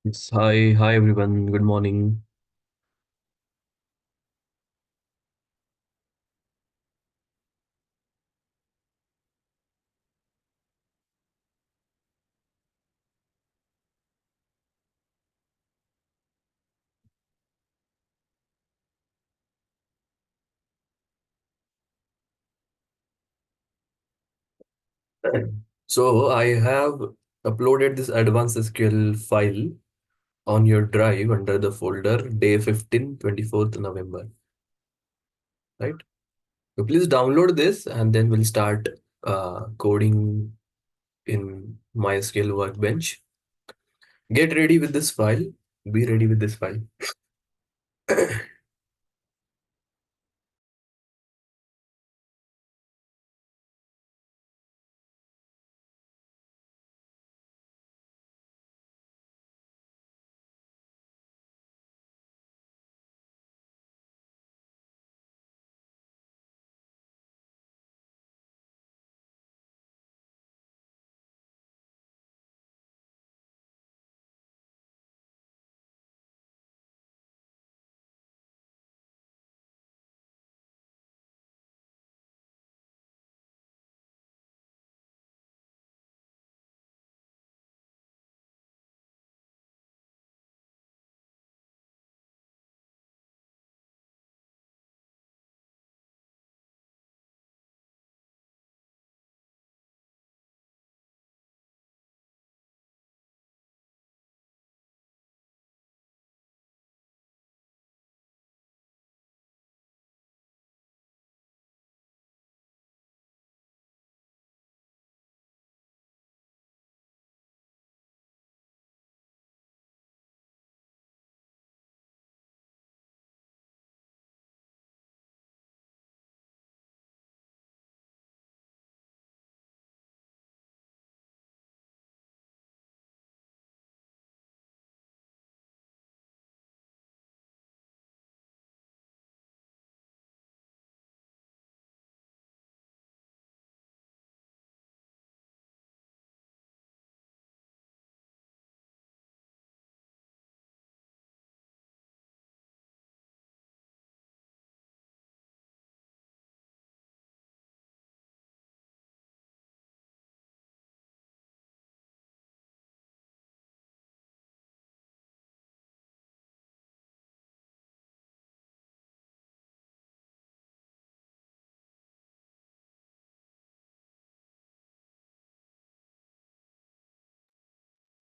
Yes, hi everyone. Good morning. So I have uploaded this advanced SQL file on your drive under the folder day 15, 24th November, right? So please download this and then we'll start coding in MySQL Workbench. Get ready with this file. Be ready with this file.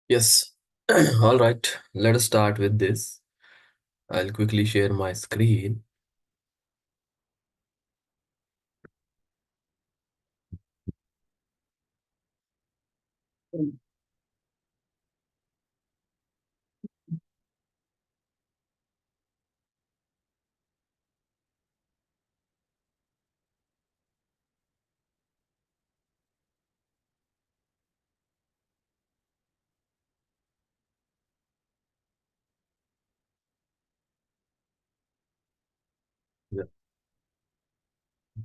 Yes. All right. Let us start with this. I'll quickly share my screen. Yeah.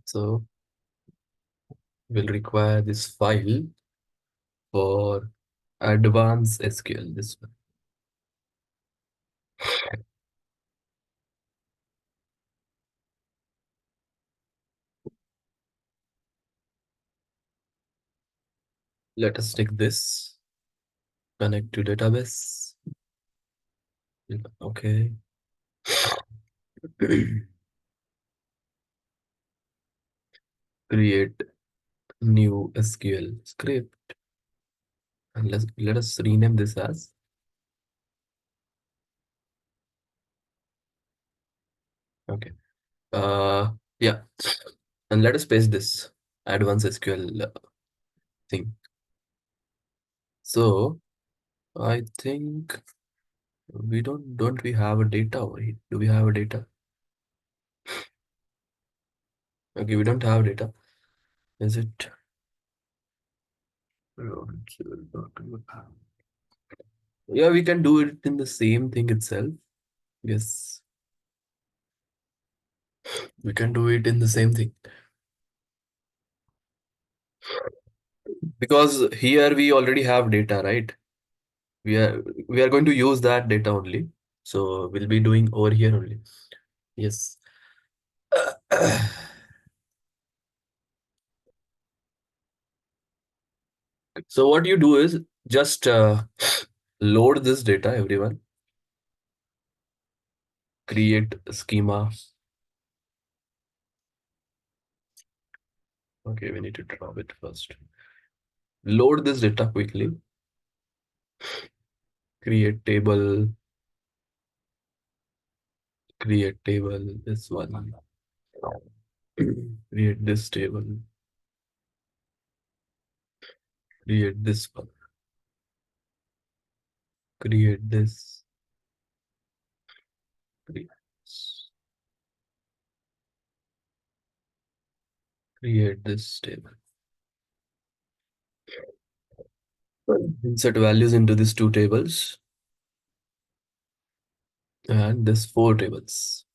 So we'll require this file for advanced SQL. This one. Let us take this, connect to database. Okay. Create new SQL script and let us rename this as okay. Yeah, and let us paste this advanced SQL thing. So I think we don't we have a data over here? Do we have a data? Okay, we don't have data. Is it? Yeah, we can do it in the same thing itself. Yes, we can do it in the same thing. Because here we already have data, right? We are we are going to use that data only. So we'll be doing over here only. Yes. So what you do is just load this data, everyone. Create schema. Okay, we need to drop it first. Load this data quickly. Create table. Create table. This one. Create this table. Create this one. Create this. Create this. Create this table. Insert values into these two tables and this four tables.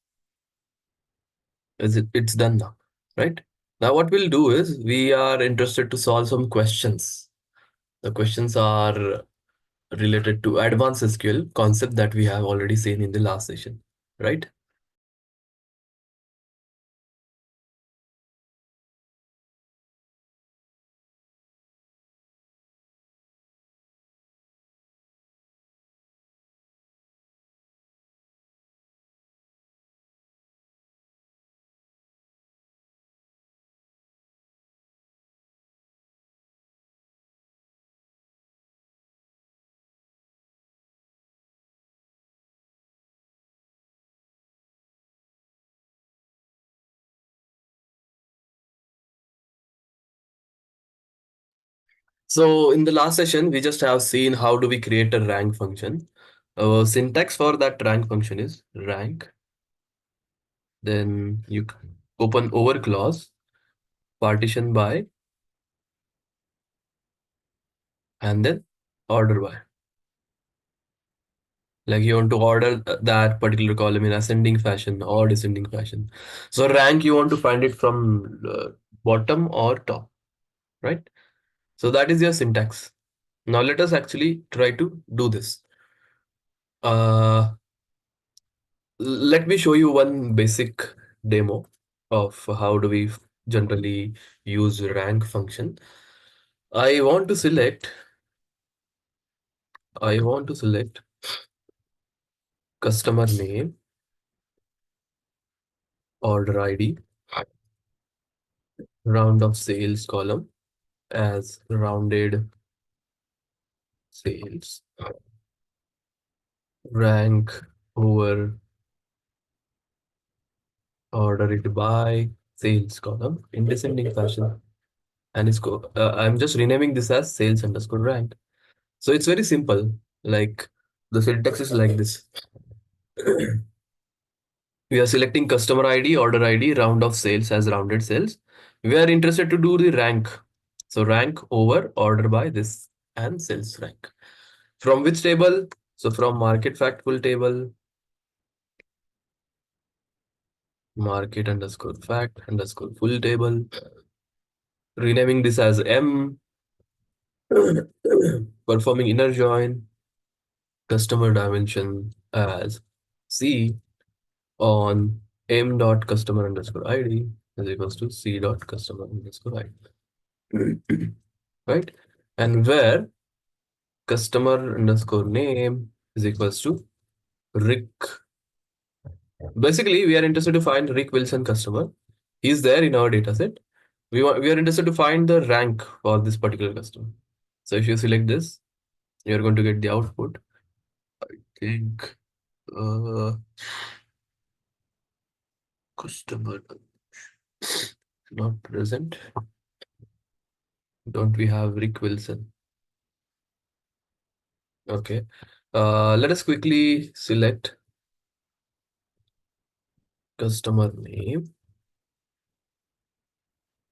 It's done now, right? Now what we'll do is we are interested to solve some questions. The questions are related to advanced SQL concept that we have already seen in the last session, right? So in the last session, we just have seen how do we create a rank function. Our syntax for that rank function is rank. Then you open over clause, partition by, and then order by. Like you want to order that particular column in ascending fashion or descending fashion. So rank, you want to find it from bottom or top, right? So that is your syntax. Now let us actually try to do this. Uh, Let me show you one basic demo of how do we generally use rank function. I want to select, I want to select customer name, order ID, round of sales column as rounded sales, rank over order it by sales column in descending fashion. And I'm just renaming this as sales underscore rank. So it's very simple. Like the syntax is like this. We are selecting customer ID, order ID, round of sales as rounded sales. We are interested to do the rank. So rank over order by this and sales rank. From which table? So from market factful table, market underscore fact underscore full table, renaming this as M, performing inner join, customer dimension as C on M dot customer underscore ID is equals to C dot customer underscore ID. Right? And where customer underscore name is equals to Rick. Basically, we are interested to find Rick Wilson customer. He's there in our data set. We are interested to find the rank for this particular customer. So if you select this, you're going to get the output. I think customer not present. Don't we have Rick Wilson? Okay. Let us quickly select customer name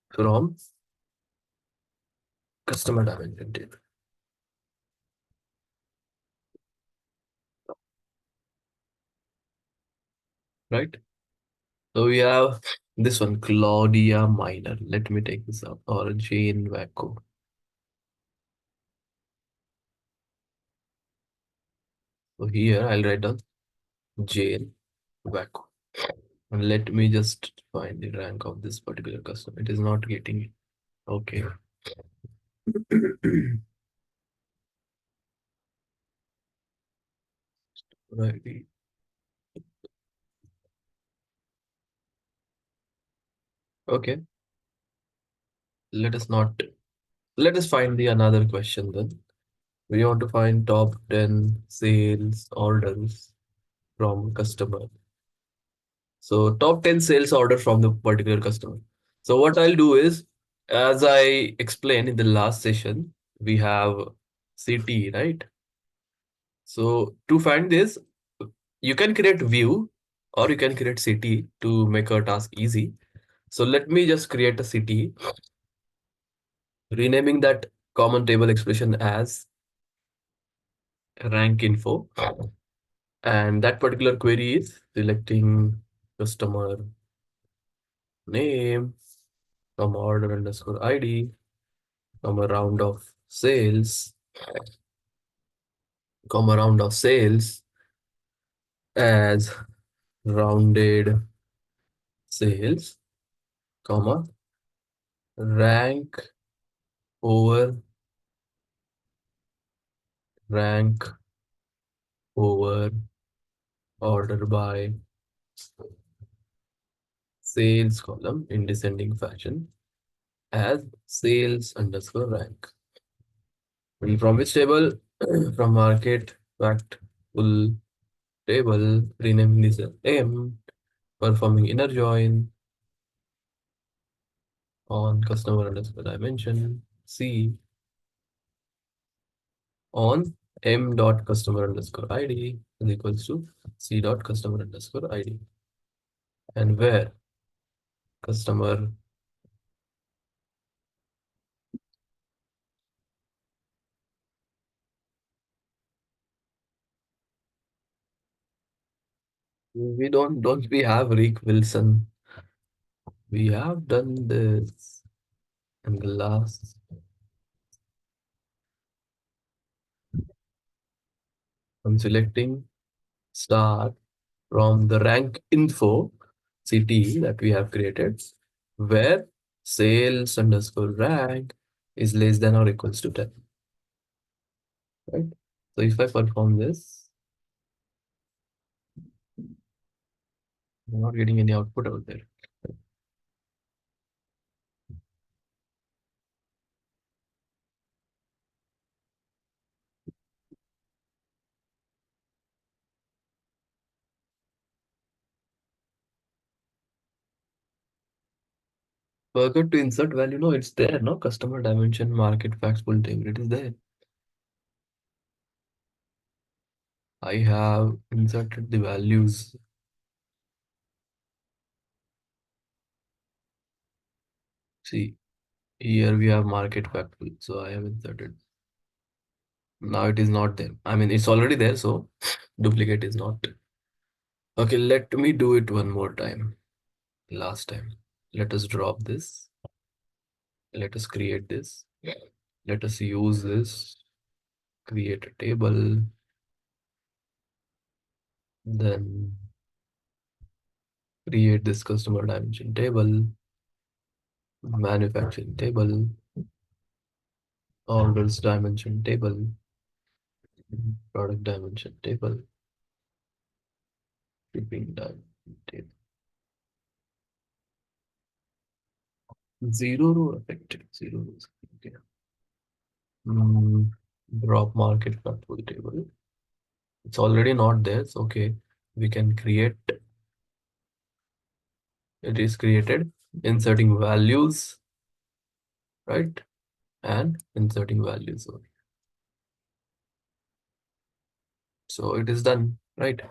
from customer dimension table, right? So we have this one, Claudia Minor. Let me take this up. Or Jane Wacko. So here I'll write down Jane Wacko. And let me just find the rank of this particular customer. It is not getting it. Okay. Right. Okay. Let us not let us find the another question then. We want to find top 10 sales orders from customer. So top 10 sales order from the particular customer. So what I'll do is, as I explained in the last session, we have CT, right? So to find this, you can create view or you can create CT to make our task easy. So let me just create a CT, renaming that common table expression as rank info. And that particular query is selecting customer name, from order underscore ID, from a round of sales, round of sales as rounded sales, comma, rank over rank over order by sales column in descending fashion as sales underscore rank. And from which table? From market fact full table, renaming this as M, performing inner join on customer underscore dimension, C on M dot customer underscore ID is equals to C dot customer underscore ID. And where customer, we don't we have Rick Wilson. We have done this in the last. I'm selecting start from the rank info CT that we have created, where sales underscore rank is less than or equals to 10. Right? So if I perform this, I'm not getting any output out there. Forgot to insert value. No, it's there. No, customer dimension, market facts, full table. It is there. I have inserted the values. See, here we have market fact full. So I have inserted. Now it is not there. I mean, it's already there. So duplicate is not. Okay, let me do it one more time. Last time. Let us drop this. Let us create this. Let us use this. Create a table. Then create this customer dimension table. Manufacturing table. Orders dimension table. Product dimension table. Shipping dimension table. Zero row affected. Zero rows. Okay. Mm, drop market full table. It's already not there. So okay. We can create. It is created. Inserting values. Right. And inserting values. So it is done. Right.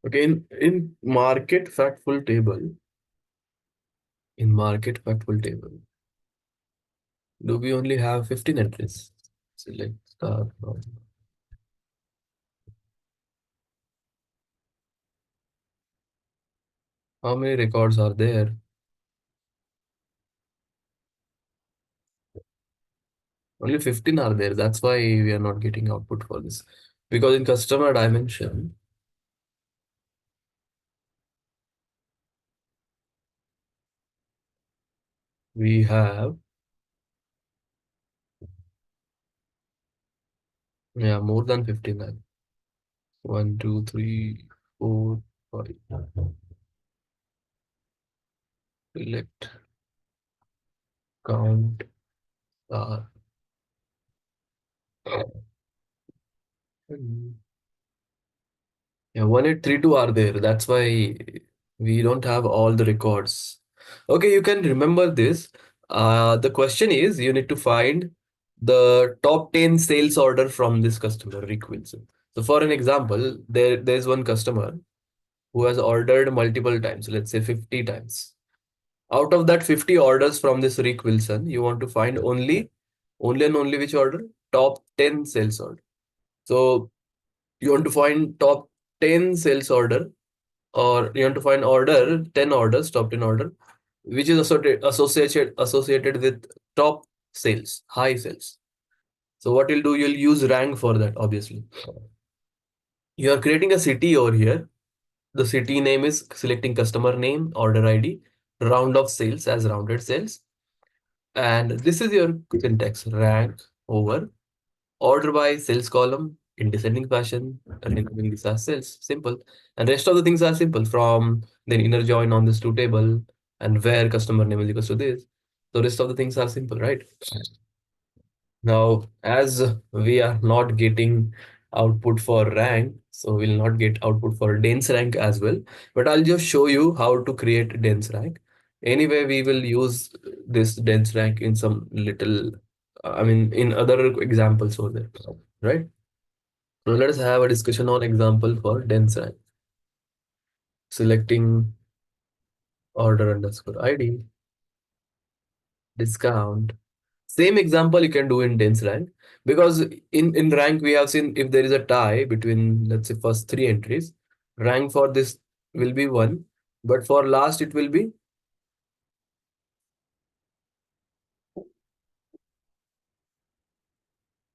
Okay. In market factful table. In market factful table. Do we only have 15 entries? Select star from. How many records are there? Only 15 are there. That's why we are not getting output for this. Because in customer dimension, we have, yeah, more than 59. 1, 2, 3, 4, 5. Select, count, star. Yeah, 1832 are there. That's why we don't have all the records. Okay, you can remember this. The question is you need to find the top 10 sales order from this customer, Rick Wilson. So for an example, there's one customer who has ordered multiple times, let's say 50 times. Out of that 50 orders from this Rick Wilson, you want to find only and only which order? Top 10 sales order. So you want to find top 10 sales order, or you want to find order 10 orders, top 10 order, which is associated with top sales, high sales. So what you'll do, you'll use rank for that, obviously. You are creating a city over here. The city name is selecting customer name, order ID, round of sales as rounded sales. And this is your syntax, rank over order by sales column in descending fashion, and including this as sales. Simple. And rest of the things are simple, from then inner join on this to table, and where customer name is equals to this. So rest of the things are simple, right? Now, as we are not getting output for rank, so we'll not get output for dense rank as well. But I'll just show you how to create dense rank. Anyway, we will use this dense rank in some little, I mean, in other examples over there, right? So let us have a discussion on example for dense rank. Selecting order underscore ID, discount. Same example you can do in dense rank, because in rank we have seen if there is a tie between, let's say, first three entries, rank for this will be 1, but for last it will be,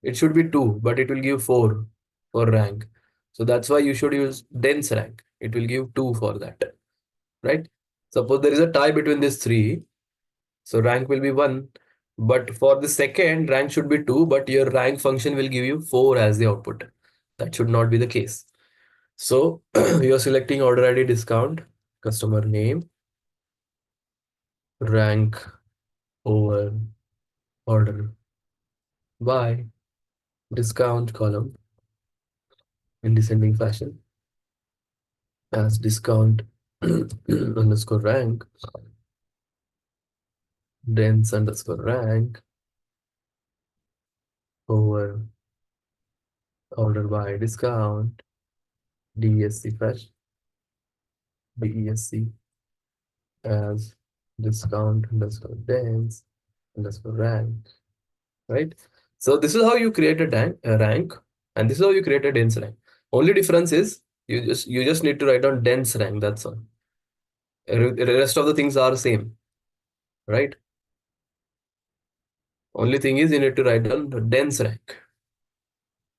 it should be 2, but it will give 4 for rank. So that's why you should use dense rank. It will give 2 for that, right? Suppose there is a tie between these three, so rank will be 1, but for the second, rank should be 2, but your rank function will give you 4 as the output. That should not be the case. So you're selecting order ID, discount, customer name, rank over order by discount column in descending fashion as discount underscore rank, dense underscore rank over order by discount, DESC fashion, DESC as discount underscore dense underscore rank, right? So this is how you create a rank, and this is how you create a dense rank. Only difference is you just need to write down dense rank. That's all. The rest of the things are same, right? Only thing is you need to write down the dense rank,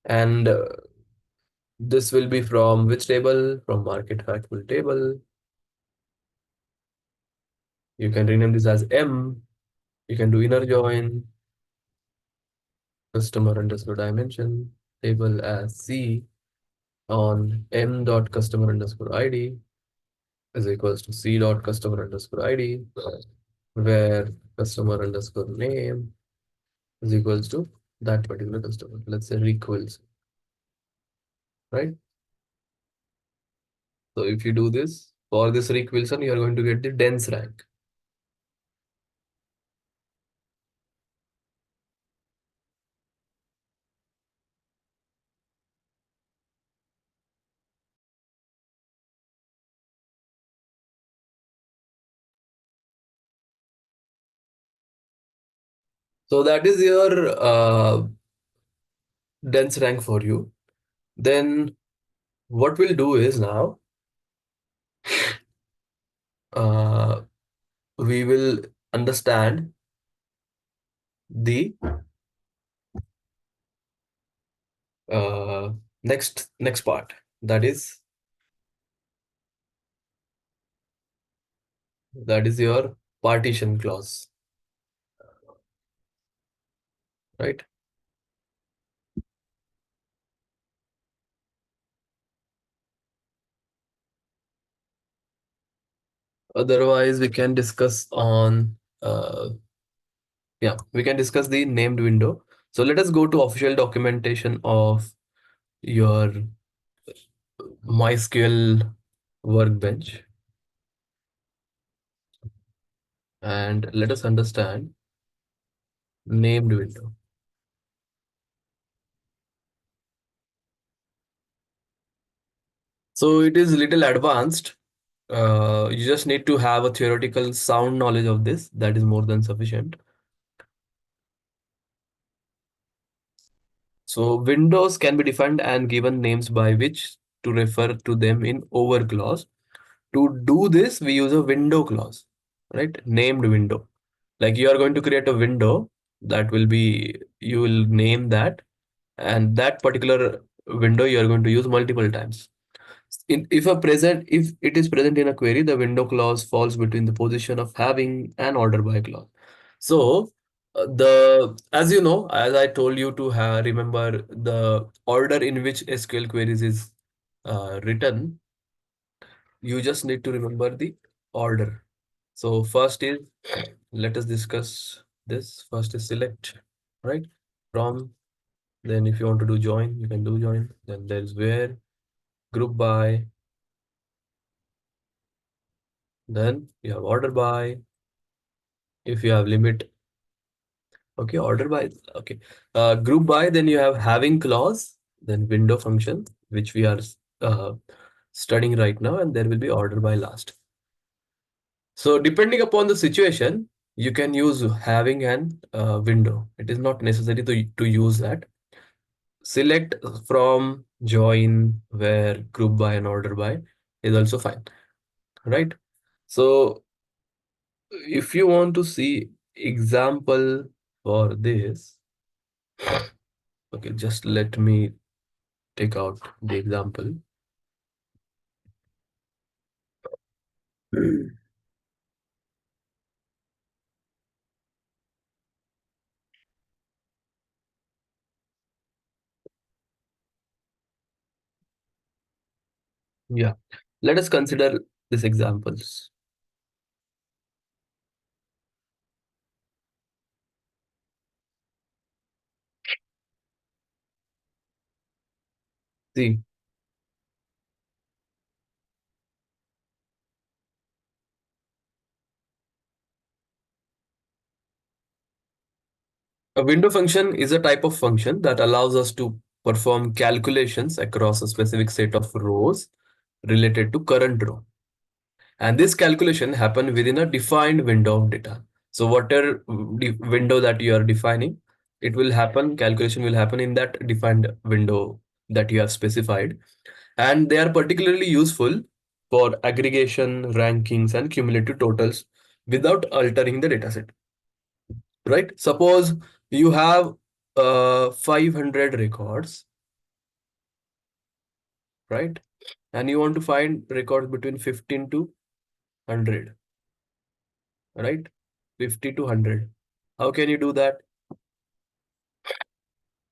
and this will be from which table? From market factful table. You can rename this as M. You can do inner join customer underscore dimension table as C on M dot customer underscore ID is equals to C dot customer underscore ID, where customer underscore name is equals to that particular customer. Let's say equals, right? So if you do this for this Rick Wilson, you are going to get the dense rank. So that is your dense rank for you. Then what we'll do is now uh, we will understand the Next part, that is your partition clause, right? Otherwise, we can discuss on yeah, we can discuss the named window. So let us go to official documentation of your MySQL workbench, and let us understand named window. So it is little advanced. You just need to have a theoretical sound knowledge of this. That is more than sufficient. So windows can be defined and given names by which to refer to them in over clause. To do this, we use a window clause, right? Named window. Like you are going to create a window that will be, you will name that, and that particular window you are going to use multiple times. If it is present in a query, the window clause falls between the position of having and order by clause. So the as you know, as I told you to have, remember the order in which SQL queries is written. You just need to remember the order. So first is, let us discuss this. First is select, right? From, then if you want to do join, you can do join. Then there is where, group by, then you have order by. If you have limit, okay, order by, okay. Group by, then you have having clause, then window function, which we are uh, studying right now, and there will be order by last. So depending upon the situation, you can use having and window. It is not necessary to use that. Select, from, join, where, group by, and order by is also fine, right? So if you want to see example for this, okay, just let me take out the example. Yeah, let us consider these examples. See, a window function is a type of function that allows us to perform calculations across a specific set of rows related to current row. And this calculation happen within a defined window of data. So whatever window that you are defining, it will happen, calculation will happen in that defined window that you have specified. And they are particularly useful for aggregation, rankings, and cumulative totals without altering the dataset, right? Suppose you have 500 records, right? And you want to find records between 15 to 100, right? 50 to 100. How can you do that?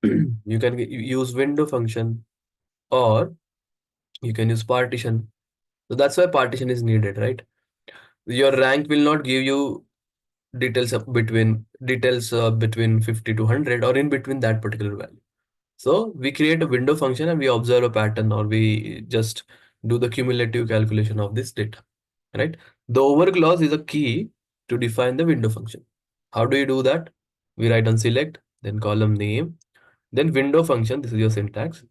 You can use window function, or you can use partition. So that's why partition is needed, right? Your rank will not give you details between 50 to 100 or in between that particular value. So we create a window function and we observe a pattern, or we just do the cumulative calculation of this data, right? The over clause is a key to define the window function. How do you do that? We write on select, then column name, then window function. This is your syntax.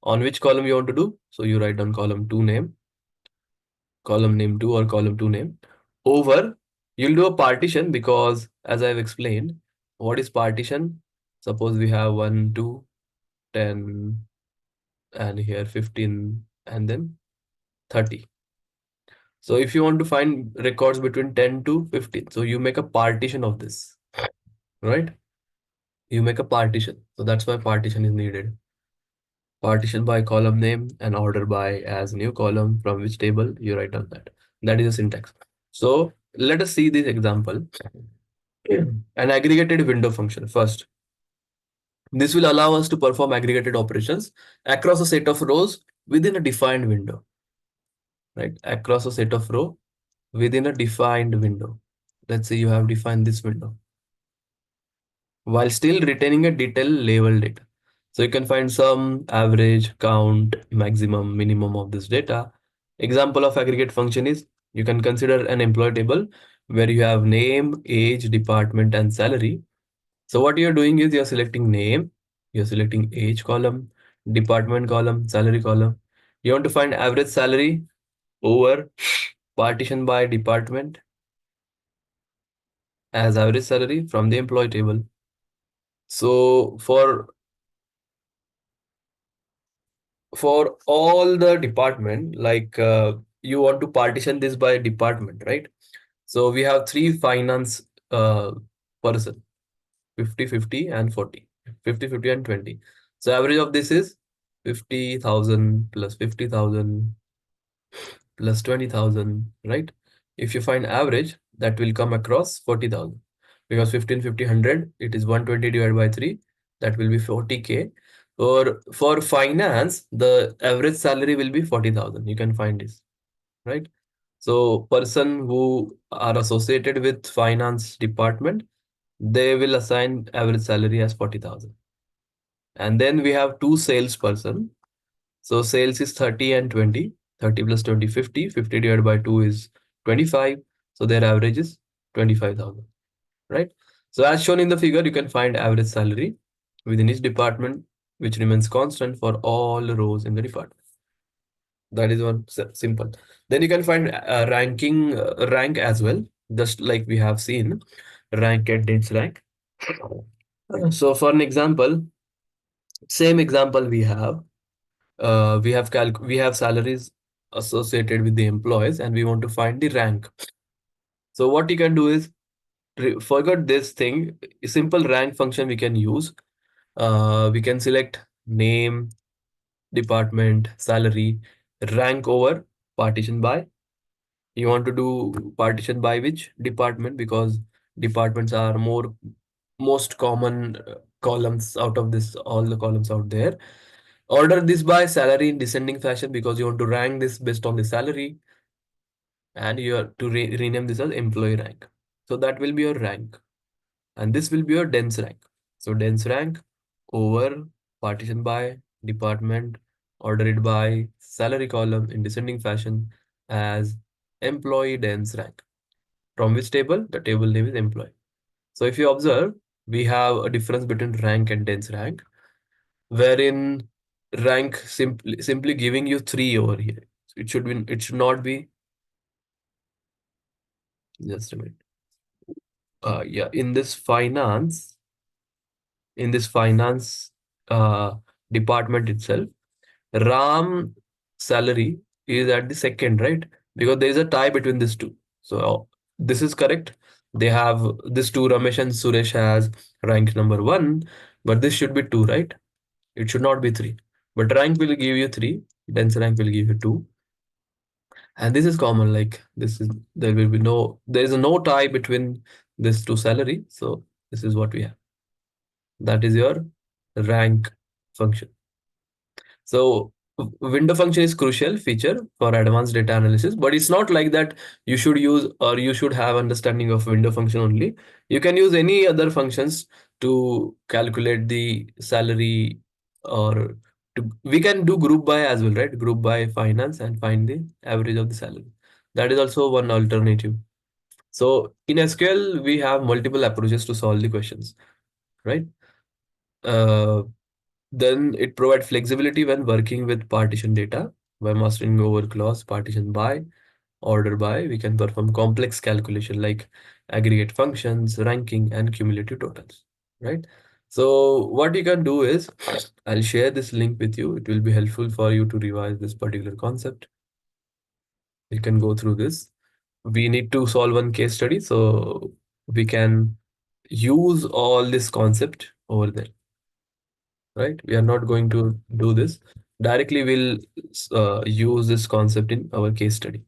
On which column you want to do? So you write on column 2 name, column name 2 or column 2 name. Over, you'll do a partition because as I've explained, what is partition? Suppose we have 1, 2, 10, and here 15, and then 30. So if you want to find records between 10 to 15, so you make a partition of this, right? You make a partition. So that's why partition is needed. partition by column name, and order by as new column from which table you write down that. That is the syntax. So let us see this example. An aggregated window function. First, this will allow us to perform aggregated operations across a set of rows within a defined window, right? Across a set of row within a defined window. Let's say you have defined this window while still retaining a detailed label data. So you can find sum, average, count, maximum, minimum of this data. Example of aggregate function is you can consider an employee table where you have name, age, department, and salary. So what you're doing is you're selecting name, you're selecting age column, department column, salary column. You want to find average salary over partition by department as average salary from the employee table. So for all the department, like you want to partition this by department, right? So we have three finance person, 50, 50, and 40. 50, 50, and 20. So average of this is 50,000 plus 50,000 plus 20,000, right? If you find average, that will come across 40,000 because 15, 50, 100, it is 120 divided by 3. That will be 40K. Or for finance, the average salary will be 40,000. You can find this, right? So person who are associated with finance department, they will assign average salary as 40,000. And then we have two salesperson. So sales is 30 and 20. 30 plus 20, 50. 50 divided by 2 is 25. So their average is 25,000, right? So as shown in the figure, you can find average salary within each department, which remains constant for all rows in the department. That is one simple. Then you can find rank as well, just like we have seen rank at dense rank. So for an example, same example we have salaries associated with the employees and we want to find the rank. So what you can do is forget this thing. A simple rank function we can use. We can select name, department, salary, rank over partition by. You want to do partition by which department, because departments are most common columns out of this, all the columns out there. Order this by salary in descending fashion because you want to rank this based on the salary, and you are to rename this as employee rank. So that will be your rank, and this will be your dense rank. So dense rank over partition by department, order it by salary column in descending fashion as employee dense rank. From which table? The table name is employee. So if you observe, we have a difference between rank and dense rank, wherein rank simply giving you 3 over here. So it should not be, just a minute. Yeah, in this finance uh, department itself, Ram salary is at the second, right? Because there is a tie between these two. So this is correct. They have this two, Ramesh and Suresh has rank number 1, but this should be 2, right? It should not be 3. But rank will give you 3, dense rank will give you 2. And this is common, like this is, there is no tie between these two salary. So this is what we have. That is your rank function. So window function is crucial feature for advanced data analysis, but it's not like that you should use or you should have understanding of window function only. You can use any other functions to calculate the salary, or we can do group by as well, right? Group by finance and find the average of the salary. That is also one alternative. So in SQL, we have multiple approaches to solve the questions, right? Uh, then it provides flexibility when working with partition data. By mastering over clause, partition by, order by, we can perform complex calculation like aggregate functions, ranking, and cumulative totals, right? So what you can do is, I'll share this link with you. It will be helpful for you to revise this particular concept. You can go through this. We need to solve one case study, so we can use all this concept over there. right? We are not going to do this. Directly, we'll use this concept in our case study.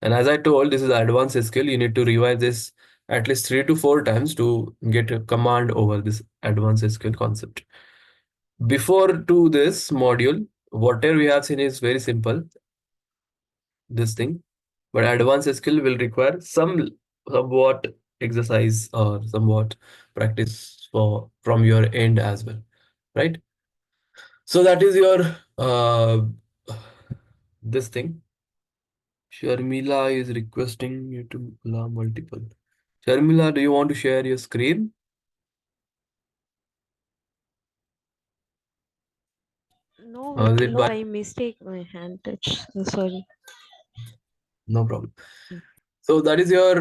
And as I told, this is advanced skill. You need to revise this at least 3 to 4 times to get a command over this advanced skill concept. Before to this module, whatever we have seen is very simple, this thing. But advanced skill will require some somewhat exercise or somewhat practice for from your end as well, right? So that is your this thing. Sharmila is requesting you to allow multiple. Sharmila, do you want to share your screen? No, Or is it by by mistake my hand touched. Sorry. no problem. Mm. So that is your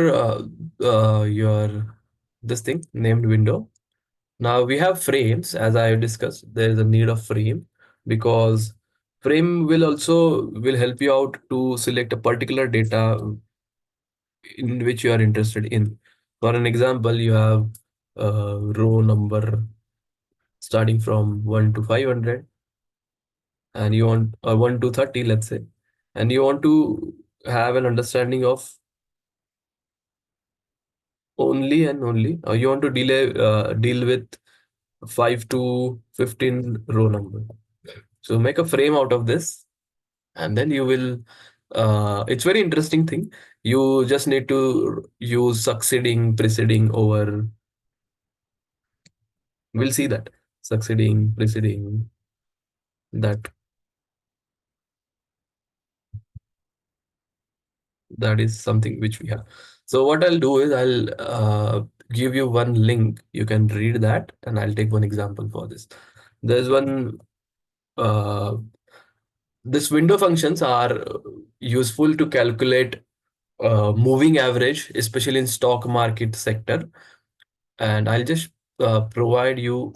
this thing named window. Now we have frames, as I discussed. There is a need of frame because frame will also will help you out to select a particular data in which you are interested in. For an example, you have row number starting from 1 to 500, and you want 1 to 30, let's say, and you want to have an understanding of only and only, or you want to deal with 5 to 15 row number. So make a frame out of this, and then you will it's very interesting thing. You just need to use succeeding, preceding over, we'll see that, succeeding, preceding, that that is something which we have. So what I'll do is I'll give you one link, you can read that, and I'll take one example for this. There's one uh, this window functions are useful to calculate moving average, especially in stock market sector. And I'll just provide you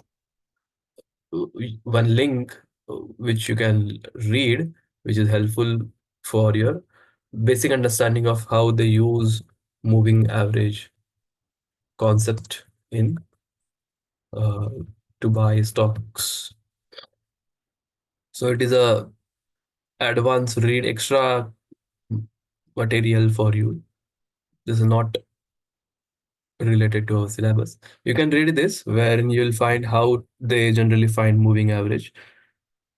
uh, one link which you can read, which is helpful for your basic understanding of how they use moving average concept in uh, to buy stocks. So it is a advanced read, extra material for you. This is not related to our syllabus. You can read this, wherein you'll find how they generally find moving average,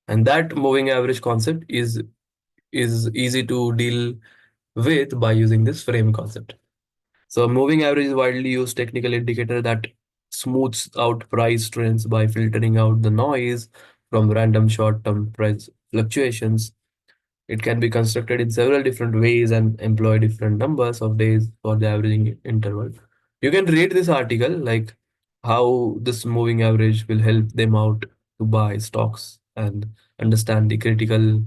and that moving average concept is easy to deal with by using this frame concept. So moving average is widely used technical indicator that smooths out price trends by filtering out the noise from random short-term price fluctuations. It can be constructed in several different ways and employ different numbers of days for the averaging interval. You can read this article like how this moving average will help them out to buy stocks and understand the critical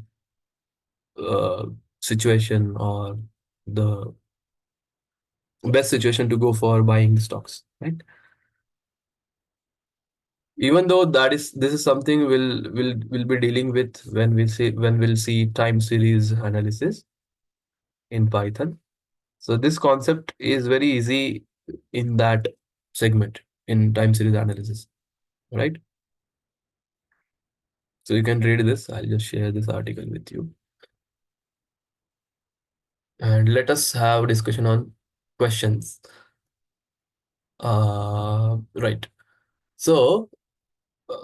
uh, situation or the best situation to go for buying the stocks, right? Even though that is this is something we'll be dealing with when we'll see time series analysis in Python. So this concept is very easy in that segment in time series analysis, right? So you can read this. I'll just share this article with you, and let us have a discussion on questions. Right. So uh,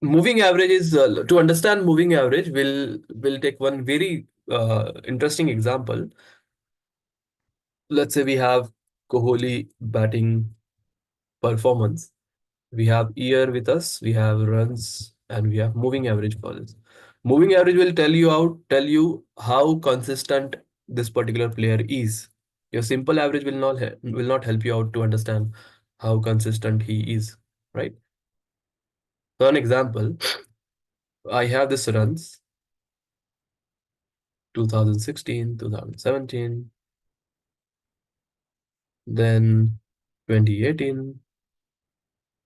moving average is to understand moving average. We'll take one very interesting example. Let's say we have Kohli batting performance. We have year with us, we have runs, and we have moving average for this. Moving average will tell you how consistent this particular player is. Your simple average will not help you out to understand how consistent he is, right? For an example, I have this runs 2016, 2017, then 2018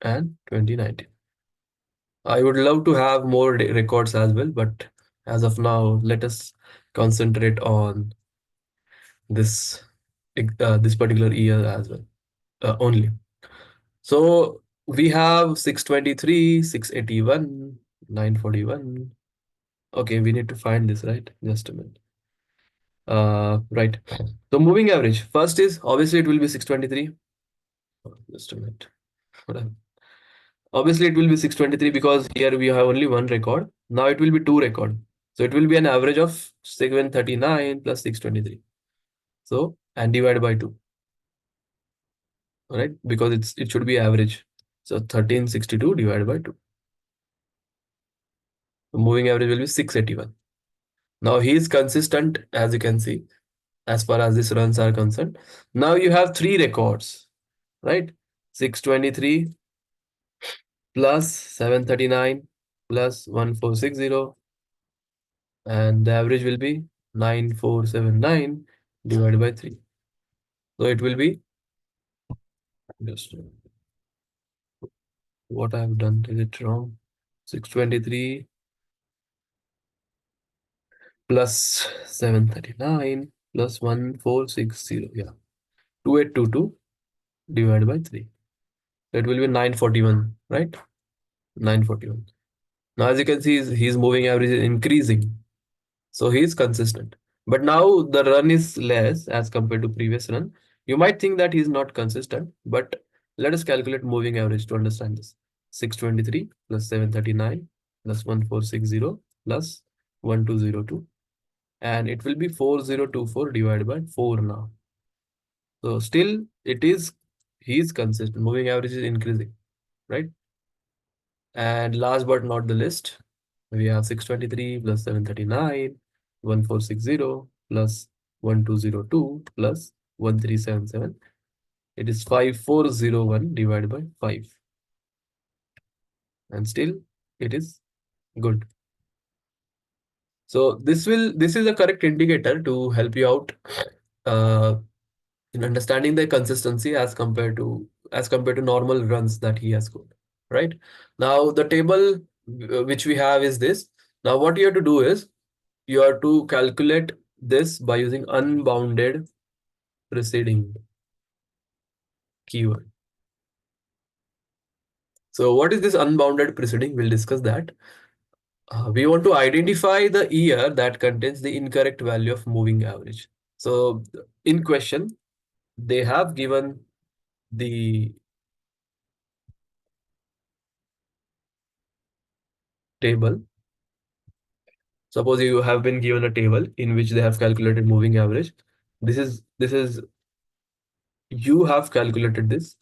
and 2019. I would love to have more records as well, but as of now, let us concentrate on this this particular year as well only. So We have 623, 681, 941. Okay, we need to find this, right? Just a minute. Right. So moving average. First is obviously it will be 623. Just a minute. Obviously it will be 623 because here we have only one record. Now it will be two record. So it will be an average of 739 plus 623. So and divide by 2. Right? Because it should be average. So 1362 divided by 2. The moving average will be 681. Now he is consistent, as you can see, as far as these runs are concerned. Now you have three records, right? 623 plus 739 plus 1460, and the average will be 9479 divided by 3. So it will be just what I have done. Is it wrong? 623 plus 739 plus 1460. Yeah. 2822 divided by 3. It will be 941, right? 941. Now, as you can see, his moving average is increasing. So he is consistent. But now the run is less as compared to previous run. You might think that he is not consistent, but let us calculate moving average to understand this. 623 plus 739 plus 1460 plus 1202. And it will be 4024 divided by 4 now. So still it is, he is consistent. Moving average is increasing, right? And last but not the least, we have 623 plus 739, 1460 plus 1202 plus 1377. It is 5401 divided by 5. And still it is good. So this is a correct indicator to help you out uh, in understanding the consistency as compared to normal runs that he has scored. Right now, the table which we have is this. Now, what you have to do is you have to calculate this by using unbounded preceding keyword. So, what is this unbounded preceding? We'll discuss that. We want to identify the year that contains the incorrect value of moving average. So, in question, they have given the table. Suppose you have been given a table in which they have calculated moving average. This is you have calculated this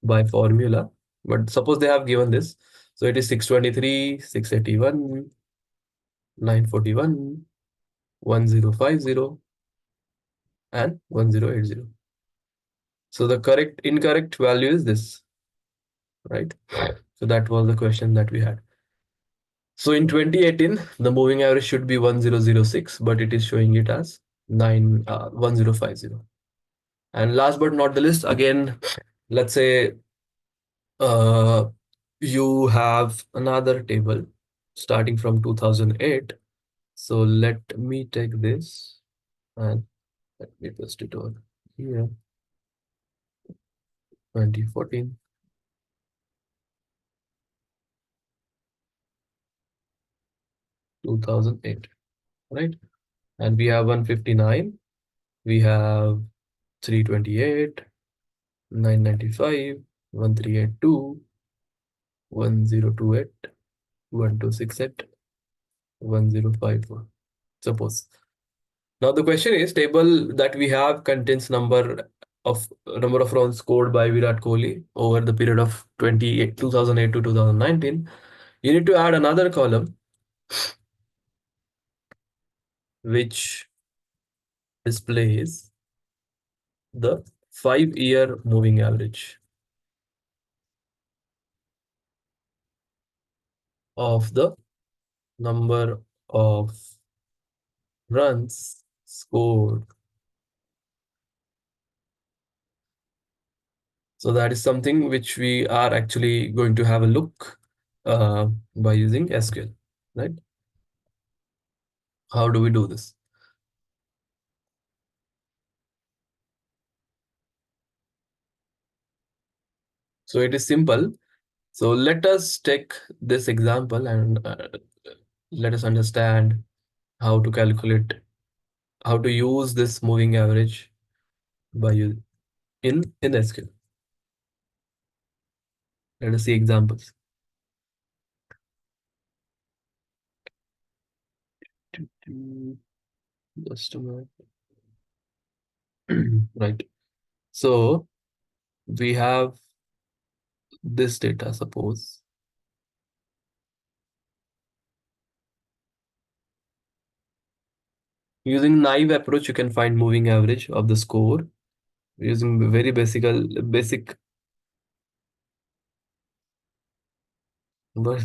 by formula, but suppose they have given this. So it is 623, 681, 941, 1050, and 1080. So the incorrect value is this, right? So that was the question that we had. So in 2018, the moving average should be 1006, but it is showing it as 1050. And last but not the least, again, let's say uh, you have another table starting from 2008. So let me take this and let me paste it over here. 2014, 2008, right? And we have 159, we have 328, 995, 1382, 1028, 1268, 1054. Suppose. Now the question is, table that we have contains number of runs scored by Virat Kohli over the period of 2008 to 2019. You need to add another column which displays the 5-year moving average of the number of runs scored. So that is something which we are actually going to have a look by using SQL, right? How do we do this? So it is simple. So let us take this example and let us understand how to calculate, how to use this moving average by in SQL. Let us see examples. Just a minute. Right. So we have this data, suppose. Using naive approach, you can find moving average of the score using very basic, but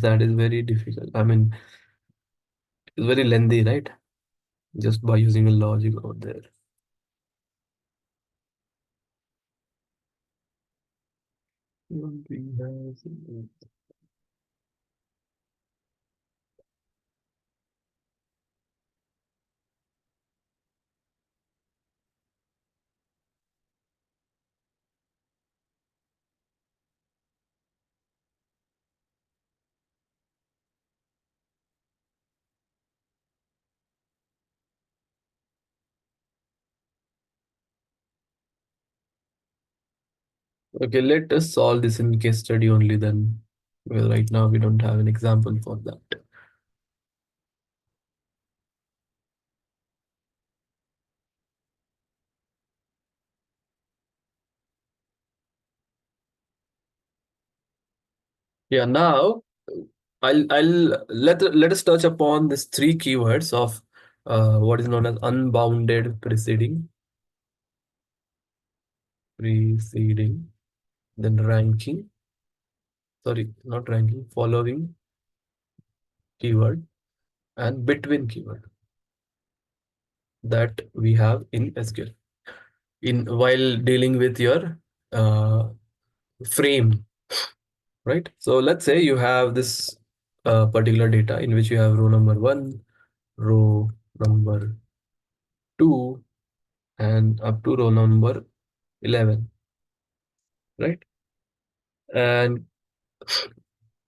that is very difficult. I mean, it's very lengthy, right? Just by using a logic out there. What we have. Okay, let us solve this in case study only then. Well, right now we don't have an example for that. Yeah, now I'll let us touch upon these three keywords of what is known as unbounded preceding, then ranking, sorry, not ranking, following keyword, and between keyword that we have in SQL in while dealing with your uh, frame, right? So let's say you have this particular data in which you have row number 1, row number 2, and up to row number 11, right? And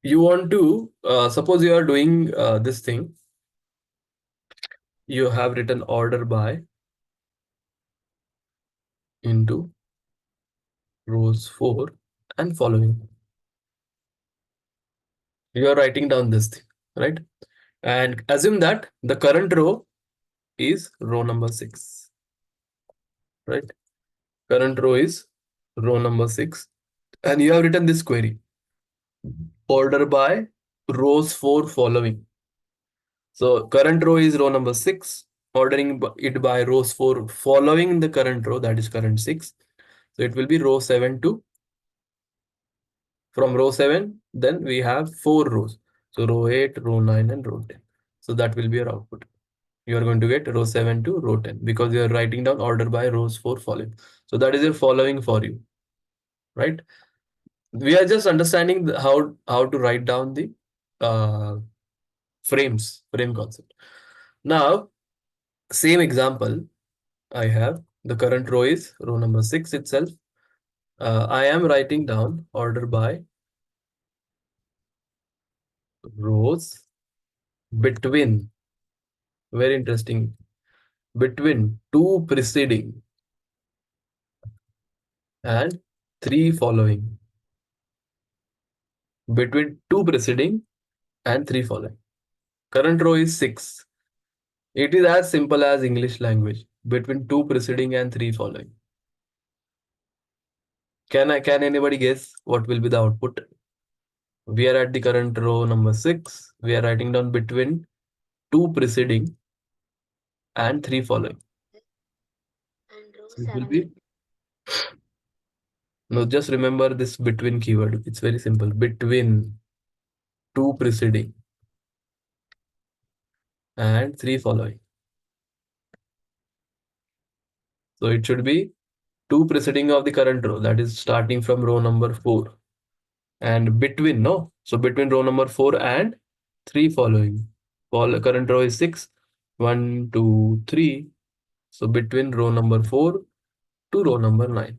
you want to suppose you are doing this thing, you have written order by into rows 4 and following. You are writing down this thing, right? And assume that the current row is row number 6, right? Current row is row number 6, and you have written this query, order by rows 4 following. So current row is row number 6, ordering it by rows 4 following the current row, that is current 6. So it will be row 7 to, from row 7, then we have 4 rows. So row 8, row 9, and row 10. So that will be your output. You are going to get row 7 to row 10 because you are writing down order by rows 4 following. So that is your following for you, right? We are just understanding how to write down the uh, frame concept. Now, same example, I have the current row is row number 6 itself. I am writing down order by rows between, very interesting, between 2 preceding and 3 following. Between 2 preceding and 3 following. Current row is 6. It is as simple as English language. Between 2 preceding and 3 following. Can anybody guess what will be the output? We are at the current row number 6. We are writing down between 2 preceding and 3 following. And row So it will 7 be, no, just remember this between keyword. It's very simple. Between 2 preceding and 3 following. So it should be 2 preceding of the current row, that is starting from row number 4. And between, no, so between row number 4 and 3 following. Current row is 6, 1, 2, 3. So between row number 4 to row number 9.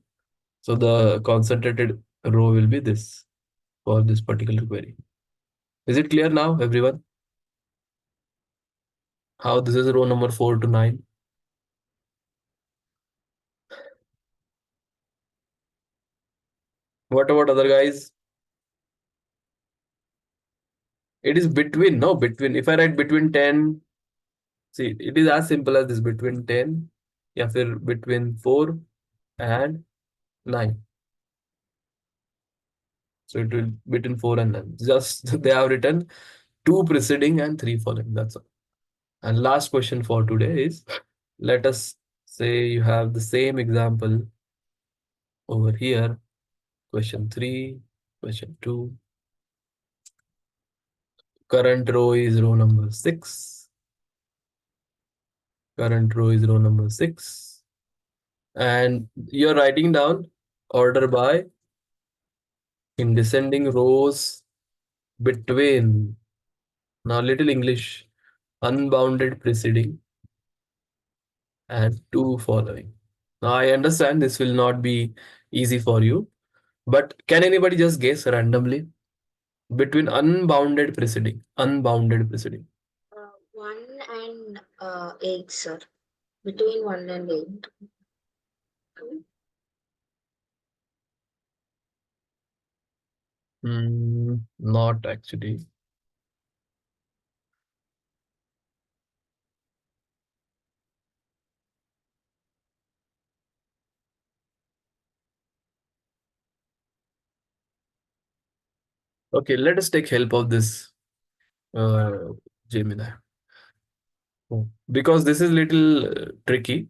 So the concentrated row will be this. for this particular query. Is it clear now, everyone? How this is row number 4 to 9? What about other guys? It is between, no, between. If I write between 10, see, it is as simple as this between 10, yeah, between 4 and 9. So it will between 4 and 9. Just they have written 2 preceding and 3 following. That's all. And last question for today is, let us say you have the same example over here. Question 3, question 2. Current row is row number 6. Current row is row number 6. And you're writing down order by in descending rows between, now little English, unbounded preceding and 2 following. Now I understand this will not be easy for you, but can anybody just guess randomly between unbounded preceding? 1 and 8, sir. Between 1 and 8. Not actually. Okay, let us take help of this Gemini. Because this is little tricky.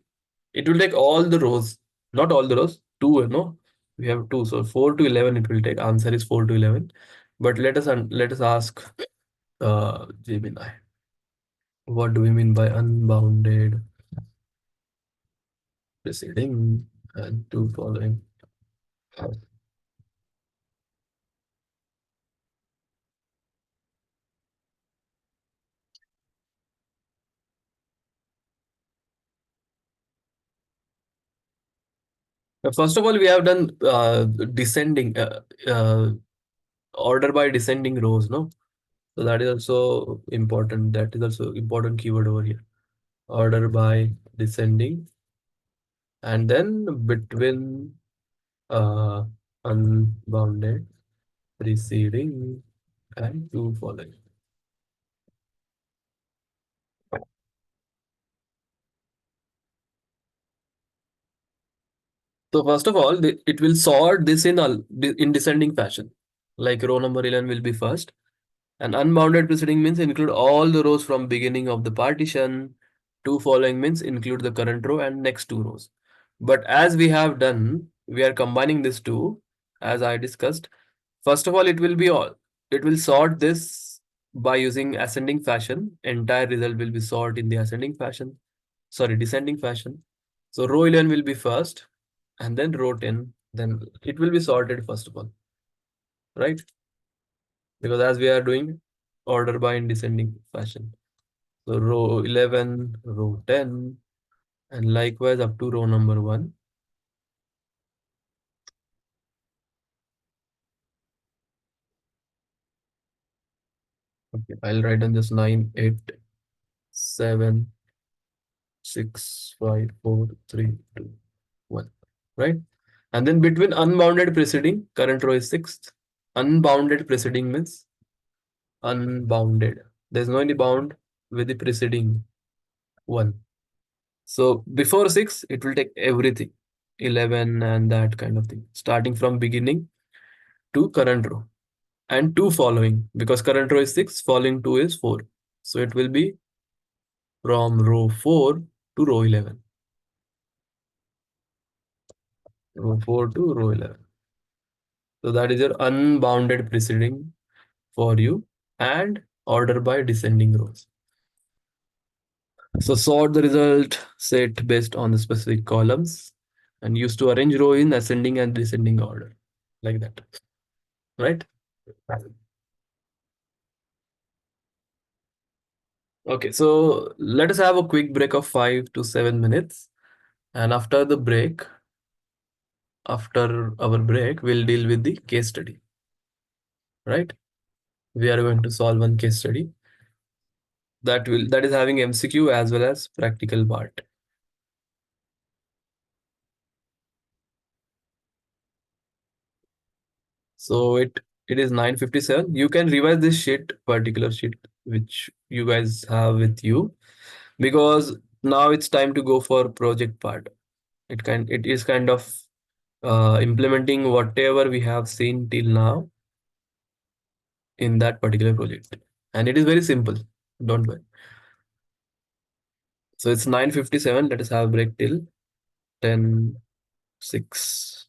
It will take all the rows, not all the rows, two, we have two. So 4 to 11 it will take. Answer is 4 to 11. But let us ask Gemini. What do we mean by unbounded preceding and two following? First of all, we have done descending order by descending rows, no? So that is also important. That is also important keyword over here. Order by descending, and then between uh, unbounded preceding and two following. So first of all, it will sort this in descending fashion. Like row number 11 will be first. And unbounded preceding means include all the rows from beginning of the partition. Two following means include the current row and next two rows. But as we have done, we are combining these two, as I discussed. First of all, it will sort this by using ascending fashion. Entire result will be sorted in the ascending fashion. Sorry, descending fashion. So row 11 will be first, and then row 10. Then it will be sorted first of all, right? Because as we are doing order by in descending fashion. So row 11, row 10, and likewise up to row number 1. Okay, I'll write on just 9, 8, 7, 6, 5, 4, 3, 2, 1. Right? And then between unbounded preceding, current row is 6th. Unbounded preceding means unbounded. There's no any bound with the preceding one. So before 6, it will take everything. 11 and that kind of thing. Starting from beginning to current row. And 2 following. Because current row is 6, following 2 is 4. So it will be from row 4 to row 11. Row 4 to row 11. So that is your unbounded preceding for you and order by descending rows. So sort the result set based on the specific columns and used to arrange row in ascending and descending order, like that, right? Okay, so let us have a quick break of 5 to 7 minutes. And after our break, we'll deal with the case study. right? We are going to solve one case study that is having MCQ as well as practical part. So it is 9:57. You can revise this particular sheet which you guys have with you, because now it's time to go for project part. It is kind of implementing whatever we have seen till now in that particular project, and it is very simple. Don't worry. So it's 9:57. Let us have break till 10:06.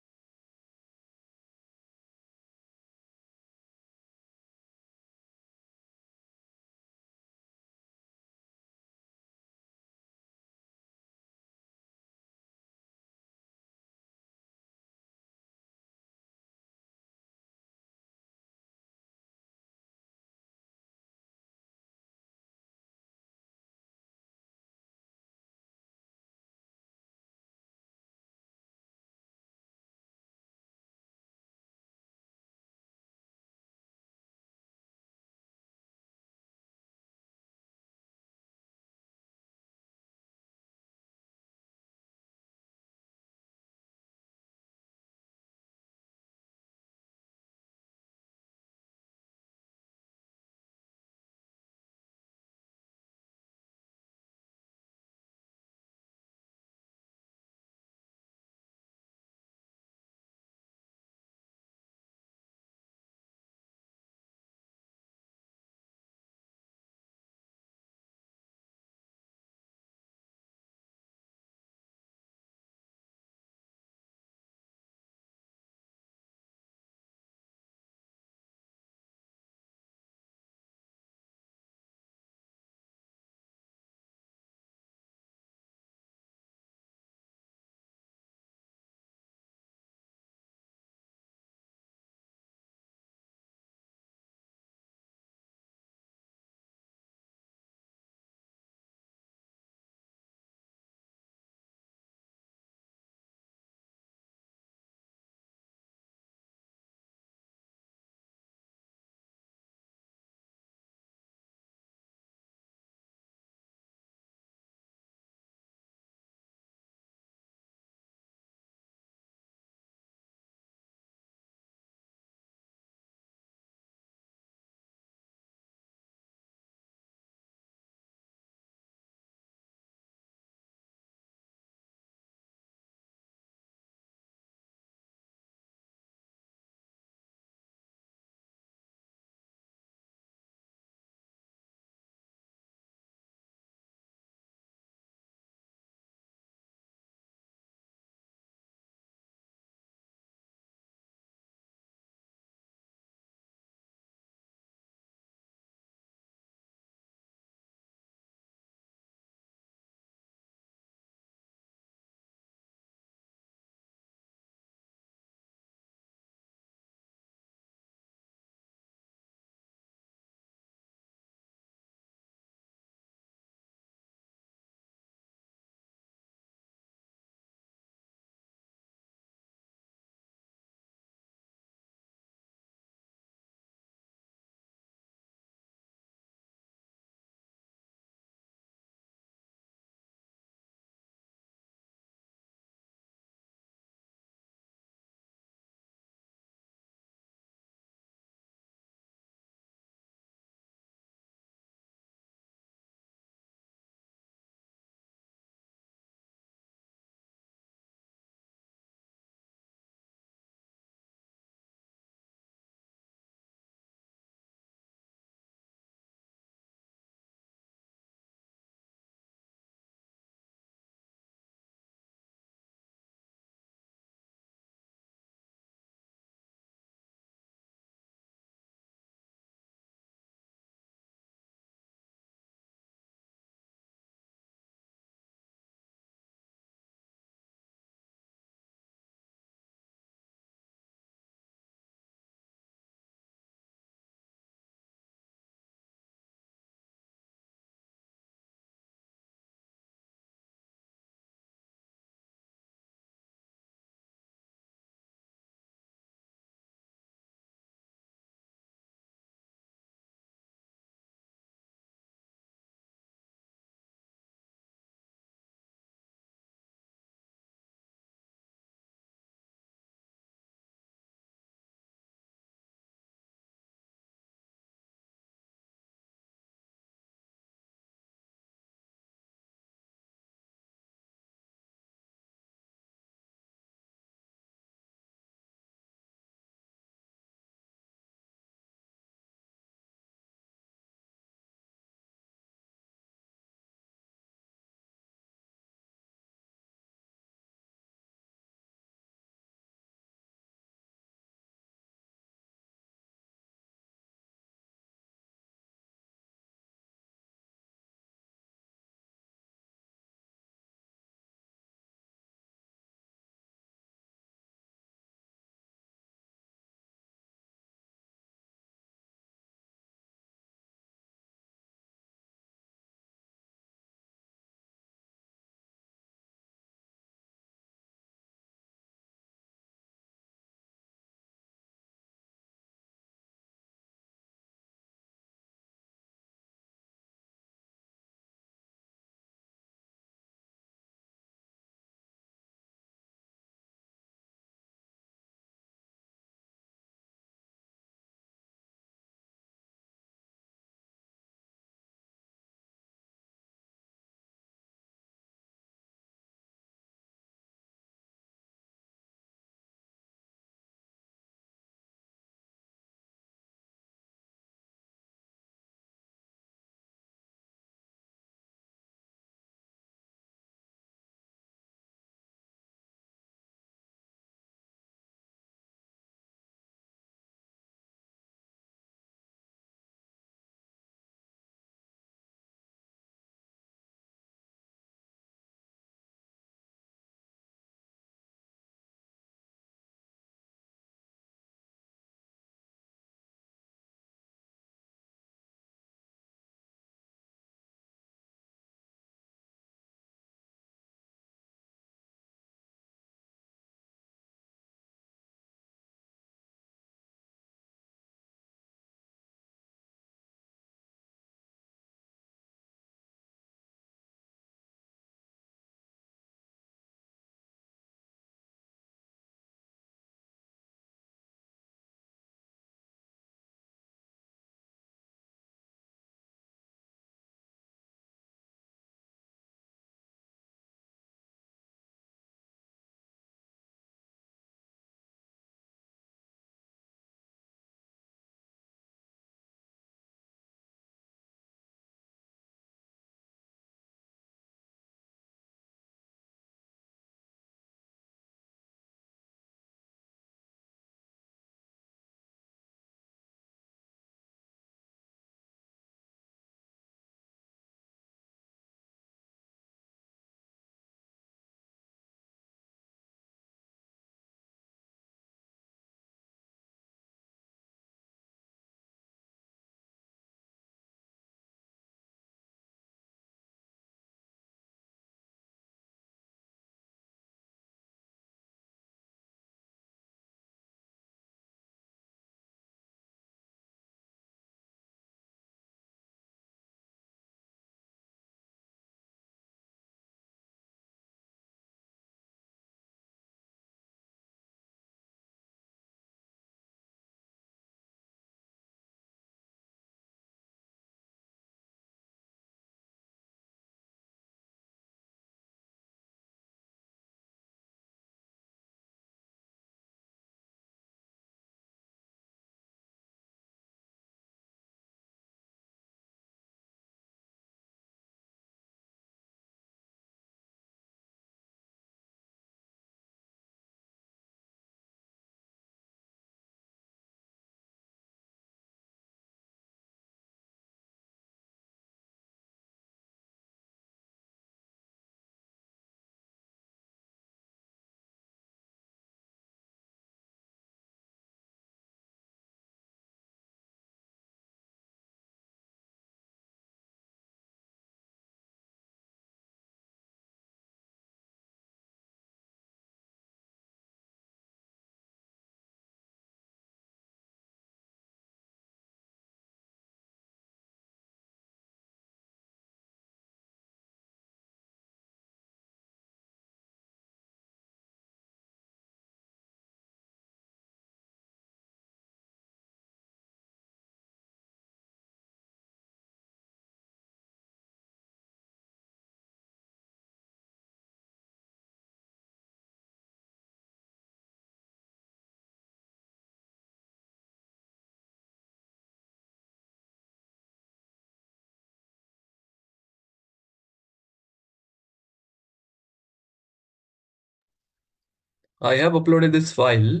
I have uploaded this file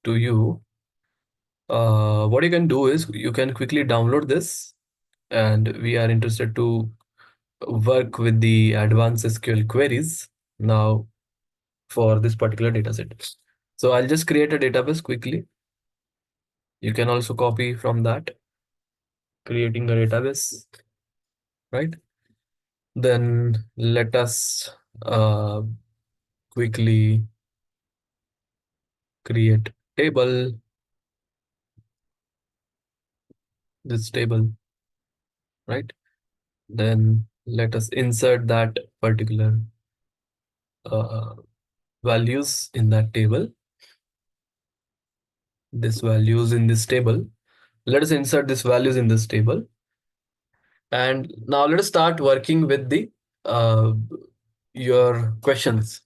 to you. What you can do is you can quickly download this, and we are interested to work with the advanced SQL queries now for this particular data set. So I'll just create a database quickly. You can also copy from that, creating a database, right? Then let us quickly create table, this table, right? Then let us insert that particular uh, values in that table, this values in this table. Let us insert these values in this table. And now let us start working with the uh, your questions,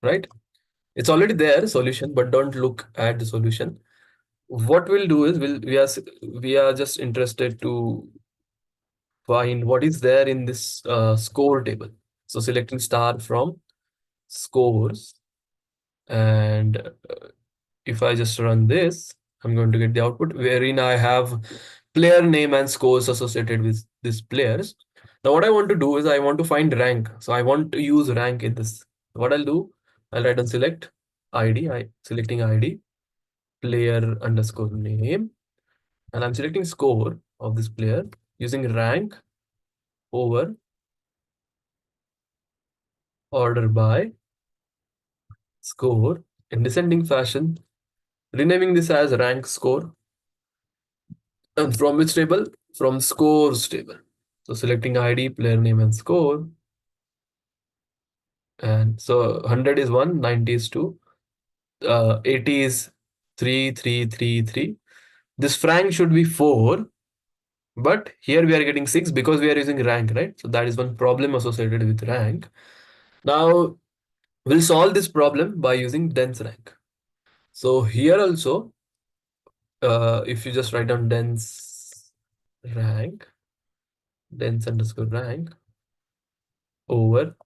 right? It's already there, solution, but don't look at the solution. What we'll do is we are just interested to find what is there in this score table. So selecting star from scores, and if I just run this, I'm going to get the output wherein I have player name and scores associated with these players. Now, what I want to do is I want to find rank. So I want to use rank in this. What I'll do, I'll write and select ID. Selecting ID, player underscore name, and I'm selecting score of this player using rank over order by score in descending fashion, renaming this as rank score. And from which table? From scores table. So selecting ID, player name, and score. And so 100 is 1, 90 is 2, 80 is 3, 3, 3, 3. This frank should be 4, but here we are getting 6 because we are using rank, right? So that is one problem associated with rank. Now we'll solve this problem by using dense rank. So here also, if you just write down dense rank, dense underscore rank over,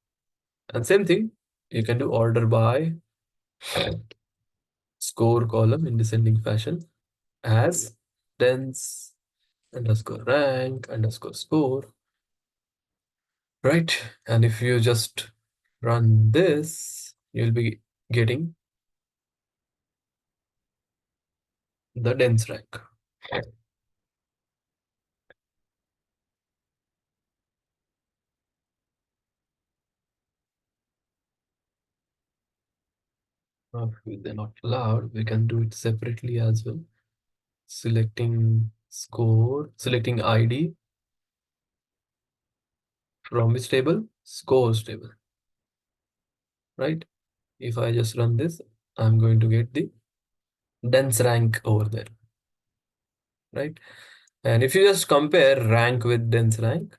and same thing, you can do order by score column in descending fashion as dense underscore rank underscore score, right? And if you just run this, you'll be getting the dense rank. Now, if they're not allowed, we can do it separately as well. Selecting score, selecting ID from which table? Scores table, right? If I just run this, I'm going to get the dense rank over there, right? And if you just compare rank with dense rank,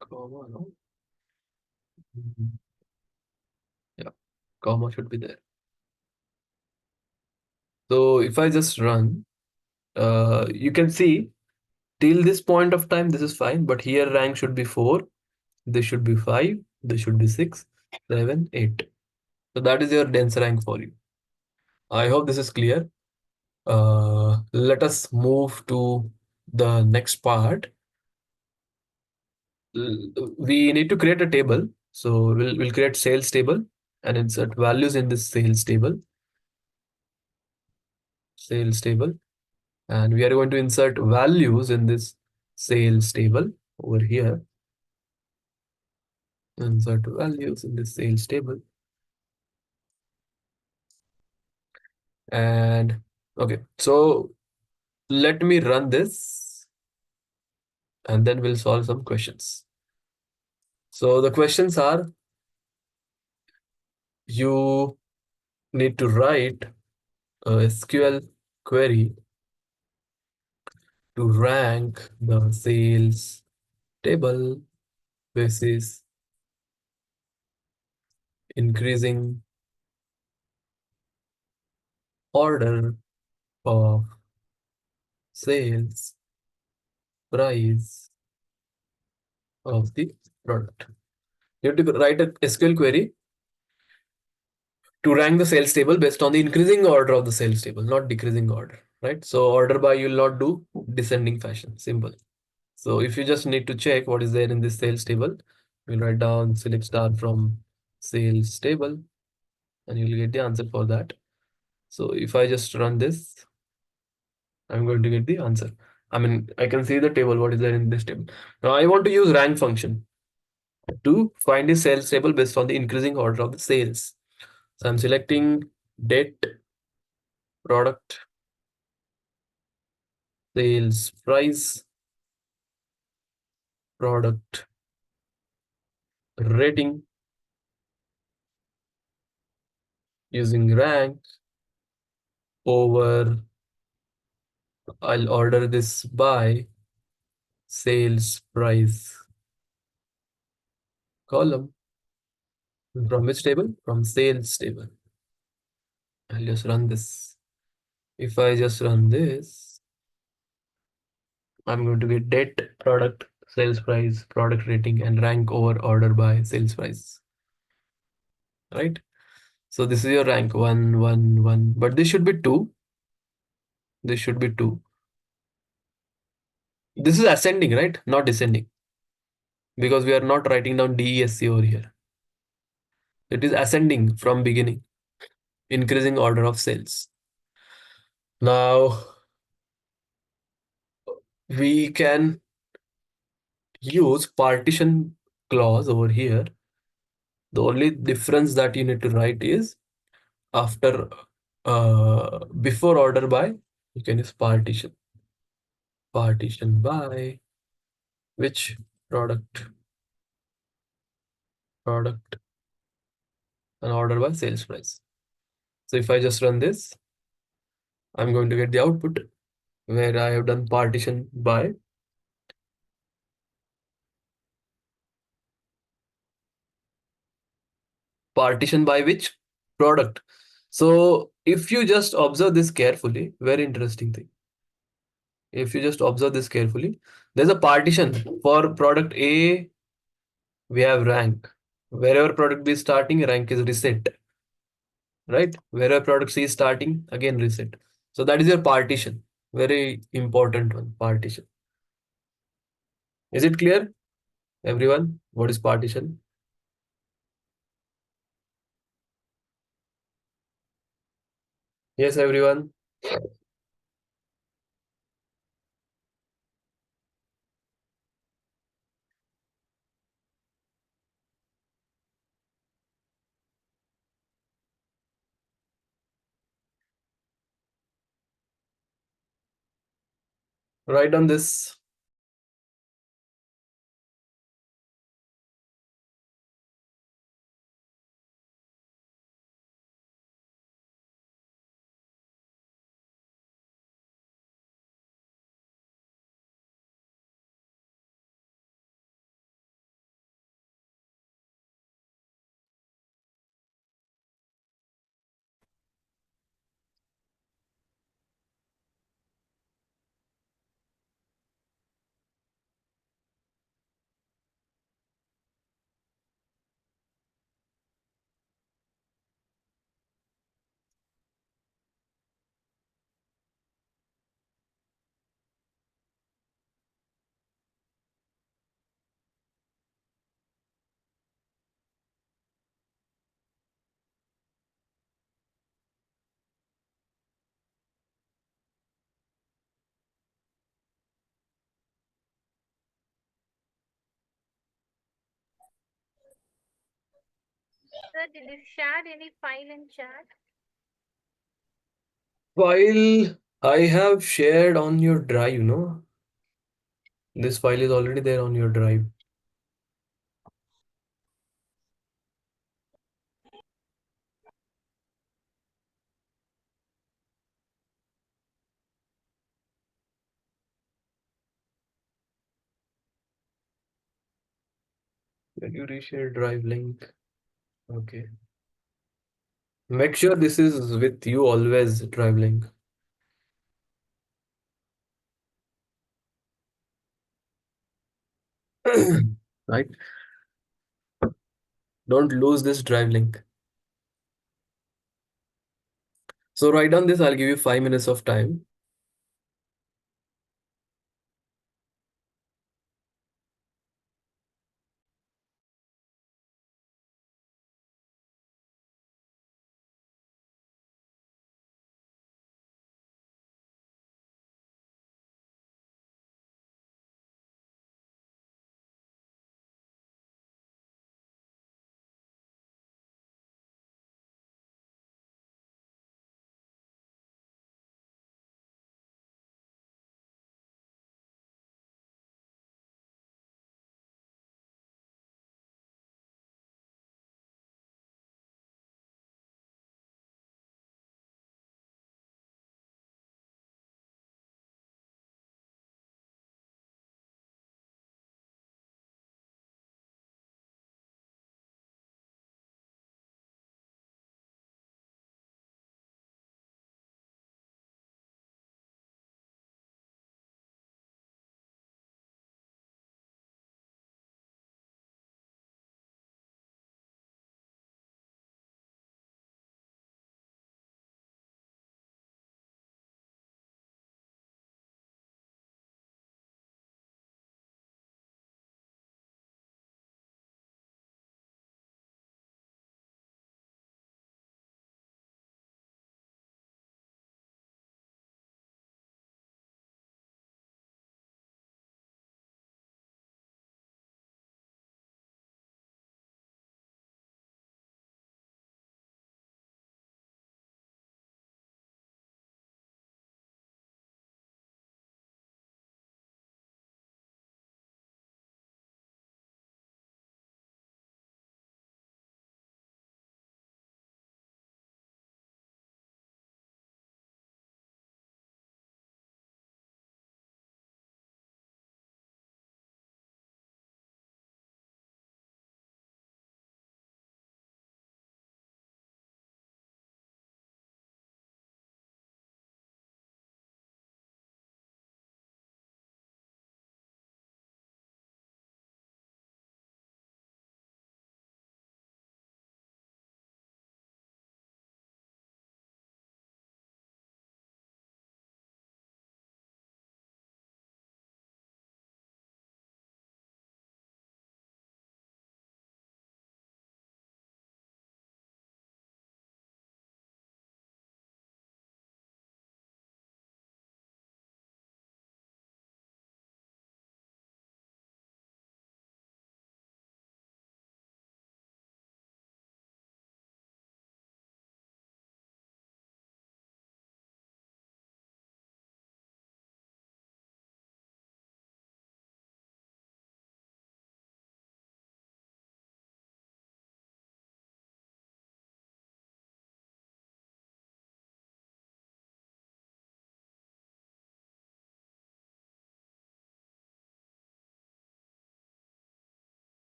comma, no? Mhm. Yeah, comma should be there. So if I just run, you can see till this point of time, this is fine, but here rank should be 4, this should be 5, this should be 6, 7, 8. So that is your dense rank for you. I hope this is clear. Let us move to the next part. We need to create a table. So we'll create sales table and insert values in this sales table, and we are going to insert values in this sales table over here. Insert values in this sales table, and okay. So let me run this, and then we'll solve some questions. So the questions are: you need to write a SQL query to rank the sales table basis increasing order of sales price of the product. You have to write a SQL query to rank the sales table based on the increasing order of the sales table, not decreasing order, right? So order by you will not do descending fashion. Simple. So if you just need to check what is there in this sales table, you'll write down select star from sales table and you'll get the answer for that. So if I just run this, I'm going to get the answer. I mean, I can see the table, what is there in this table. Now I want to use rank function to find the sales table based on the increasing order of the sales. So I'm selecting date, product, sales price, product rating using rank over, I'll order this by sales price column. From which table? From sales table. I'll just run this. If I just run this, I'm going to get date, product, sales price, product rating, and rank over order by sales price. Right? So this is your rank 1, 1, 1. But this should be 2. This should be 2. This is ascending, right? Not descending. Because we are not writing down DESC over here. It is ascending from beginning, increasing order of sales. Now we can use partition clause over here. The only difference that you need to write is after before order by, you can use partition. Partition by which product, product, and order by sales price. So if I just run this, I'm going to get the output where I have done partition by which product. So if you just observe this carefully, very interesting thing. If you just observe this carefully, there's a partition for product A, we have rank. Wherever product B is starting, rank is reset, right? Wherever product C is starting, again reset. So that is your partition. Very important one, partition. Is it clear, everyone? What is partition? Yes, everyone. Write on this. Sir, did you share any file in chat? File I have shared on your drive, This file is already there on your drive. Can you reshare drive link? Okay. Make sure this is with you always, drive link. Right? Don't lose this drive link. So write down this. I'll give you 5 minutes of time.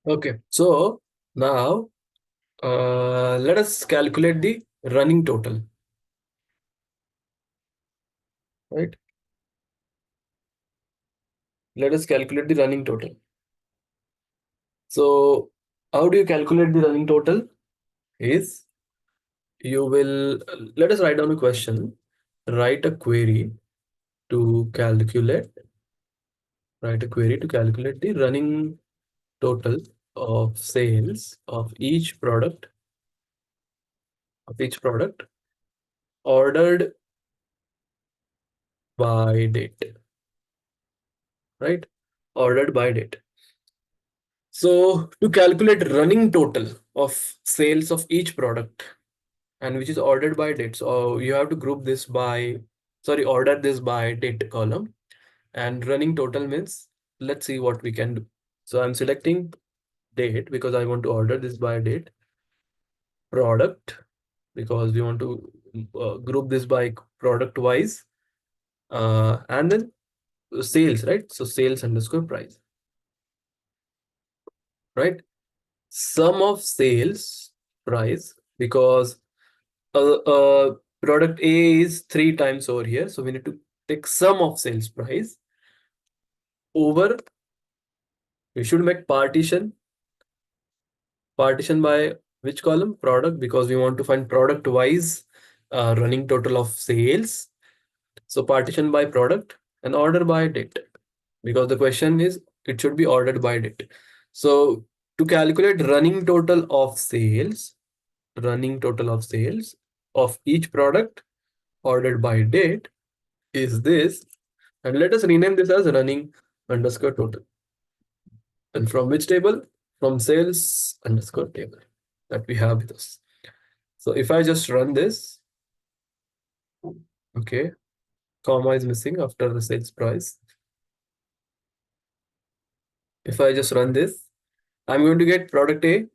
Okay. So now let us calculate the running total. Right. Let us calculate the running total. So how do you calculate the running total? Is you will let us write down a question. Write a query to calculate. Write a query to calculate the running total of sales of each product ordered by date, right? Ordered by date. So to calculate running total of sales of each product and which is ordered by date, so you have to group this by, sorry, order this by date column, and running total means, let's see what we can do. So I'm selecting date because I want to order this by date, product because we want to group this by product wise, and then sales, right? So sales underscore price, right? Sum of sales price, because product A is 3 times over here, so we need to take sum of sales price over, we should make partition by which column? Product, because we want to find product wise running total of sales. So partition by product and order by date, because the question is it should be ordered by date. So to calculate running total of sales of each product ordered by date is this, and let us rename this as running underscore total. And from which table? From sales underscore table that we have with us. So if I just run this, okay, comma is missing after the sales price. If I just run this, I'm going to get product A.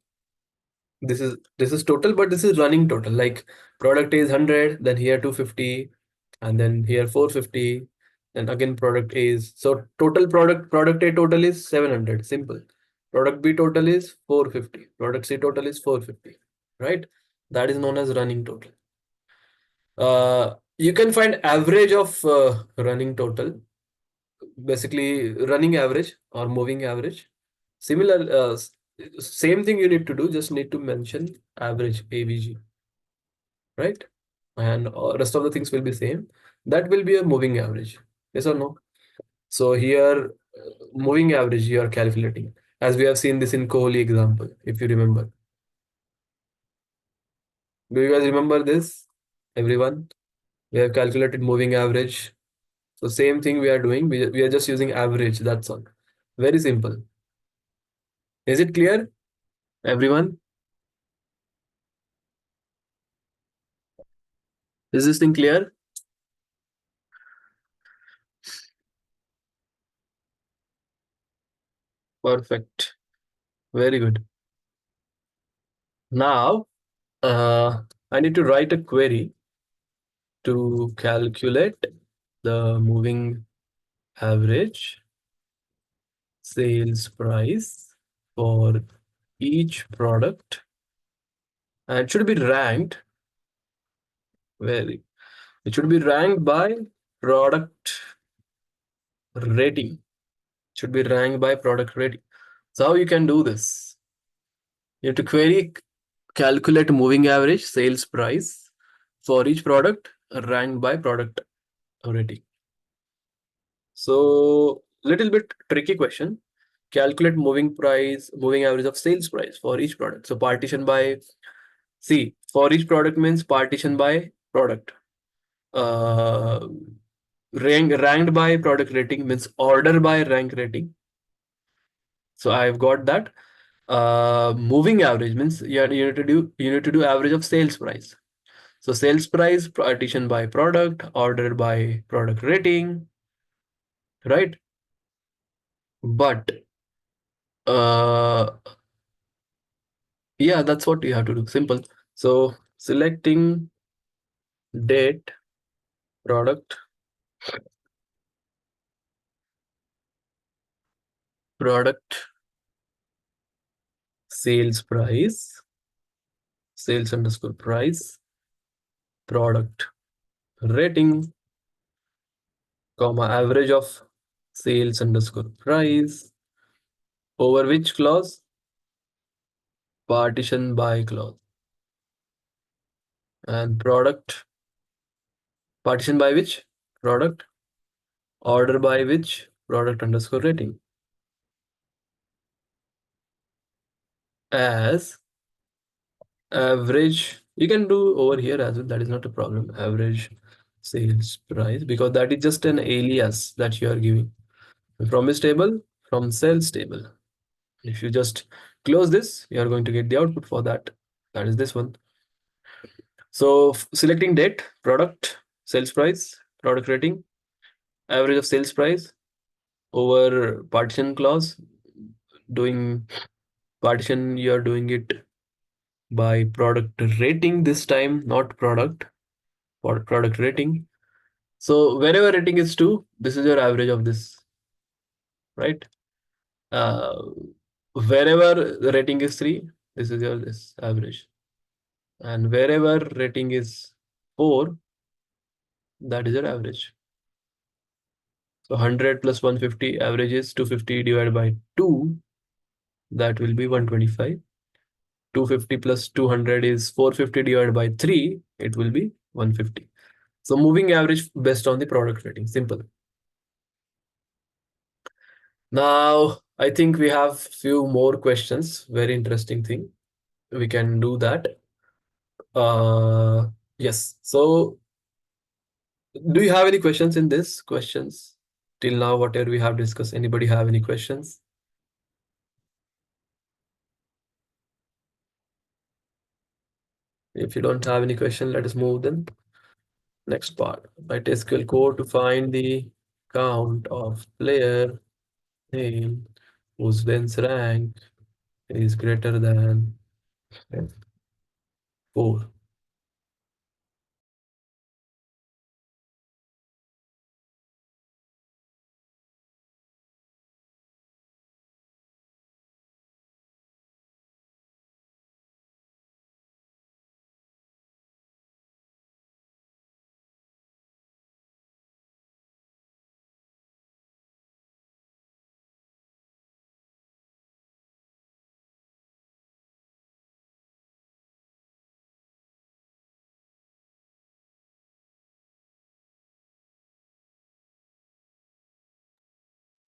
This is total, but this is running total. Like product A is 100, then here 250, and then here 450, then again product A is, so total product A total is 700. Simple. Product B total is 450. Product C total is 450. Right? That is known as running total. You can find average of running total, basically running average or moving average. Similar, same thing you need to do, just need to mention average AVG, right? And rest of the things will be same. That will be a moving average. Yes or no? So here, moving average you are calculating, as we have seen this in Kohli example, if you remember. Do you guys remember this? Everyone? We have calculated moving average. So same thing we are doing. We are just using average. That's all. Very simple. Is it clear, everyone? Is this thing clear? Perfect. Very good. Now, I need to write a query to calculate the moving average sales price for each product, and it should be ranked, very, it should be ranked by product rating. It should be ranked by product rating. So how you can do this? You have to query calculate moving average sales price for each product ranked by product rating. So little bit tricky question. Calculate moving average of sales price for each product. So partition by, see, for each product means partition by product. Uh, ranked by product rating means order by rank rating. So I've got that. Moving average means you need to do average of sales price. So sales price partition by product, order by product rating, right? But uh yeah, that's what you have to do. Simple. So selecting date, product, product, sales price, sales underscore price, product rating, comma average of sales underscore price, over which clause? Partition by clause. And product, partition by which? Product, order by which? Product underscore rating. As average You can do over here as well. That is not a problem. Average sales price, because that is just an alias that you are giving from this table, from sales table. If you just close this, you are going to get the output for that. That is this one. So selecting date, product, sales price, product rating, average of sales price over partition clause. Doing partition, you are doing it by product rating this time, not product, for product rating. So wherever rating is 2, this is your average of this, right? Uh, Wherever the rating is 3, this is your this average. And wherever rating is 4, that is your average. So 100 plus 150, average is 250 divided by 2, that will be 125. 250 plus 200 is 450 divided by 3, it will be 150. So moving average based on the product rating, simple. Now, I think we have few more questions. Very interesting thing. We can do that. Yes. So, do you have any questions in this? Questions till now, whatever we have discussed. Anybody have any questions? If you don't have any question, let us move then. Next part. Write SQL code to find the count of player name whose dense rank is greater than 4.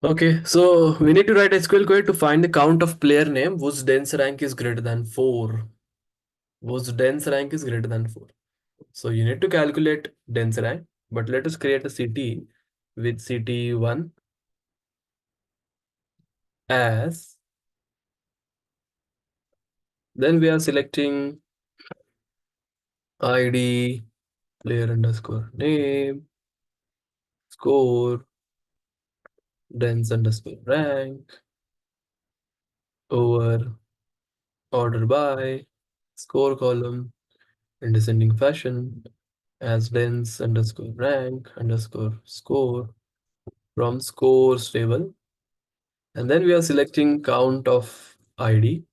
Okay, so we need to write SQL query to find the count of player name whose dense rank is greater than 4. Whose dense rank is greater than 4. So you need to calculate dense rank, but let us create a city with city1 as, then we are selecting ID, player underscore name, score, dense underscore rank, over order by, score column in descending fashion as dense underscore rank underscore score from scores table. And then we are selecting count of ID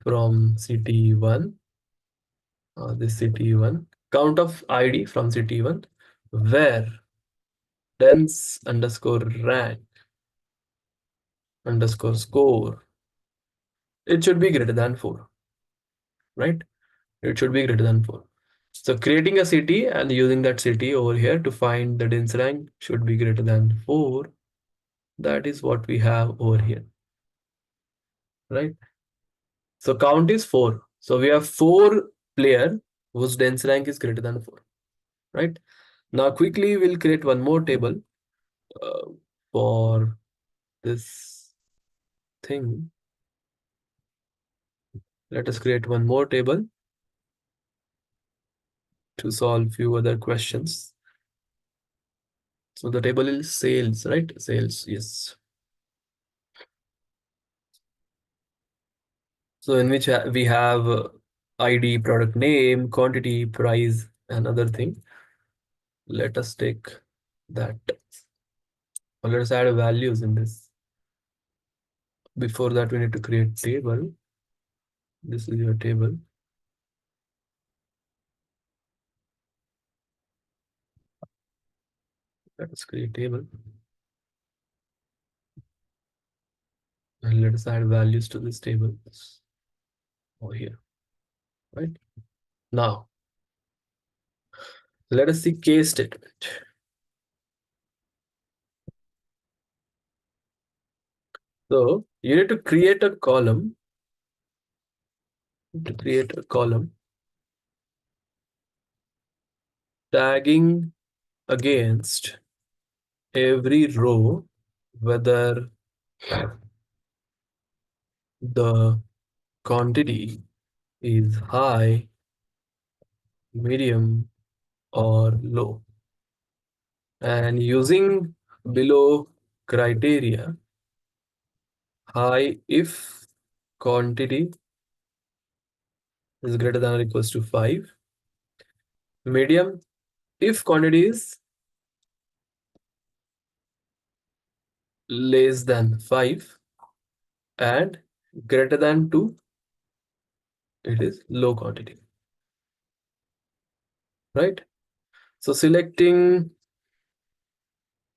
from city1, this city1, count of ID from city1, where dense underscore rank underscore score, it should be greater than 4, right? It should be greater than 4. So creating a city and using that city over here to find the dense rank should be greater than 4. That is what we have over here, right? So count is 4. So we have 4 player whose dense rank is greater than 4, right? Now quickly we'll create one more table uh, for this thing. Let us create one more table to solve few other questions. So the table is sales, right? Sales, yes. So in which we have ID, product name, quantity, price, and other thing. Let us take that. Or let us add values in this. Before that, we need to create table. This is your table. Let us create table. And let us add values to this table over here, right? Now, let us see case statement. So you need to create a column. To create a column tagging against every row, whether the quantity is high, medium, or low. And using below criteria, high if quantity is greater than or equals to 5, medium if quantity is less than 5, and greater than 2, it is low quantity, right? So selecting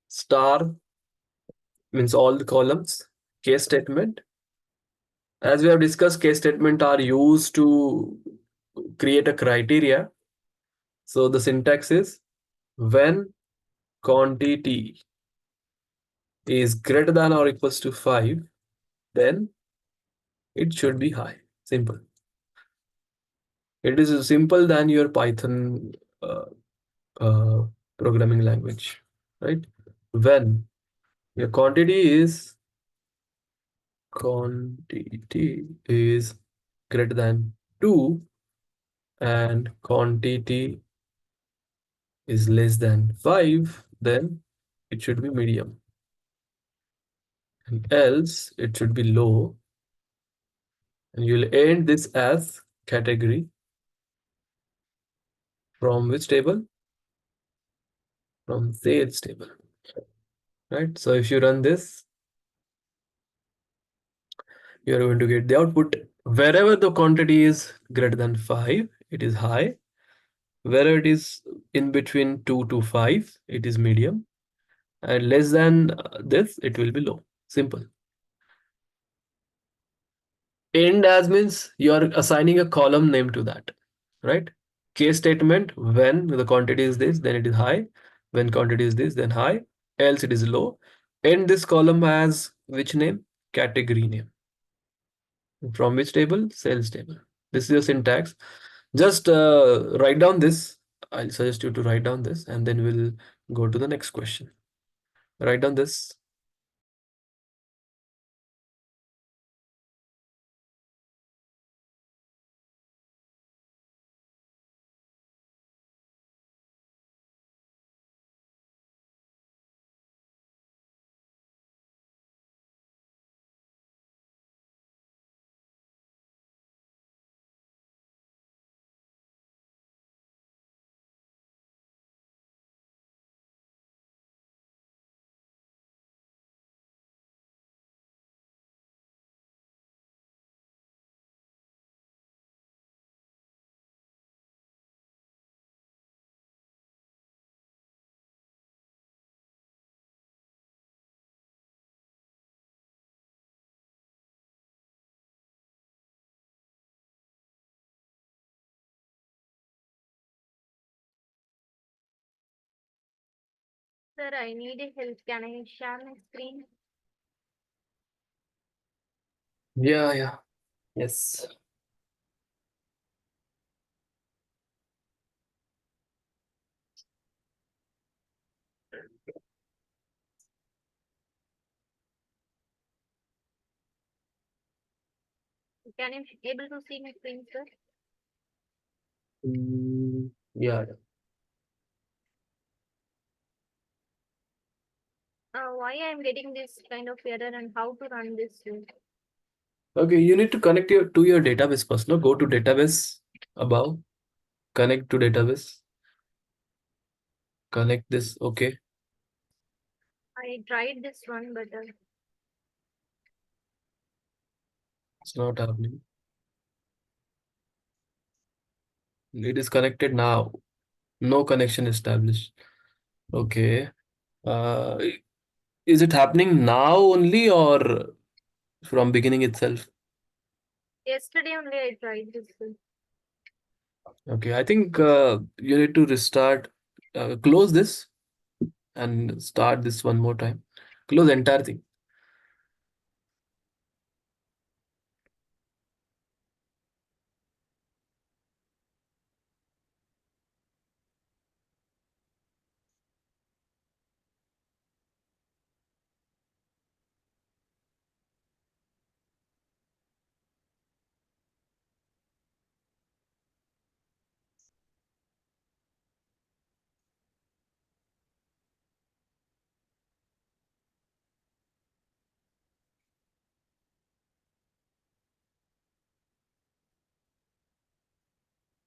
star means all the columns. Case statement, as we have discussed, case statement are used to create a criteria. So the syntax is when quantity is greater than or equals to 5, then it should be high. Simple. It is simple than your Python uh, uh, programming language, right? When your quantity is greater than 2 and quantity is less than 5, then it should be medium. And else it should be low. And you'll end this as category from which table? From sales table, right? So if you run this, you're going to get the output. Wherever the quantity is greater than 5, it is high. Wherever it is in between 2 to 5, it is medium. And less than this, it will be low. Simple. End as means you're assigning a column name to that, right? Case statement, when the quantity is this, then it is high. When quantity is this, then high. Else it is low. End this column as which name? Category name. From which table? Sales table. This is your syntax. Just write down this. I'll suggest you to write down this and then we'll go to the next question. Write down this. Sir, I need a help. Can I share my screen? Yeah. Yes. Can you able to see my screen, sir? Yeah. Why I'm getting this kind of error and how to run this? Okay, you need to connect your database first. No, go to database above, connect to database, connect this. Okay, I tried this one, but it's not happening. It is connected now. No connection established. Okay. Uh, is it happening now only or from beginning itself? yesterday only I tried this. Okay, I think you need to restart, close this and start this one more time. Close the entire thing.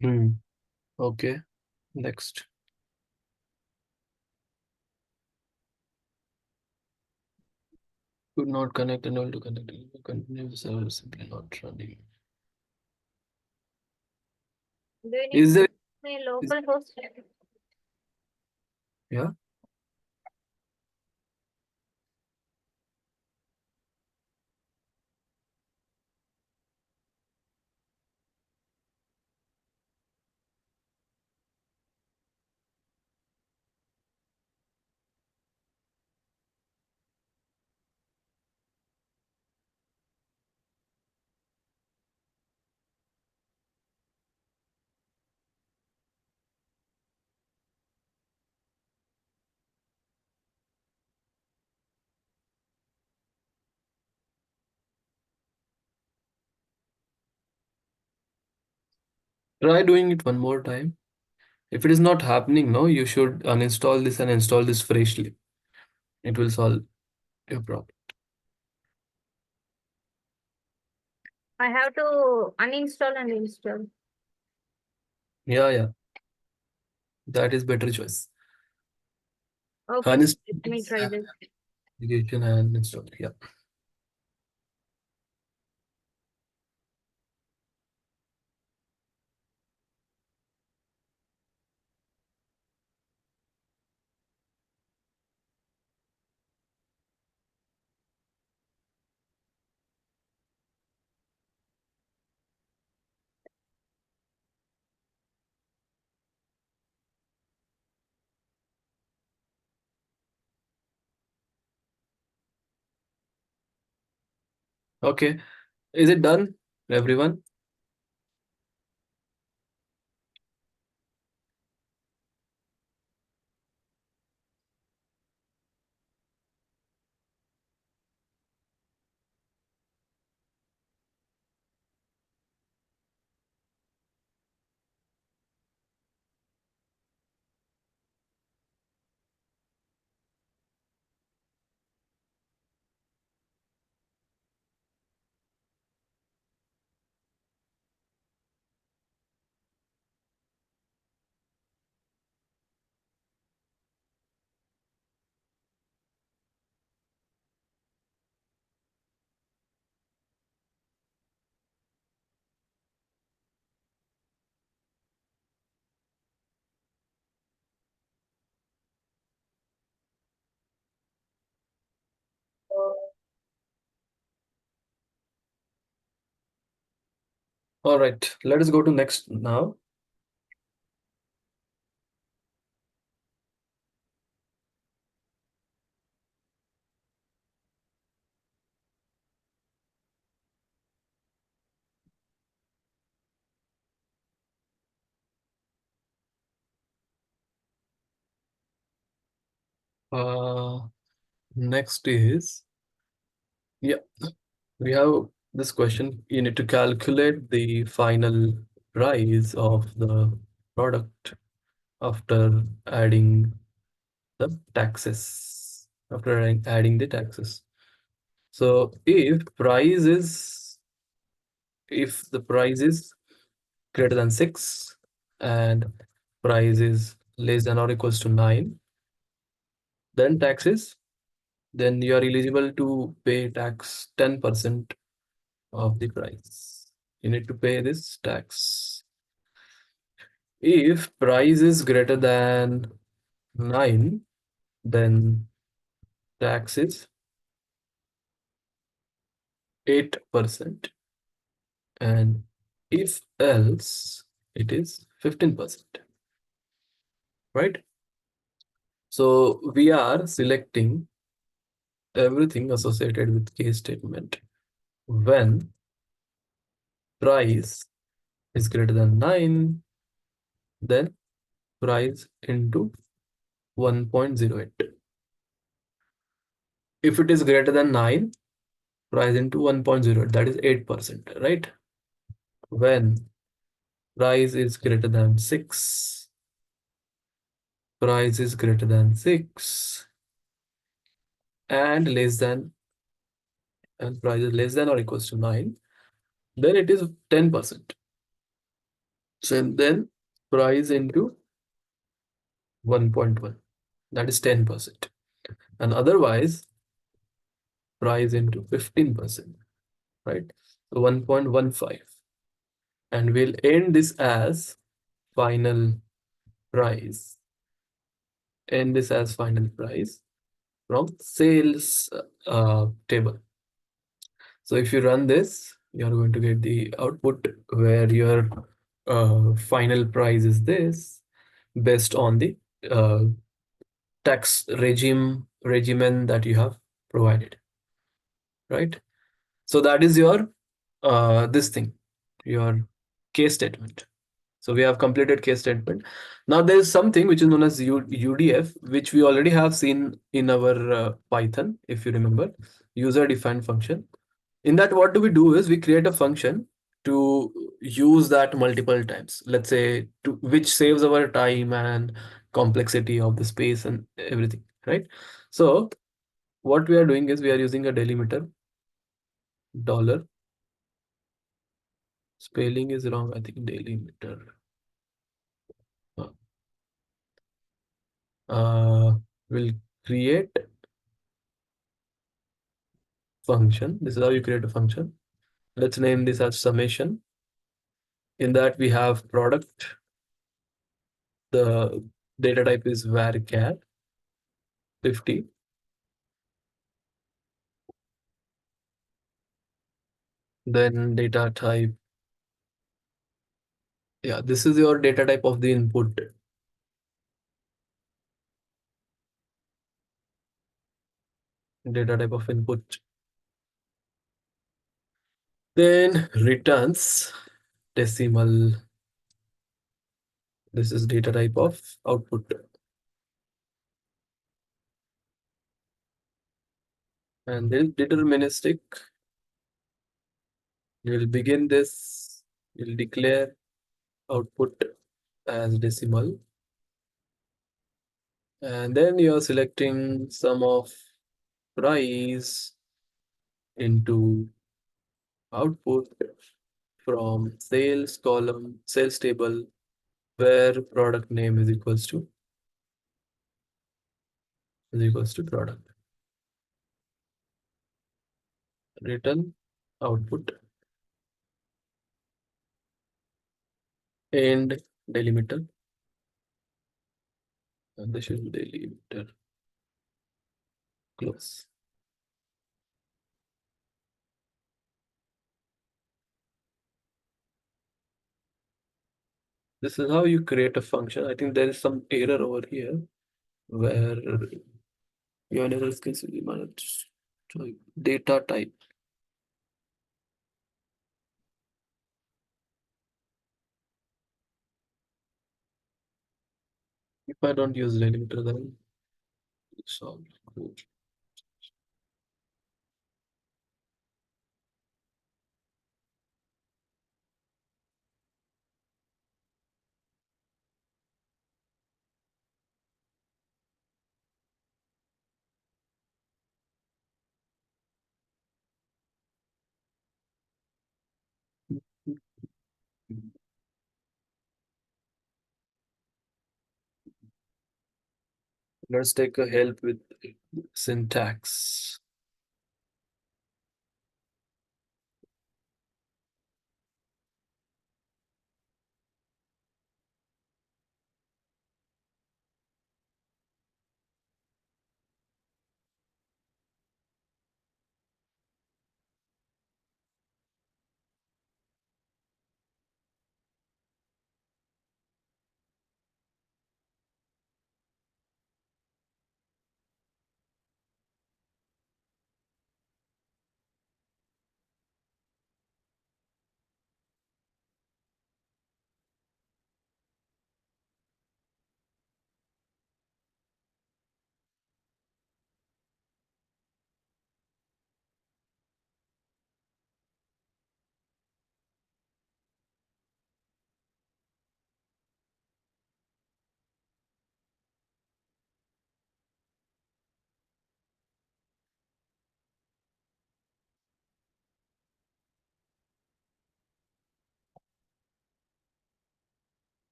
Hmm. Okay. Next. Could not connect and able to connect. Continue the server simply not running. Do you need Is there? my Is, local host? yeah. Try doing it one more time. If it is not happening, no, you should uninstall this and install this freshly. It will solve your problem. I have to uninstall and install. Yeah, yeah. That is better choice. Okay, Uninstall let me this try this. application and install. Yeah. Okay. Is it done, everyone? All right. Let us go to next now. Uh, Next is, yeah, we have this question. You need to calculate the final price of the product after adding the taxes. After adding the taxes. So if the price is greater than 6 and price is less than or equals to 9, then taxes, then you are eligible to pay tax 10% of the price. You need to pay this tax. If price is greater than 9, then tax is 8%. And if else, it is 15%. Right? So we are selecting everything associated with case statement when price is greater than 9, then price into 1.08. If it is greater than 9, price into 1.08, that is 8%, right? When price is greater than 6, price is greater than 6 and less than, and price is less than or equals to 9, then it is 10%. So and then price into 1.1, that is 10%. And otherwise, price into 15%, right? So 1.15. And we'll end this as final price. End this as final price from sales table. So if you run this, you're going to get the output where your final price is this based on the uh, tax regimen that you have provided, right? So that is your this thing, your case statement. So we have completed case statement. Now there is something which is known as UDF, which we already have seen in our Python, if you remember, user defined function. In that, what do we do is we create a function to use that multiple times. Let's say to which saves our time and complexity of the space and everything, right? So what we are doing is we are using a delimiter dollar. Spelling is wrong, I think delimiter. Uh, will create function. This is how you create a function. Let's name this as summation. In that we have product. The data type is varchar 50. Then data type. Yeah, this is your data type of the input. Data type of input. Then returns decimal. This is data type of output. And then deterministic. You will begin this. You'll declare output as decimal. And then you're selecting sum of price into output from sales column, sales table, where product name is equals to product. Return output and delimiter. And this is delimiter close. This is how you create a function. I think there is some error over here where your error is managed data type. If I don't use delimiter, then solve. Let's take a help with syntax.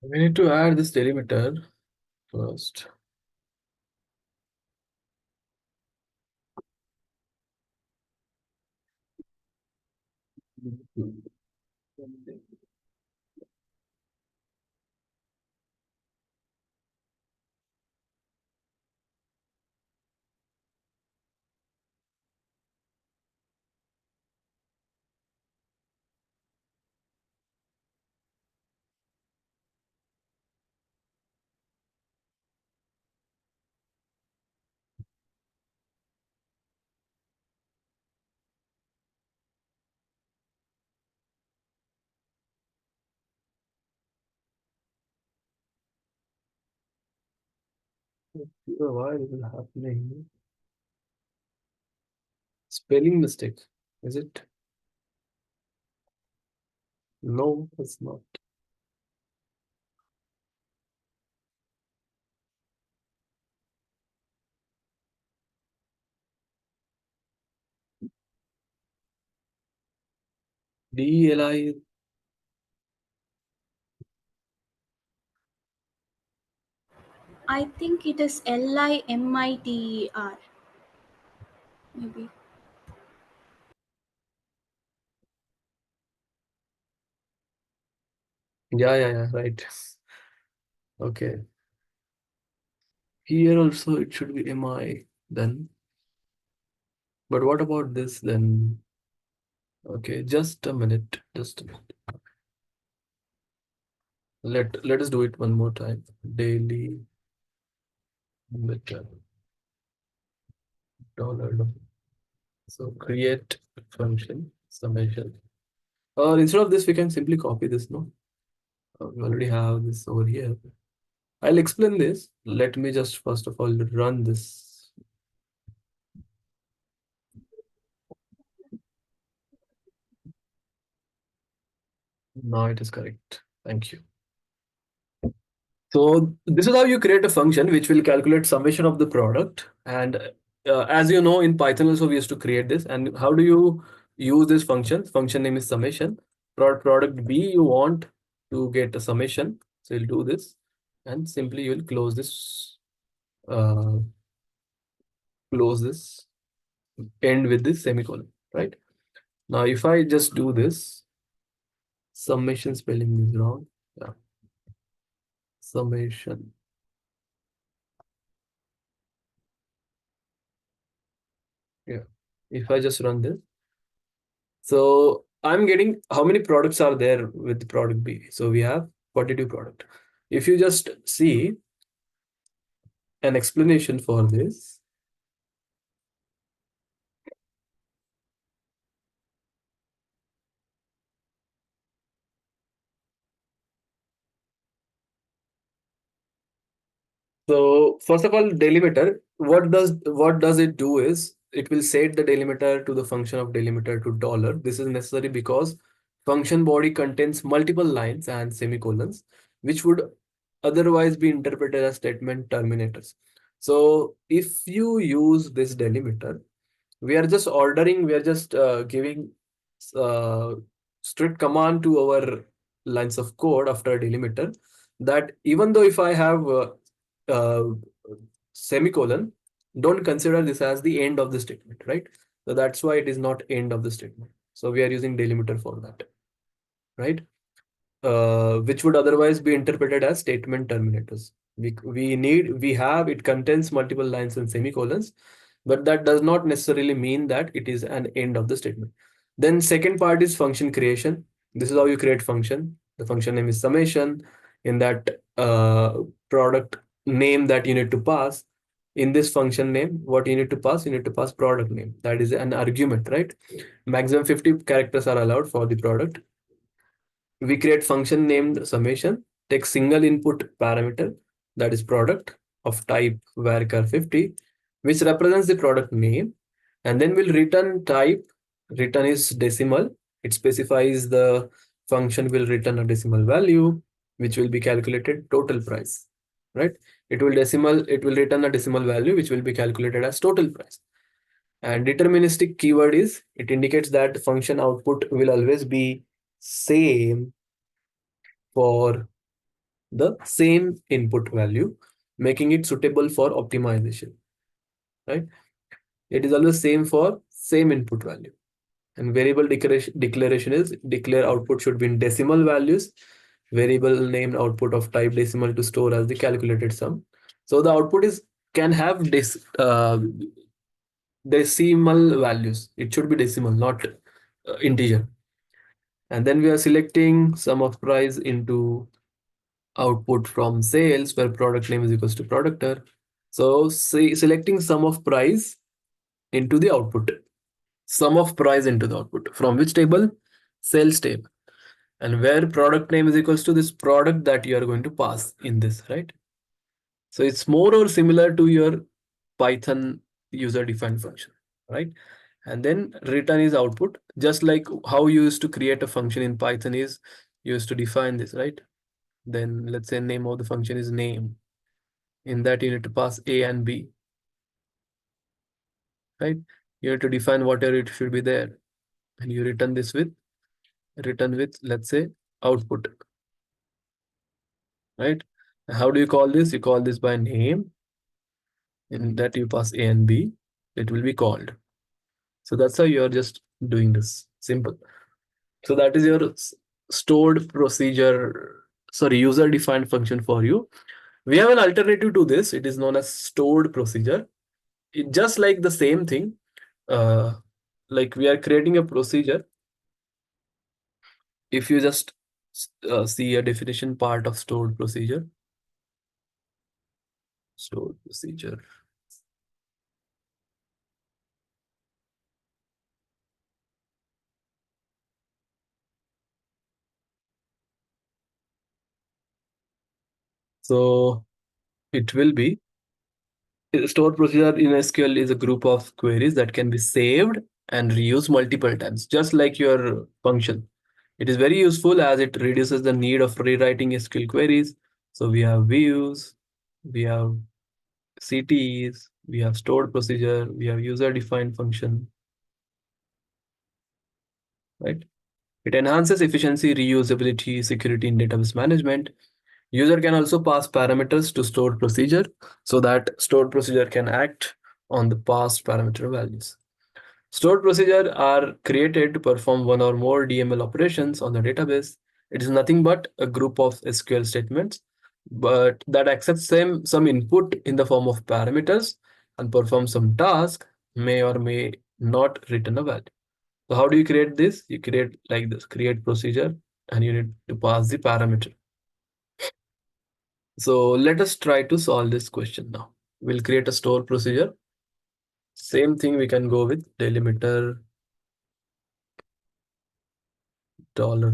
We need to add this delimiter first. Why is it happening? Spelling mistake. Is it? No, it's not. DLI. I think it is LIMITER. Maybe. Yeah, right. Okay. Here also it should be MI then. But what about this then? Okay, just a minute. Just a minute. Let us do it one more time. Daily method dollar. So create function summation. Or instead of this, we can simply copy this, no? We already have this over here. I'll explain this. Let me just first of all run this. Now it is correct. Thank you. So this is how you create a function which will calculate summation of the product. And as you know, in Python also we used to create this. And how do you use this function? Function name is summation. Product B you want to get a summation. So you'll do this, and simply you will uh, close this, end with this semicolon, right? Now if I just do this, summation spelling is wrong. Yeah, summation. Yeah. If I just run this, so I'm getting how many products are there with product B. So we have 42 product. If you just see an explanation for this, so first of all, delimiter, what does it do is it will set the delimiter to the function of delimiter to dollar. This is necessary because function body contains multiple lines and semicolons, which would otherwise be interpreted as statement terminators. So if you use this delimiter, we are just giving uh, strict command to our lines of code after a delimiter, that even though if I have uh, semicolon, don't consider this as the end of the statement, right? So that's why it is not end of the statement. So we are using delimiter for that, right? Which would otherwise be interpreted as statement terminators. We have, it contains multiple lines and semicolons, but that does not necessarily mean that it is an end of the statement. Then second part is function creation. This is how you create function. The function name is summation. In that product name that you need to pass, in this function name, what you need to pass, you need to pass product name. That is an argument, right? Maximum 50 characters are allowed for the product. We create function named summation, take single input parameter, that is product, of type varchar 50, which represents the product name, and then we'll return type. Return is decimal. It specifies the function will return a decimal value, which will be calculated total price, right? It will return a decimal value which will be calculated as total price. And deterministic keyword is, it indicates that function output will always be same for the same input value, making it suitable for optimization, right? It is always same for same input value. And variable declaration is declare output should be in decimal values. Variable named output of type decimal to store as the calculated sum. So the output is can have decimal values. It should be decimal, not integer. And then we are selecting sum of price into output from sales where product name is equals to productor. So selecting sum of price into the output. Sum of price into the output. From which table? Sales table. And where product name is equals to this product that you are going to pass in this, right? So it's more or similar to your Python user defined function, right? And then return is output, just like how you used to create a function in Python is you used to define this, right? Then let's say name of the function is name. In that you need to pass A and B, right? You need to define whatever it should be there. And you return this with let's say output, right? How do you call this? You call this by name. In that you pass A and B, it will be called. So that's how you are just doing this. Simple. So that is your stored procedure, sorry, user defined function for you. We have an alternative to this. It is known as stored procedure. It just like the same thing. Uh, like we are creating a procedure. If you just see a definition part of stored procedure, stored procedure. So it will be stored procedure in SQL is a group of queries that can be saved and reused multiple times, just like your function. It is very useful as it reduces the need of rewriting SQL queries. So we have views, we have CTEs, we have stored procedure, we have user defined function, right? It enhances efficiency, reusability, security in database management. User can also pass parameters to stored procedure so that stored procedure can act on the passed parameter values. Stored procedures are created to perform one or more DML operations on the database. It is nothing but a group of SQL statements, but that accepts some input in the form of parameters and perform some task, may or may not return a value. So how do you create this? You create like this, create procedure, and you need to pass the parameter. So let us try to solve this question now. We'll create a store procedure. Same thing we can go with delimiter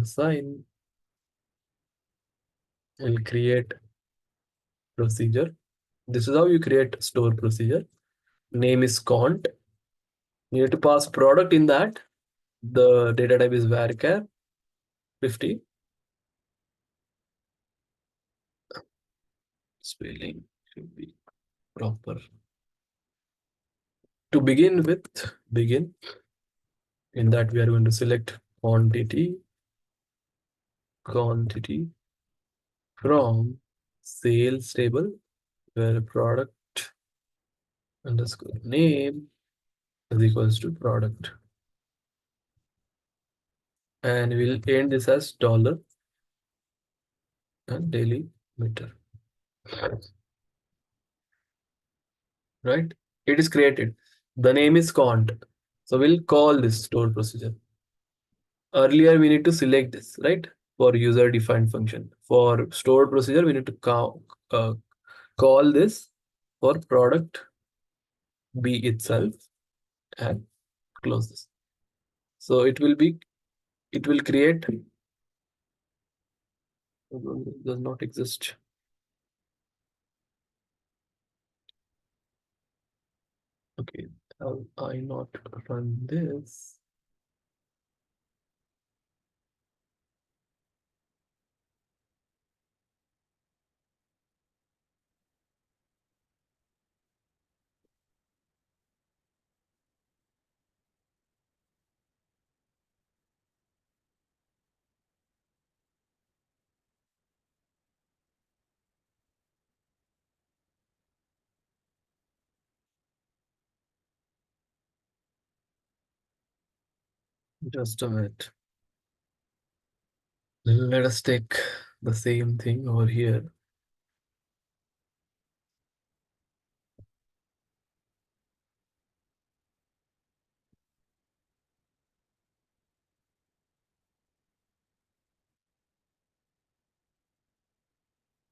$sign. We'll create procedure. This is how you create store procedure. Name is cont. You need to pass product in that. The data type is varchar 50. Spelling should be proper. To begin with, begin. In that we are going to select quantity from sales table where product underscore name is equals to product. And we'll end this as dollar and daily meter. Right? It is created. The name is cont. So we'll call this stored procedure. Earlier, we need to select this, right? For user defined function. For stored procedure, we need to call this for product B itself and close this. So it will create, does not exist. Okay, how I not run this? Just a minute. Let us take the same thing over here.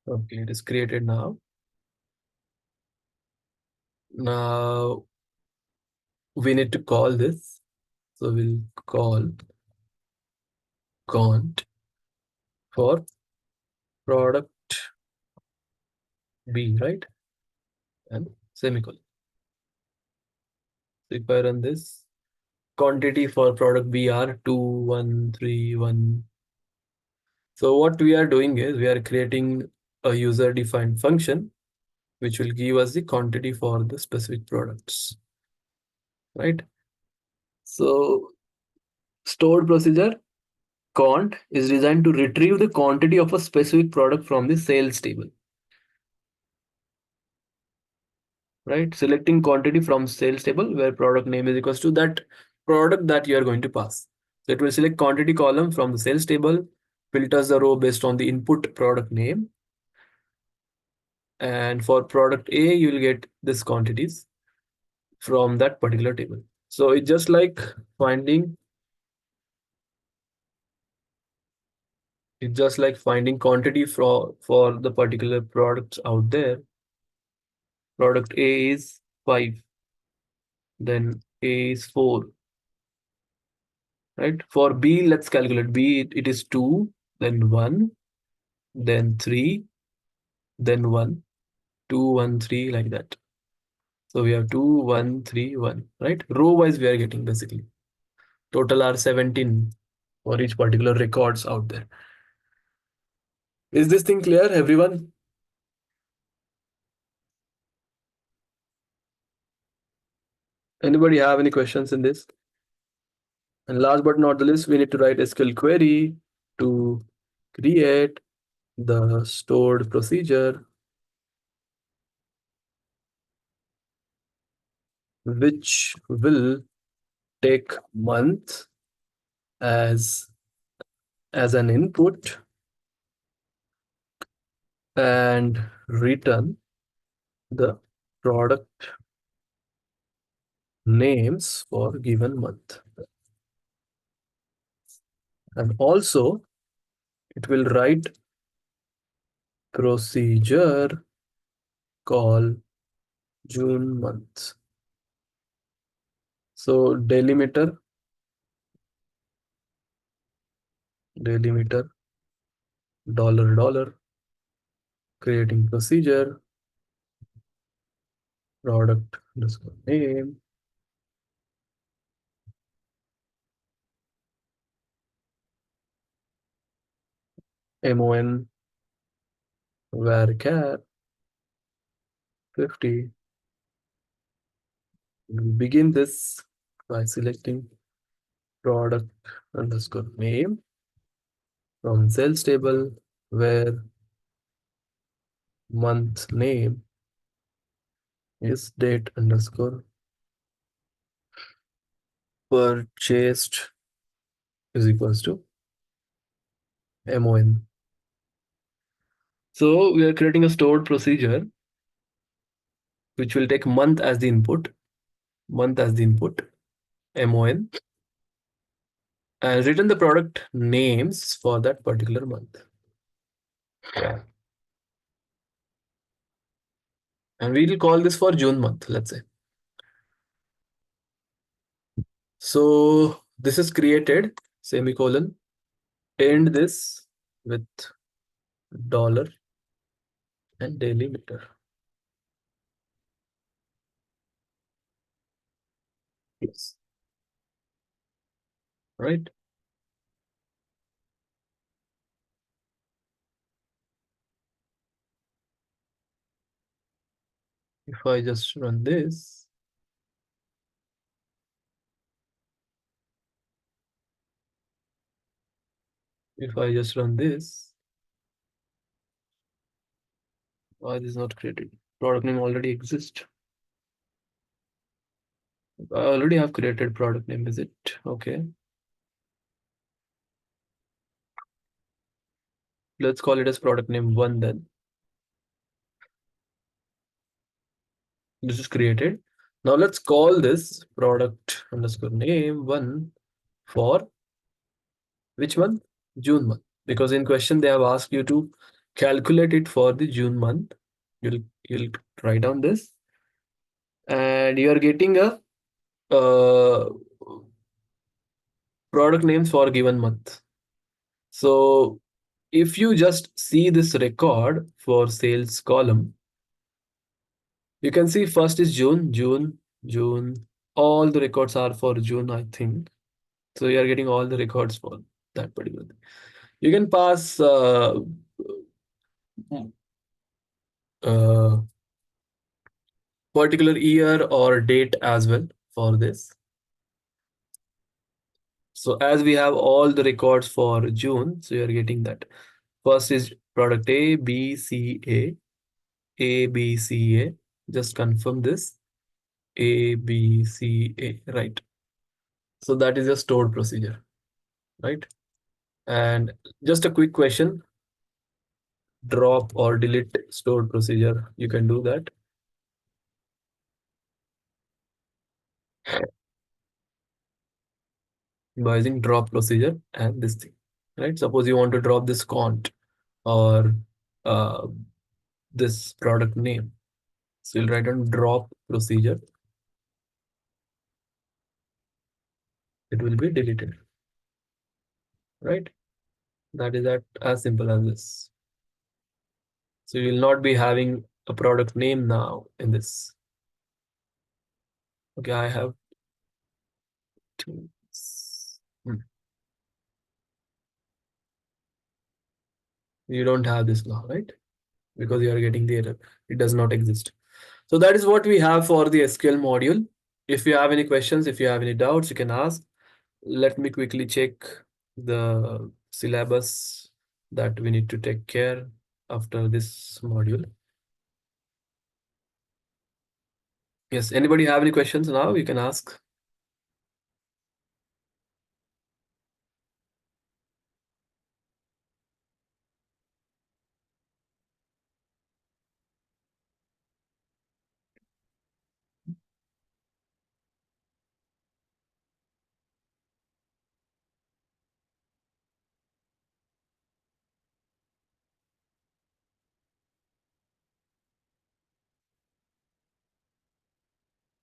Okay, it is created now. Now we need to call this. So we'll call cont for product B, right? And semicolon. So if I run this, quantity for product B are 2131. So what we are doing is we are creating a user defined function which will give us the quantity for the specific products, right? So stored procedure cont is designed to retrieve the quantity of a specific product from the sales table, right? Selecting quantity from sales table where product name is equals to that product that you are going to pass. So it will select quantity column from the sales table, filters the row based on the input product name. And for product A, you will get this quantities from that particular table. So it's just like finding quantity for the particular products out there. Product A is 5, then A is 4, right? For B, let's calculate B, it is 2, then 1, then 3, then 1, 2, 1, 3, like that. So we have 2, 1, 3, 1, right? Row wise we are getting basically. Total are 17 for each particular records out there. Is this thing clear, everyone? Anybody have any questions in this? And last but not the least, we need to write a SQL query to create the stored procedure, which will take month as an input and return the product names for given month. And also it will write procedure call June month. So delimiter $, creating procedure, product underscore name, mon varchar 50. We'll begin this by selecting product underscore name from sales table where month name is date underscore purchased is equals to mon. So we are creating a stored procedure which will take month as the input, mon, and return the product names for that particular month. And we will call this for June month, let's say. So this is created, semicolon, end this with dollar and delimiter. Yes. Right? If I just run this, why this is not created? Product name already exists. I already have created product name, is it? Okay. Let's call it as product name 1 then. This is created. Now let's call this product underscore name 1 for which month? June month. Because in question they have asked you to calculate it for the June month. You'll write down this, and you are getting a product names for a given month. So if you just see this record for sales column, you can see first is June. All the records are for June, I think. So you are getting all the records for that particular thing. You can pass uh, particular year or date as well for this. So as we have all the records for June, so you're getting that. First is product A, B, C, A, B, C, A. Just confirm this. A, B, C, A, right? So that is a stored procedure, right? And just a quick question, drop or delete stored procedure. You can do that. By using drop procedure and this thing, right? Suppose you want to drop this cont or uh, this product name. So you'll write on drop procedure. It will be deleted, right? That is that as simple as this. So you will not be having a product name now in this. Okay, I have to. You don't have this now, right? Because you are getting the error. It does not exist. So that is what we have for the SQL module. If you have any questions, if you have any doubts, you can ask. Let me quickly check the syllabus that we need to take care after this module. Yes, anybody have any questions now? You can ask.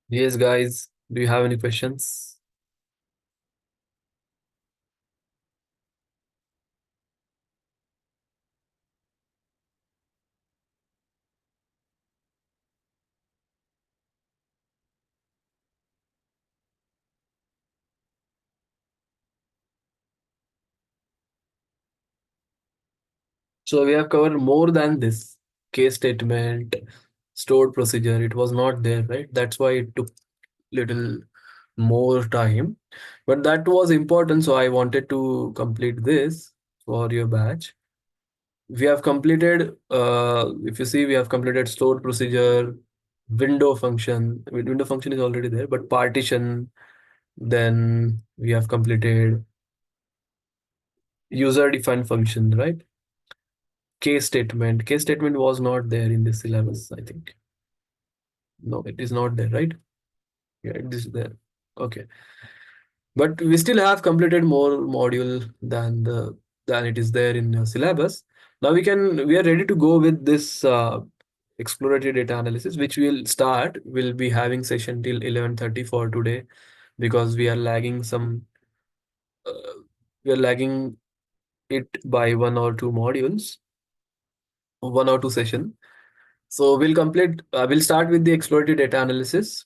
Yes, guys, do you have any questions? So we have covered more than this case statement, stored procedure. It was not there, right? That's why it took little more time, but that was important. So I wanted to complete this for your batch. We have completed, if you see, we have completed stored procedure, window function. Window function is already there, but partition, then we have completed user defined function, right? Case statement was not there in this syllabus, I think. No, it is not there, right? Yeah, it is there. Okay, but we still have completed more module than it is there in the syllabus. Now we are ready to go with this exploratory data analysis, which we'll start. We'll be having session till 11:30 for today because we are lagging some. We are lagging it by 1 or 2 modules, 1 or 2 session. So we'll complete. We'll start with the exploratory data analysis.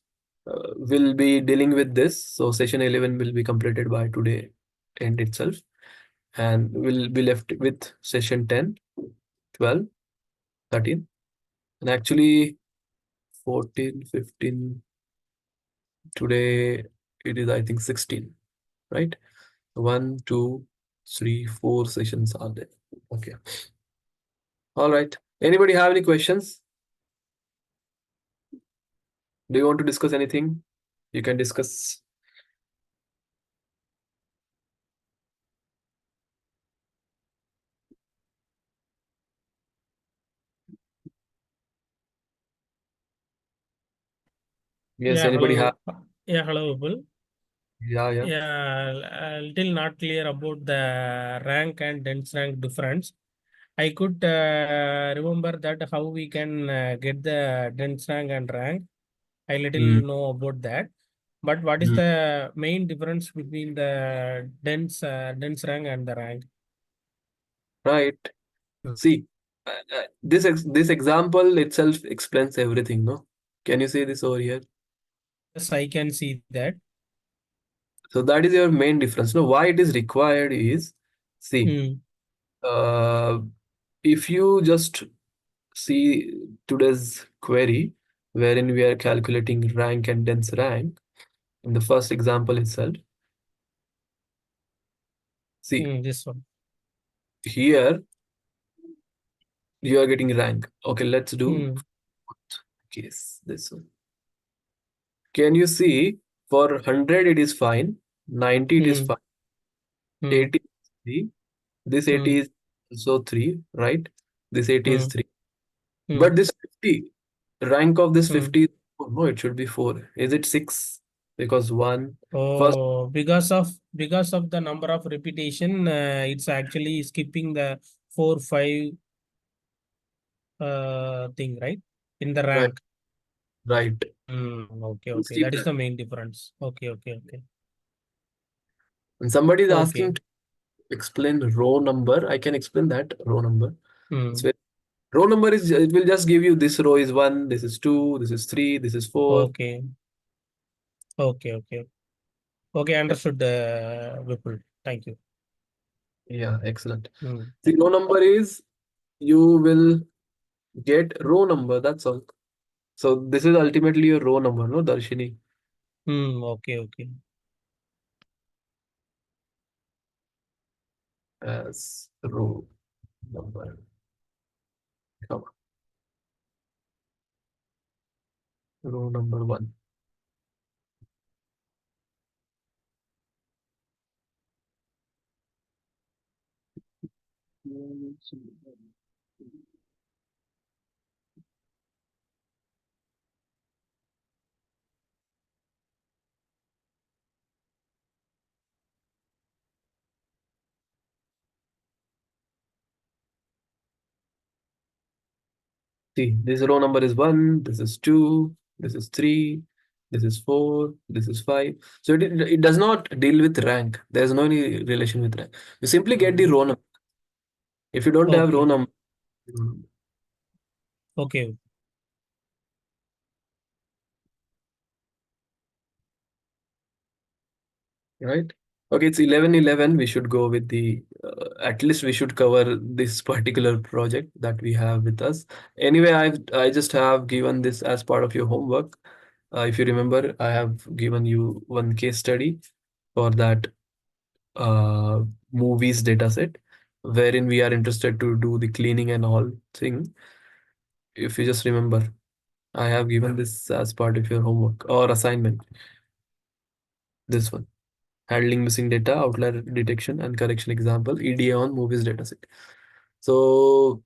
We'll be dealing with this. So session 11 will be completed by today end itself, and we'll be left with session 10, 12, 13, and actually 14, 15. Today it is, I think, 16, right? 1, 2, 3, 4 sessions are there. Okay. All right. Anybody have any questions? Do you want to discuss anything? You can discuss. Yes, Yeah, anybody have? hello. Yeah, hello, Vipul. Yeah, yeah. Yeah, a little not clear about the rank and dense rank difference. I could remember that how we can get the dense rank and rank. I little Mm, know about that. But what is mm. the main difference between the dense rank and the rank? Right. Mm. See, this example itself explains everything, no? Can you see this over here? Yes, I can see that. So that is your main difference. No, why it is required is, see, Mm, uh, if you just see today's query, wherein we are calculating rank and dense rank, in the first example itself, see, this one. here you are getting rank. Okay, let's do Mm, case this one. Can you see for 100 it is fine, 90 it is mm, fine, mm, 80 is 3, this 80 mm, is also 3, right? This 80 is mm, 3. But mm, this 50, rank of this mm. 50, oh, no, it should be 4. Is it 6? Because 1, first, Oh, because of the number of repetition, it's actually skipping the 4, 5 thing, right? In the right, rank. right. Okay, Please okay. keep That is that. the main difference. Okay, okay, okay. And somebody is asking Okay. to explain row number. I can explain that row number. It's Hmm. very, row number is, it will just give you this row is 1, this is 2, this is 3, this is 4. Okay. Okay, okay. Okay, understood, Vipul. Thank you. Yeah, excellent. Hmm. The row number is you will get row number, that's all. So this is ultimately your row number, no, Darshini? Okay, okay. As row number. Come on. Row number 1. See, this row number is 1, this is 2, this is 3, this is 4, this is 5. So it does not deal with rank. There's no any relation with rank. You simply get the Hmm. row number. If you don't have row Okay. number, Okay. right? Okay, it's 11:11. We should go with the, at least we should cover this particular project that we have with us. Anyway, I just have given this as part of your homework. If you remember, I have given you one case study for that uh, movies dataset, wherein we are interested to do the cleaning and all thing. If you just remember, I have given this as part of your homework or assignment. This one. Handling missing data, outlier detection and correction example, EDA on movies dataset. So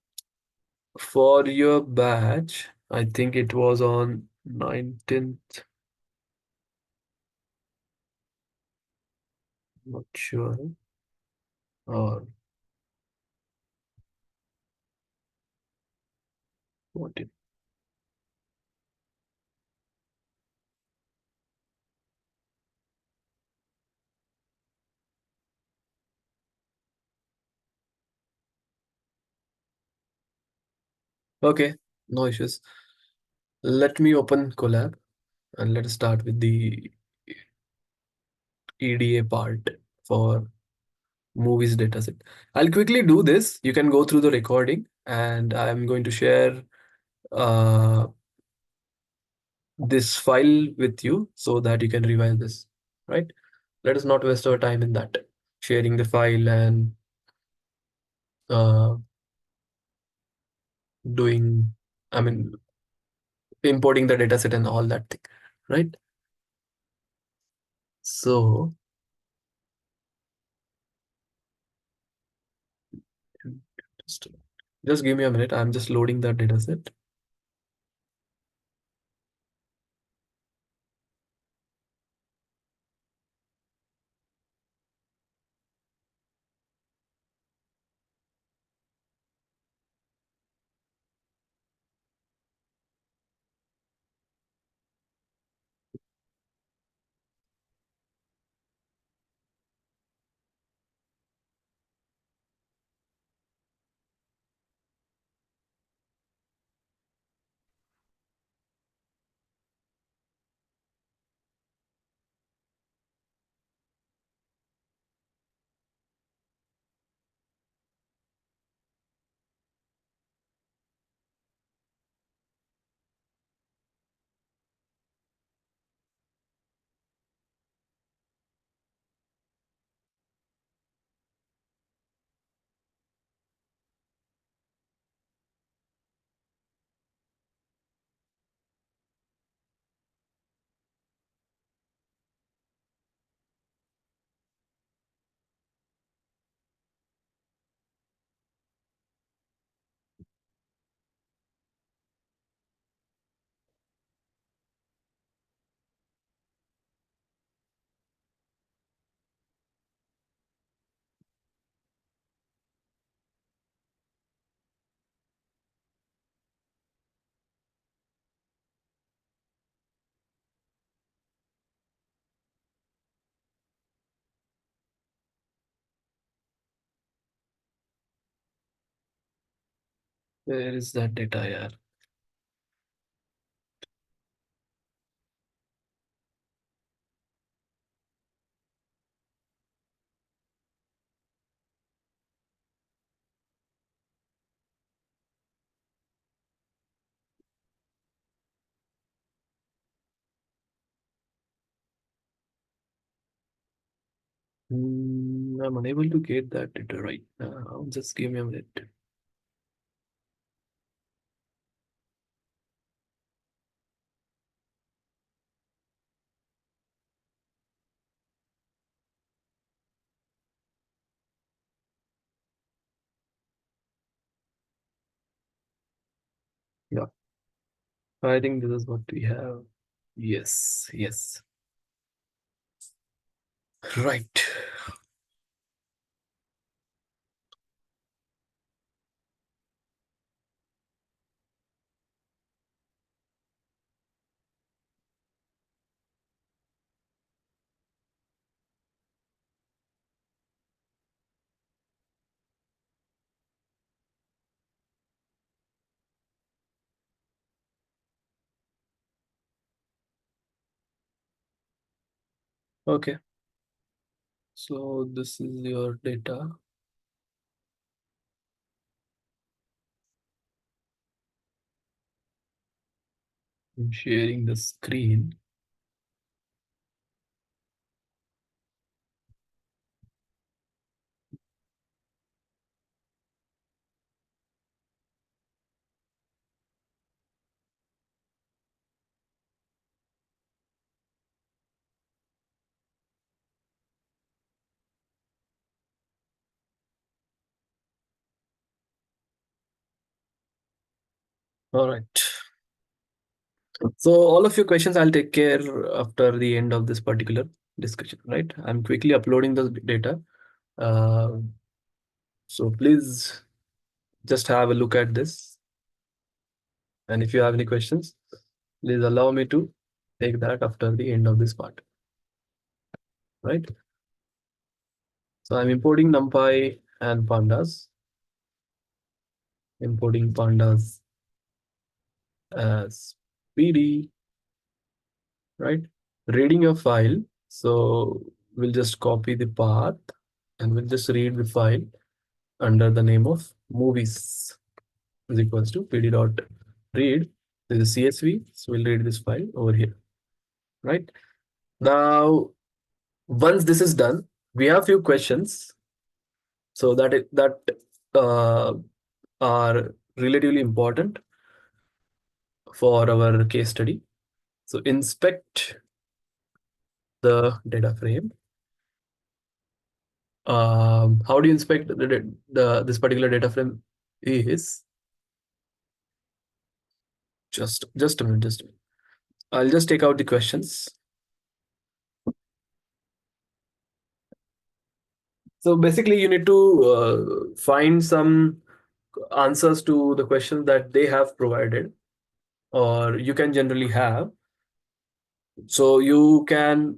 for your batch, I think it was on 19th, not sure, or what it. Okay, no issues. Let me open Collab and let's start with the EDA part for movies dataset. I'll quickly do this. You can go through the recording and I'm going to share uh, this file with you so that you can revise this, right? Let us not waste our time in that, sharing the file and uh, doing, I mean, importing the dataset and all that thing, right? So just, just give me a minute. I'm just loading that dataset. Where is that data, yaar? I'm unable to get that data right now. Just give me a minute. Yeah, I think this is what we have. Yes, yes. Right. Okay. So this is your data. I'm sharing the screen. All right. So all of your questions I'll take care after the end of this particular discussion, right? I'm quickly uploading the data. So please just have a look at this. And if you have any questions, please allow me to take that after the end of this part, right? So I'm importing NumPy and pandas, importing pandas as PD, right? Reading your file. So we'll just copy the path and we'll just read the file under the name of movies is equals to pd dot read. This is CSV. So we'll read this file over here, right? Now, once this is done, we have few questions. So that uh, are relatively important for our case study. So inspect the data frame. How do you inspect this particular data frame is just a minute, just a minute. I'll just take out the questions. So basically you need to find some answers to the questions that they have provided or you can generally have. So you can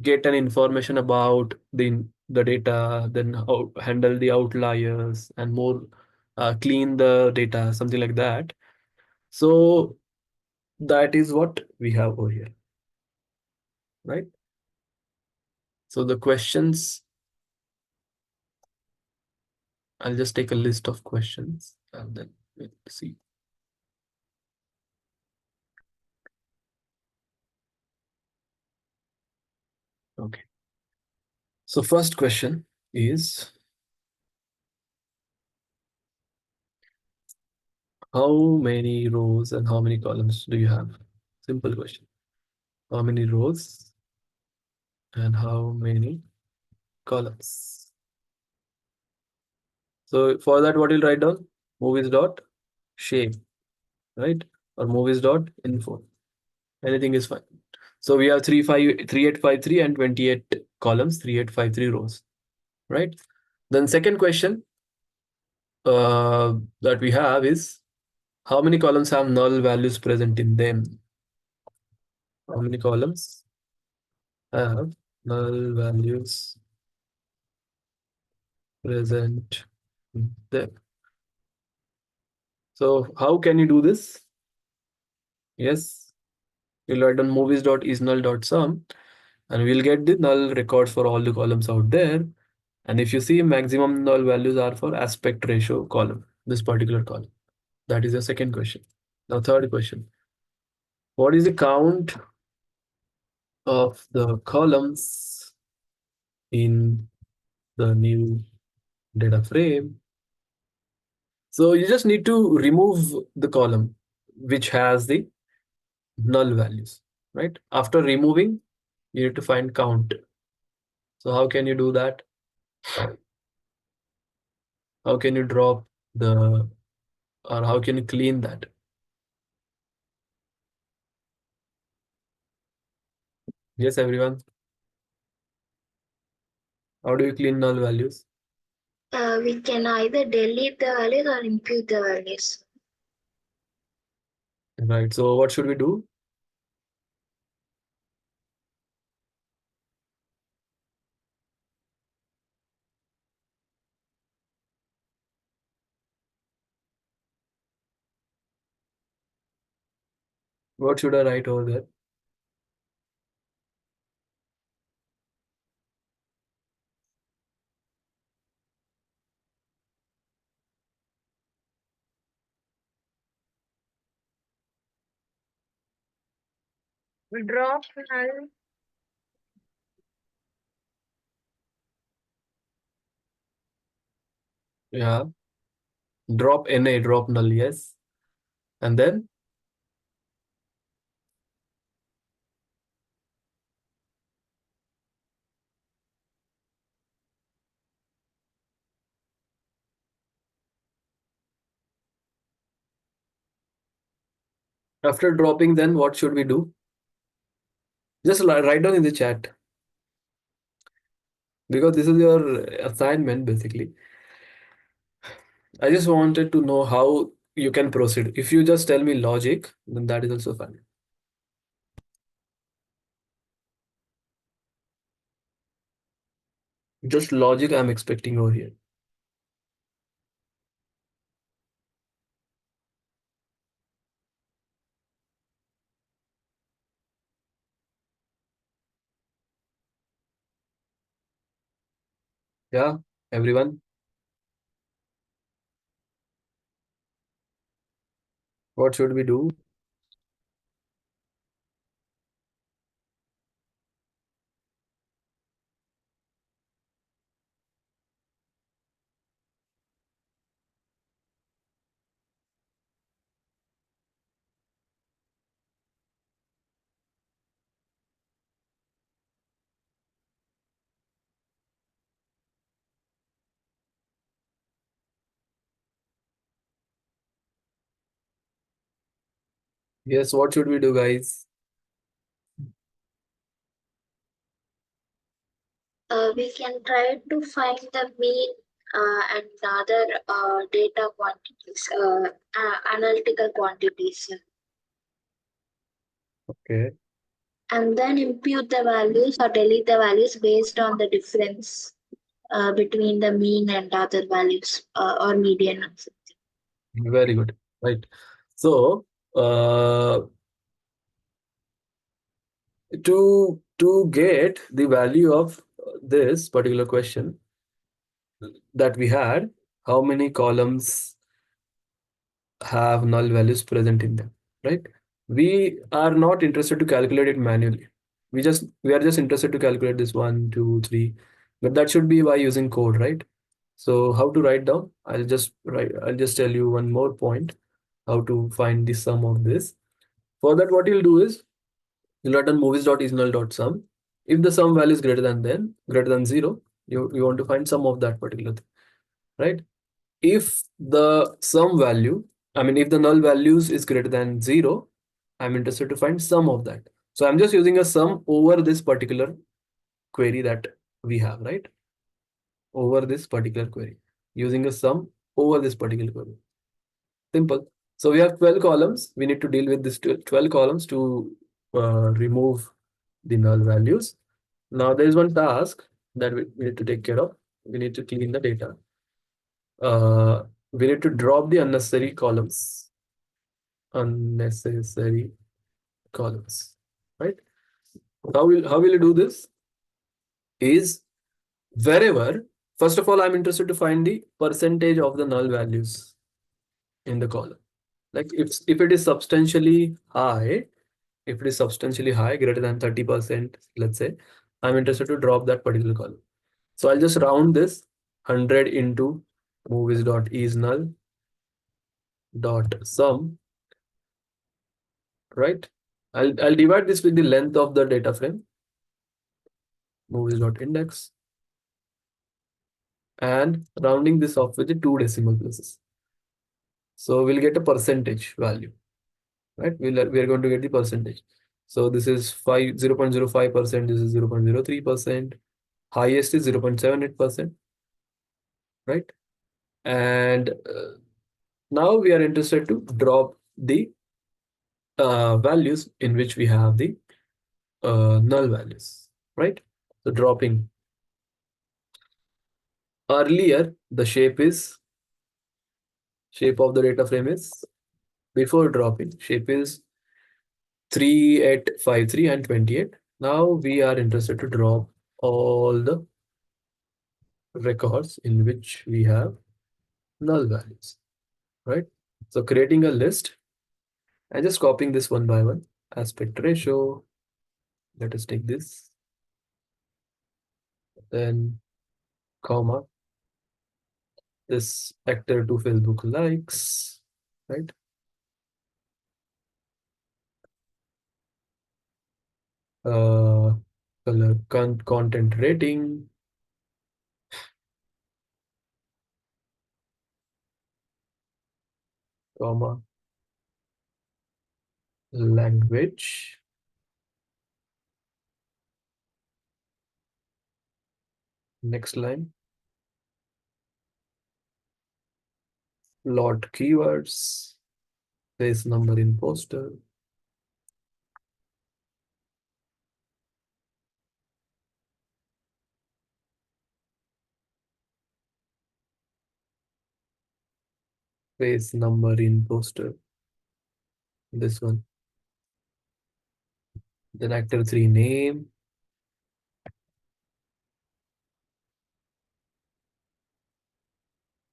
get an information about the data, then how handle the outliers and more clean the data, something like that. So that is what we have over here, right? So the questions, I'll just take a list of questions and then we'll see. Okay. So first question is, how many rows and how many columns do you have? Simple question. How many rows and how many columns? So for that, what you'll write down? Movies dot shape, right? Or movies dot info. Anything is fine. So we have 3853 and 28 columns, 3853 rows, right? Then second question that we have is, how many columns have null values present in them? How many columns have null values present in them? So how can you do this? Yes, you'll write on movies.isNull.sum and we'll get the null records for all the columns out there. And if you see, maximum null values are for aspect ratio column, this particular column. That is the second question. Now, third question. What is the count of the columns in the new data frame? So you just need to remove the column which has the null values, right? After removing, you need to find count. So how can you do that? How can you drop the, or how can you clean that? Yes, everyone. How do you clean null values? We can either delete the values or impute the values. Right. So what should we do? What should I write over there? Drop null. Yeah. Drop NA, drop null, yes. And then after dropping, then what should we do? Just write down in the chat because this is your assignment basically. I just wanted to know how you can proceed. If you just tell me logic, then that is also fine. Just logic I'm expecting over here. Yeah, everyone. What should we do? Yes, what should we do, guys? We can try to find the mean and other data quantities, analytical quantities, Okay. and then impute the values or delete the values based on the difference between the mean and other values or median. Very good. Right. So, to get the value of this particular question that we had, how many columns have null values present in them, right? We are not interested to calculate it manually. We are just interested to calculate this 1, 2, 3, but that should be by using code, right? So how to write down? I'll just tell you one more point how to find the sum of this. For that, what you'll do is you'll write on movies.isNull.sum. If the sum value is greater than 0, you want to find sum of that particular thing, right? If the sum value, if the null values is greater than 0, I'm interested to find sum of that. So I'm just using a sum over this particular query that we have, right? Over this particular query, using a sum over this particular query. Simple. So we have 12 columns. We need to deal with this 12 columns to remove the null values. Now there is one task that we need to take care of. We need to clean the data. we need to drop the unnecessary columns. Unnecessary columns, right? How will you do this? Is wherever, first of all, I'm interested to find the percentage of the null values in the column. Like if it is substantially high, greater than 30%, let's say, I'm interested to drop that particular column. So I'll just round this 100 into movies.is null dot sum, right? I'll divide this with the length of the data frame, movies.index, and rounding this off with the 2 decimal places. So we'll get a percentage value, right? We are going to get the percentage. So this is 0.05%, this is 0.03%, highest is 0.78%, right? And now we are interested to drop the values in which we have the null values, right? So dropping. Earlier, the shape of the data frame is, before dropping, shape is 3853 and 28. Now we are interested to drop all the records in which we have null values, right? So creating a list and just copying this one by one. Aspect ratio, let us take this, then comma, this actor to Facebook likes, right? Color content rating, comma, language, next line, plot keywords, face number in poster, face number in poster, this one, then actor 3 name,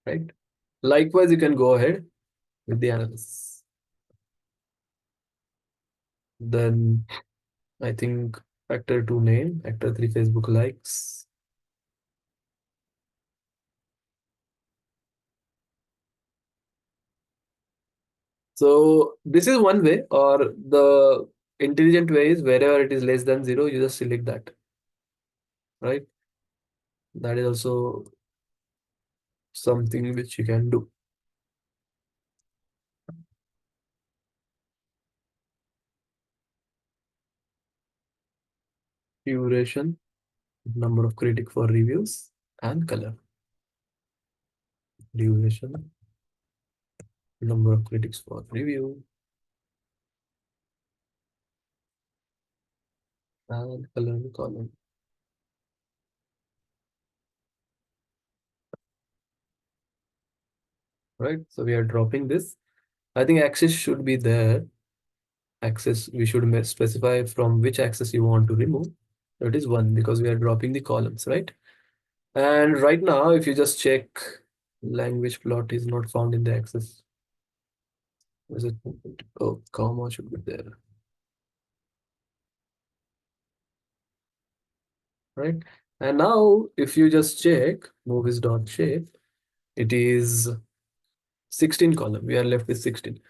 right? Likewise, you can go ahead with the analysis. Then I think actor 2 name, actor 3 Facebook likes. So this is one way, or the intelligent way is wherever it is less than 0, you just select that, right? That is also something which you can do. Duration, number of critic for reviews, and color. Duration, number of critics for review, and color column. Right, so we are dropping this. I think axis should be there. Axis, we should specify from which axis you want to remove. It is 1 because we are dropping the columns, right? And right now, if you just check, language plot is not found in the axis. Is it? Oh, comma should be there. Right? And now, if you just check movies.shape, it is 16 column. We are left with 16.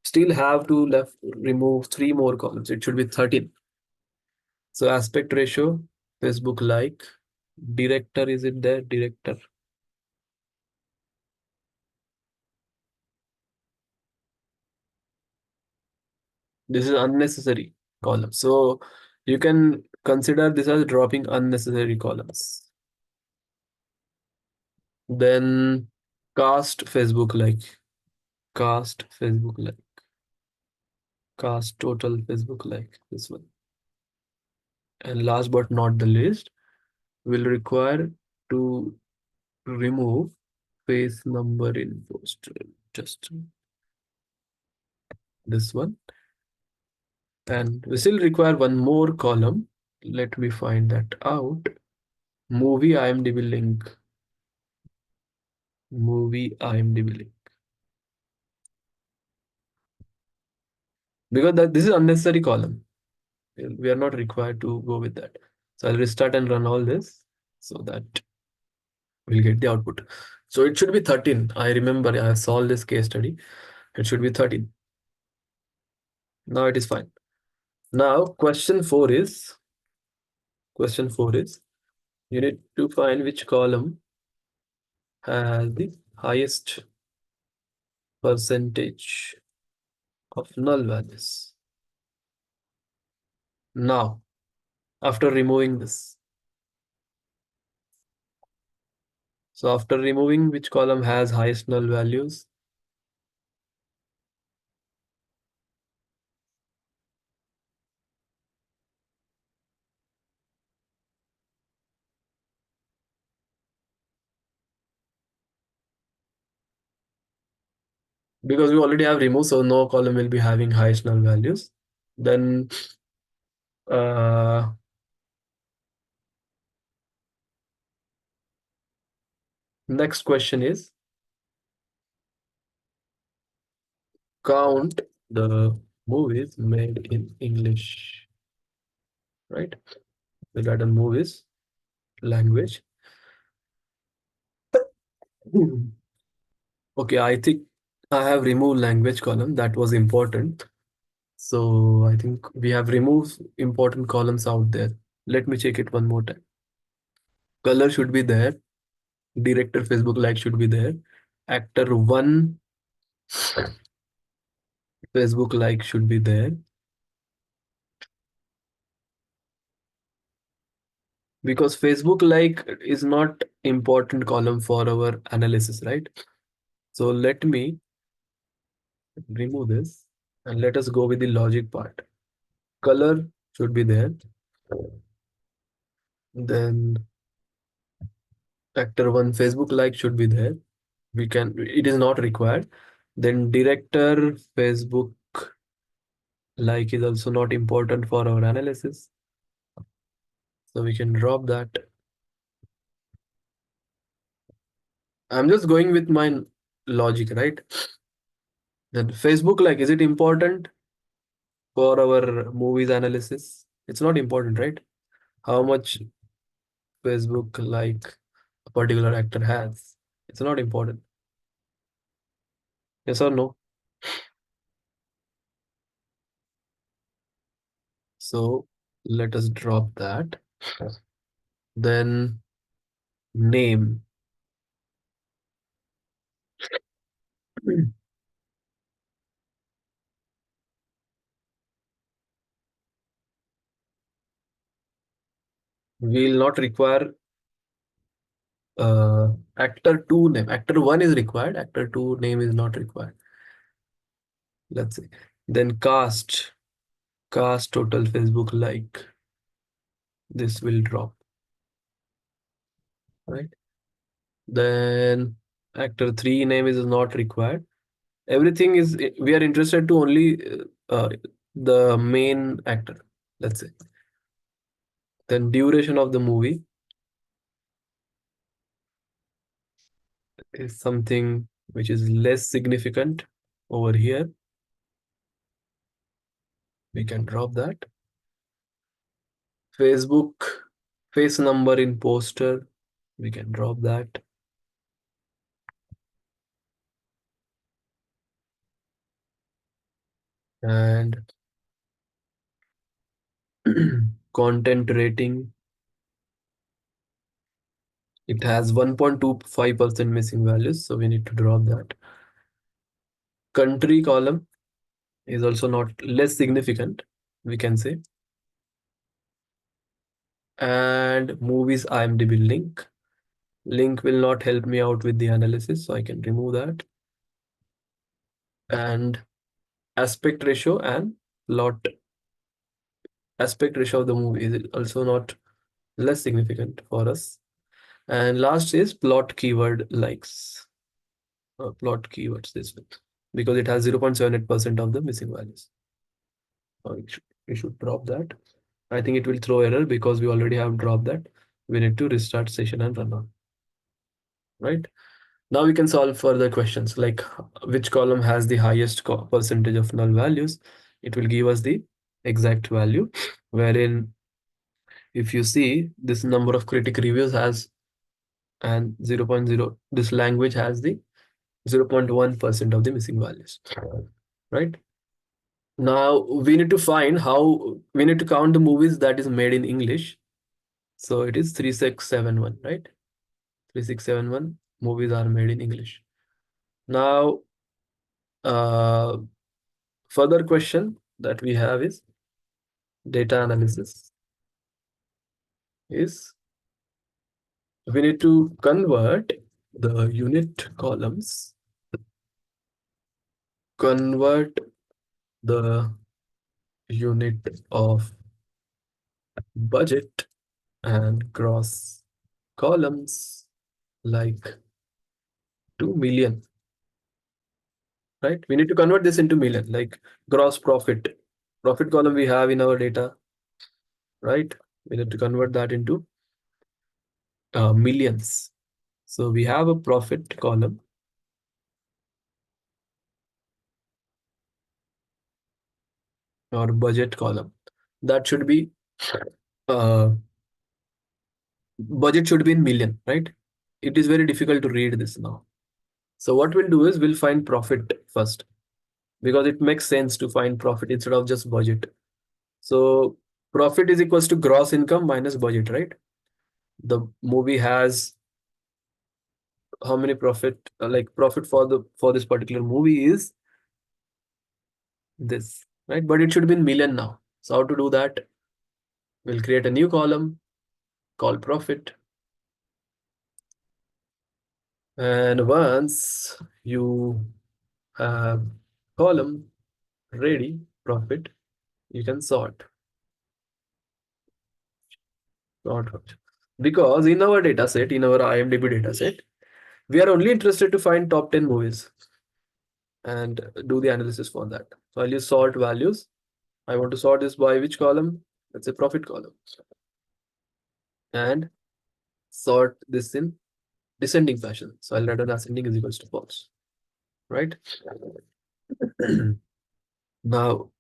Still have to remove 3 more columns. It should be 13. So aspect ratio, Facebook like, director, is it there? Director. This is unnecessary column. So you can consider this as dropping unnecessary columns. Then cast Facebook like, cast Facebook like, cast total Facebook like, this one. And last but not the least, we'll require to remove Face number in poster. Just this one. And we still require one more column. Let me find that out. Movie IMDb link. Movie IMDb link. Because this is unnecessary column. We are not required to go with that. So I'll restart and run all this so that we'll get the output. So it should be 13. I remember I have solved this case study. It should be 13. Now it is fine. Now question 4 is you need to find which column has the highest percentage of null values. Now, after removing this. So after removing which column has highest null values, because we already have removed, so no column will be having highest null values. Then next question is count the movies made in English, right? We got a movies language. Okay, I think I have removed language column. That was important. So I think we have removed important columns out there. Let me check it one more time. Color should be there. Director Facebook like should be there. Actor 1 Facebook like should be there. Because Facebook like is not important column for our analysis, right? So let me remove this and let us go with the logic part. Color should be there. Then actor 1 Facebook like should be there. It is not required. Then director Facebook like is also not important for our analysis. So we can drop that. I'm just going with my logic, right? Then Facebook like, is it important for our movies analysis? It's not important, right? How much Facebook like a particular actor has. It's not important. Yes or no? So let us drop that. Then name. We will not require actor 2 name. Actor 1 is required. Actor 2 name is not required. Let's say. Then cast. Cast total Facebook like. This will drop. Right. Then actor 3 name is not required. Everything is, we are interested to only the main actor, let's say. Then duration of the movie is something which is less significant over here. We can drop that. Facebook face number in poster, we can drop that. And content rating, it has 1.25% missing values, so we need to drop that. Country column is also not less significant, we can say. And movies IMDb link. Link will not help me out with the analysis, so I can remove that. And aspect ratio and plot. Aspect ratio of the movie is also not less significant for us. And last is plot keyword likes. plot keywords this way, because it has 0.78% of the missing values. We should drop that. I think it will throw error because we already have dropped that. We need to restart session and run on. Right? Now we can solve further questions like which column has the highest percentage of null values. It will give us the exact value, wherein if you see this number of critic reviews has and 0.0, this language has the 0.1% of the missing values. Right? Now we need to find how we need to count the movies that is made in English. So it is 3671, right? 3671 movies are made in English. Now, further question that we have is data analysis. Is we need to convert the unit columns, convert the unit of budget and gross columns like to million. Right? We need to convert this into million, like gross profit. Profit column we have in our data, right? We need to convert that into millions. So we have a profit column. Or budget column. That should be, budget should be in million, right? It is very difficult to read this now. So what we'll do is we'll find profit first, because it makes sense to find profit instead of just budget. So profit is equals to gross income minus budget, right? The movie has how many profit, like profit for this particular movie is this, right? But it should be in million now. So how to do that? We'll create a new column called profit. And once you have column ready, profit, you can sort. Because in our data set, in our IMDb data set, we are only interested to find top 10 movies and do the analysis for that. So I'll use sort values. I want to sort this by which column? Let's say profit column. And sort this in descending fashion. So I'll write down ascending is equals to false. Right? Now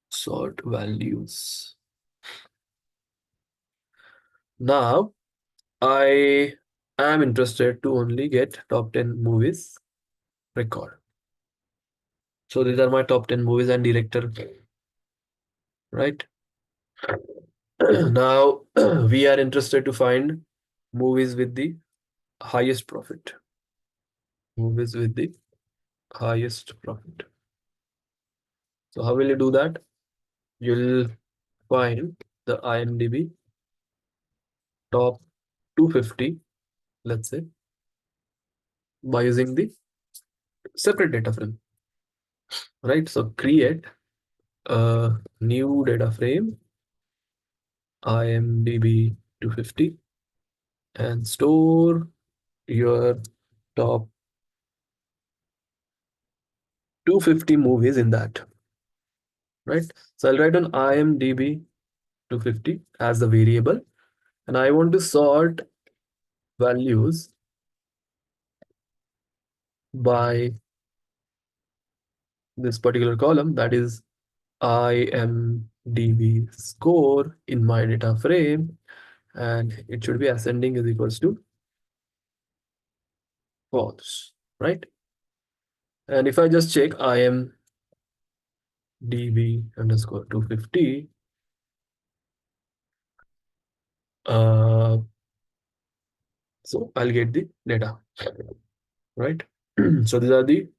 sort values. Now I am interested to only get top 10 movies record. So these are my top 10 movies and director, right? Now we are interested to find movies with the highest profit. Movies with the highest profit. So how will you do that? You'll find the IMDb top 250, let's say, by using the separate data frame, right? So create a new data frame, IMDb 250, and store your top 250 movies in that, right? So I'll write on IMDb 250 as the variable, and I want to sort values by this particular column, that is IMDb score in my data frame, and it should be ascending is equals to false, right? And if I just check IMDb underscore 250, so I'll get the data, right? So these are the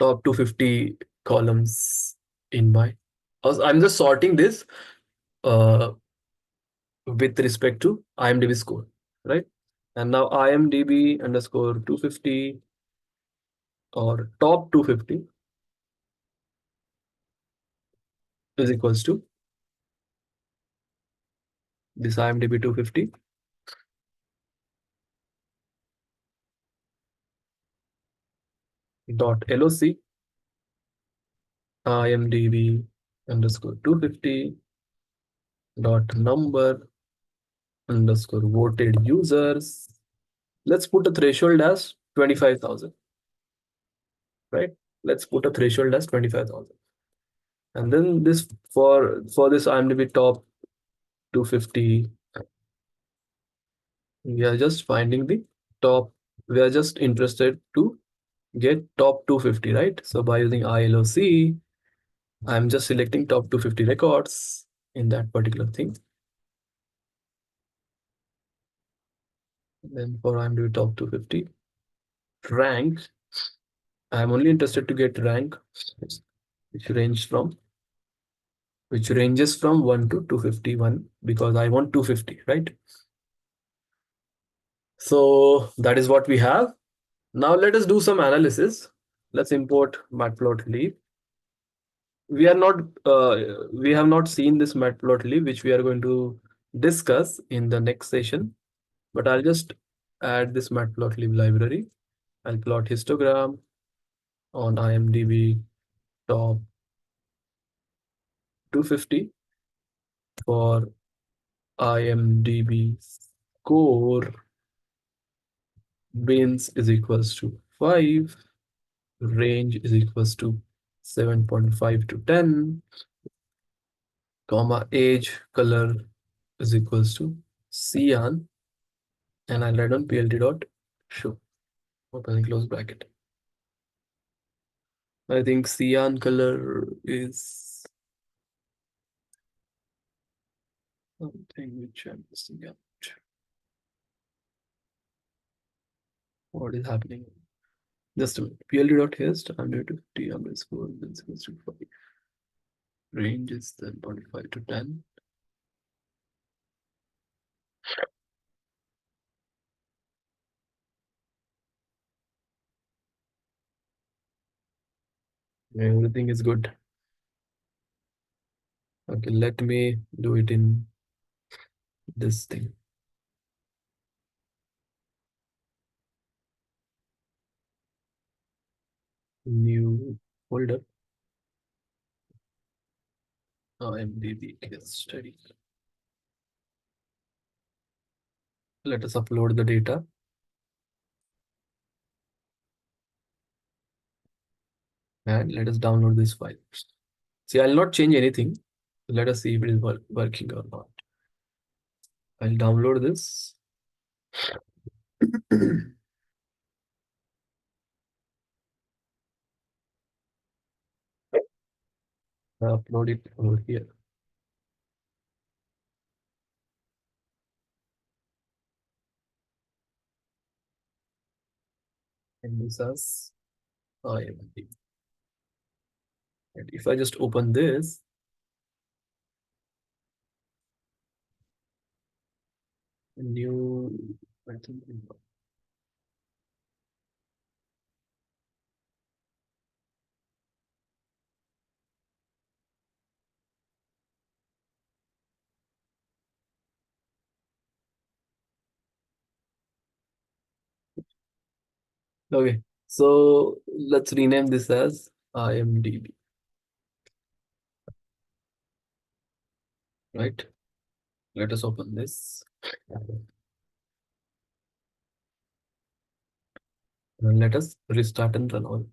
top 250 columns in my, I'm just sorting this with respect to IMDb score, right? And now IMDb underscore 250 or top 250 is equals to this IMDb 250 dot loc imdb underscore 250 dot number underscore voted users. Let's put a threshold as 25,000, right? Let's put a threshold as 25,000. And then this for this IMDb top 250, we are just finding the top. We are just interested to get top 250, right? So by using ILOC, I'm just selecting top 250 records in that particular thing. Then for IMDb top 250 rank, I'm only interested to get rank which ranges from 1 to 251 because I want 250, right? So that is what we have. Now let us do some analysis. Let's import matplotlib. We have not seen this matplotlib, which we are going to discuss in the next session. But I'll just add this matplotlib library. I'll plot histogram on IMDb top 250 for IMDb score bins is equals to 5, range is equals to 7.5 to 10, comma age color is equals to cyan, and I'll write on plt dot show, open and close bracket. I think cyan color is something which I'm missing out. What is happening? Just a minute. plt.hist under underscore is to 5. Range is 7.5 to 10. Everything is good. Okay, let me do it in this thing. New folder. IMDb case study. Let us upload the data. And let us download this file. See, I'll not change anything. Let us see if it is working or not. I'll download this. Upload it over here. And this is IMDb. And if I just open this, new, I think, okay. So let's rename this as IMDb. Right? Let us open this. And let us restart and run all.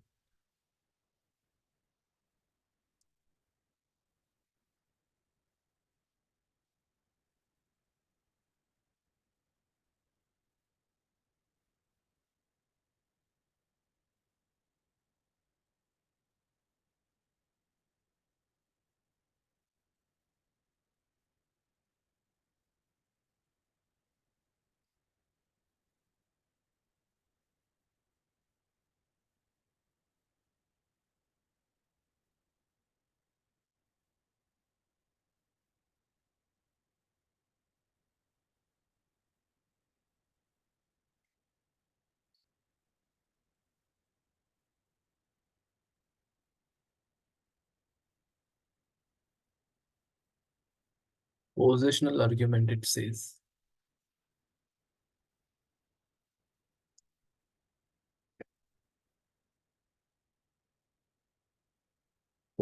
Positional argument, it says.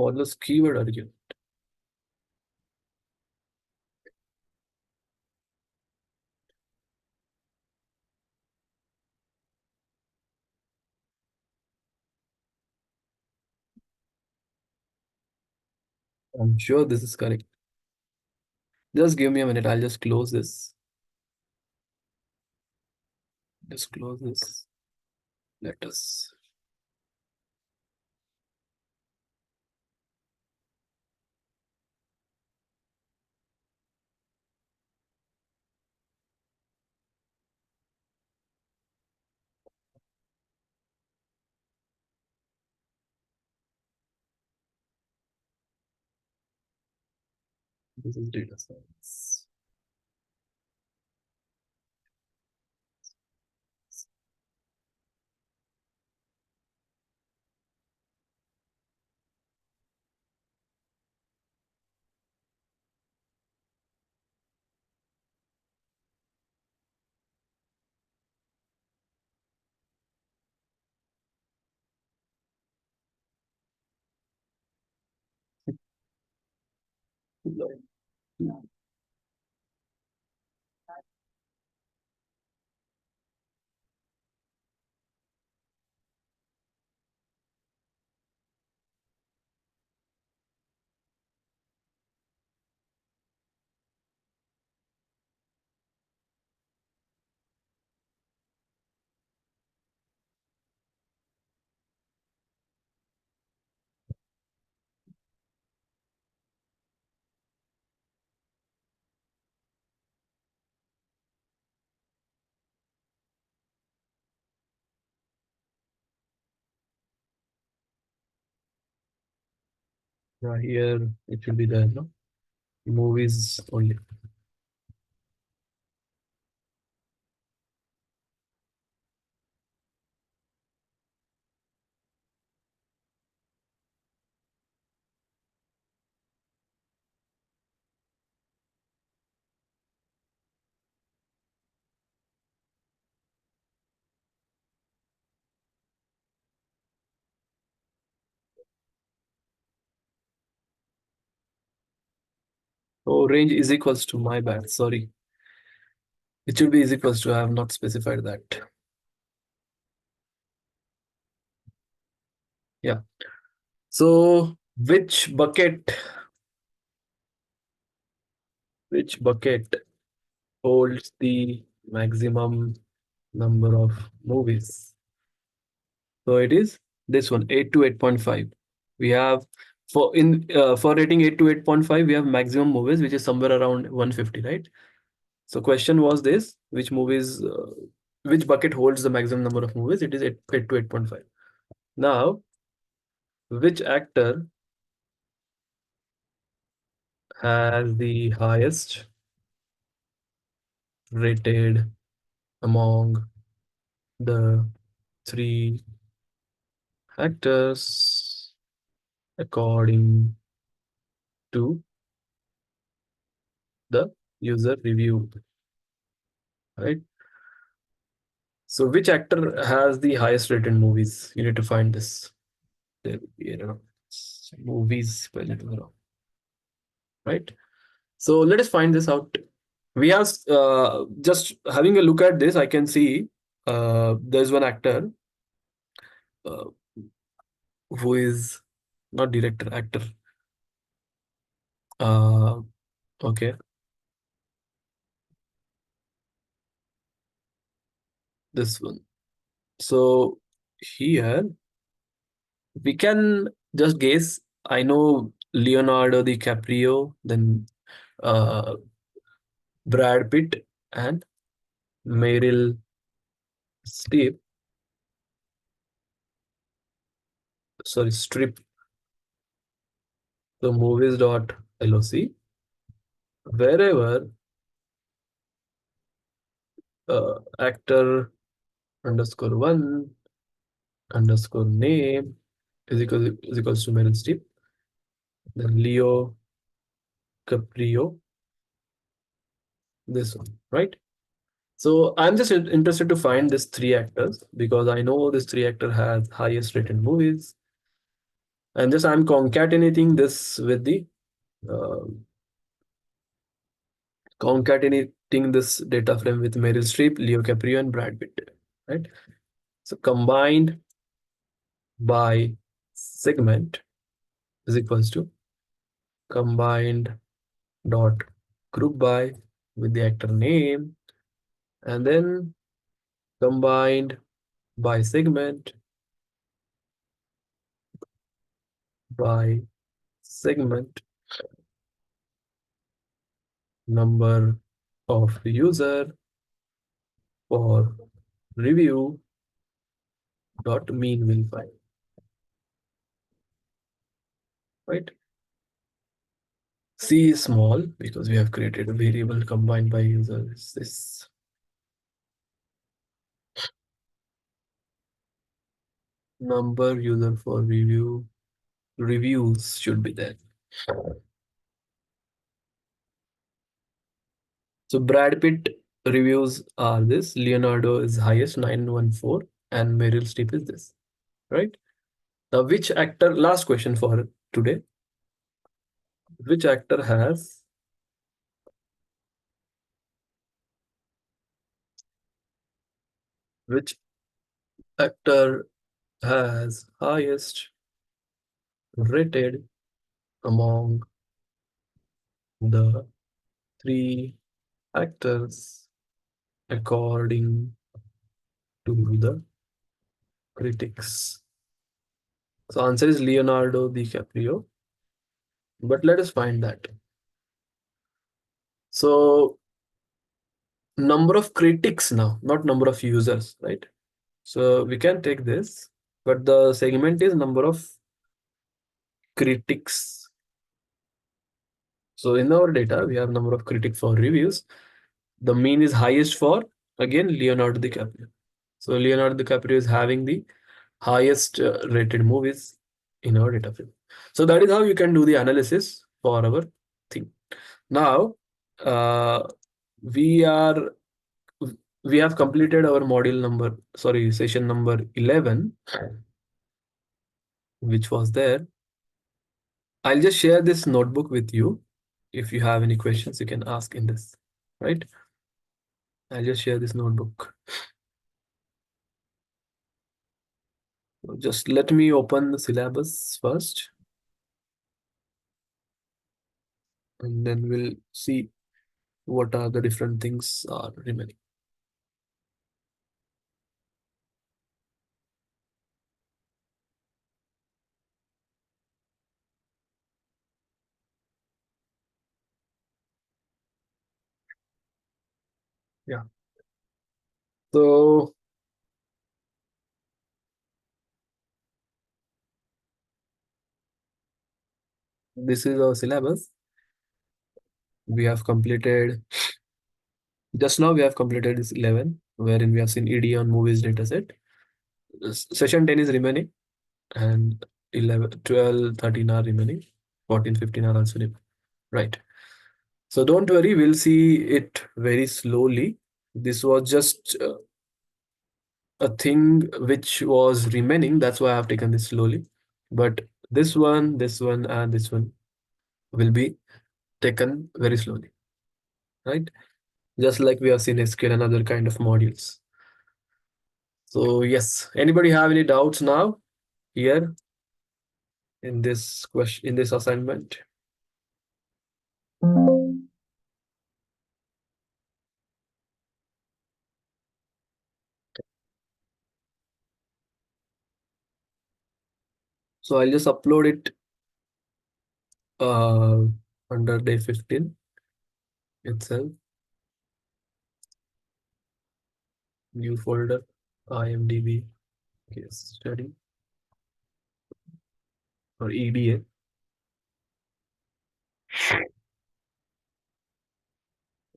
follows keyword argument. I'm sure this is correct. Just give me a minute. I'll just close this. Just close this. Let us. This is data science. Yeah, here it will be there, no? Movies only. Oh, range is equals to, my bad. Sorry. It should be is equals to. I have not specified that. Yeah. So which bucket holds the maximum number of movies? So it is this one, 8 to 8.5. We have for rating 8 to 8.5, we have maximum movies, which is somewhere around 150, right? So question was this, which bucket holds the maximum number of movies? It is 8 to 8.5. Now, which actor has the highest rated among the three actors according to the user review, right? So which actor has the highest rated movies? You need to find this. There will be, movies, right? So let us find this out. We have just having a look at this, I can see there's one actor uh, who is not director, actor. Okay. This one. So here we can just guess. I know Leonardo DiCaprio, then uh, Brad Pitt, and Meryl Streep. Sorry, Strip. So movies.loc. Wherever actor underscore one underscore name is equals to Meryl Streep. Then Leo Caprio. This one, right? So I'm just interested to find these three actors because I know this three actor has highest rated movies. And just I'm concatenating this with the concatenating this data frame with Meryl Streep, Leo DiCaprio, and Brad Pitt, right? So combined by segment is equals to combined dot group by with the actor name, and then combined by segment by segment number of user for review dot mean will find, right? C is small because we have created a variable combined by user. Is this number user for reviews should be there. So Brad Pitt reviews are this, Leonardo is highest 914 and Meryl Streep is this, right? Now which actor, last question for today, which actor has which actor has highest rated among the three actors according to the critics? So answer is Leonardo DiCaprio, but let us find that. So number of critics now, not number of users, right? So we can take this, but the segment is number of critics. So in our data, we have number of critics for reviews. The mean is highest for, again, Leonardo DiCaprio. So Leonardo DiCaprio is having the highest rated movies in our data frame. So that is how you can do the analysis for our thing. Now, we have completed our session number 11, which was there. I'll just share this notebook with you. If you have any questions, you can ask in this, right? I'll just share this notebook. Just let me open the syllabus first, and then we'll see what are the different things are remaining. Yeah. So this is our syllabus. We have completed, just now we have completed this 11, wherein we have seen ED on movies dataset. Session 10 is remaining, and 11, 12, 13 are remaining. 14, 15 are also remaining. Right. So don't worry, we'll see it very slowly. This was just a thing which was remaining. That's why I have taken this slowly. But this one, and this one will be taken very slowly, right? Just like we have seen SQL and other kind of modules. So yes, anybody have any doubts now here in this question, in this assignment? So I'll just upload it under day 15 itself. New folder, IMDb case study or EDA.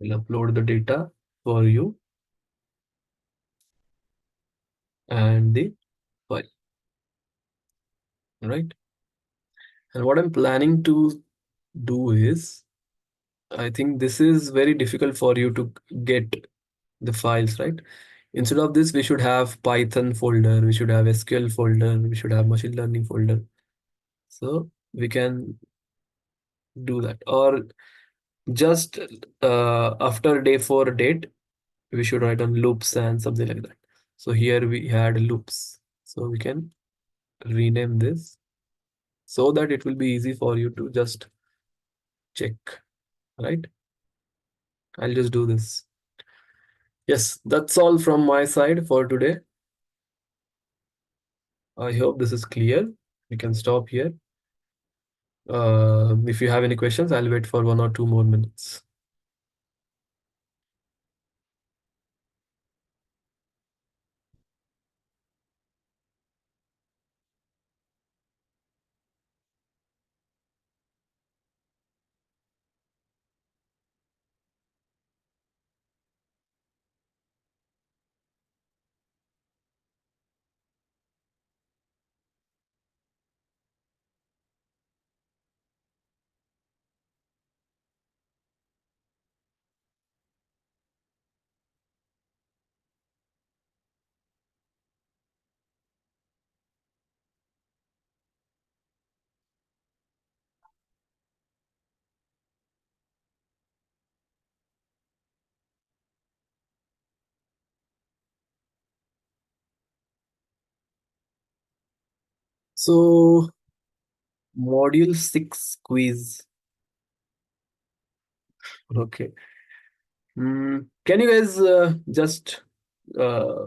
I'll upload the data for you and the file, right? And what I'm planning to do is, I think this is very difficult for you to get the files, right? Instead of this, we should have Python folder, we should have SQL folder, we should have machine learning folder. So we can do that. Or just after day 4 date, we should write on loops and something like that. So here we had loops. So we can rename this so that it will be easy for you to just check, right? I'll just do this. Yes, that's all from my side for today. I hope this is clear. We can stop here. If you have any questions, I'll wait for 1 or 2 more minutes. So, module 6 quiz. Okay. Can you guys just uh,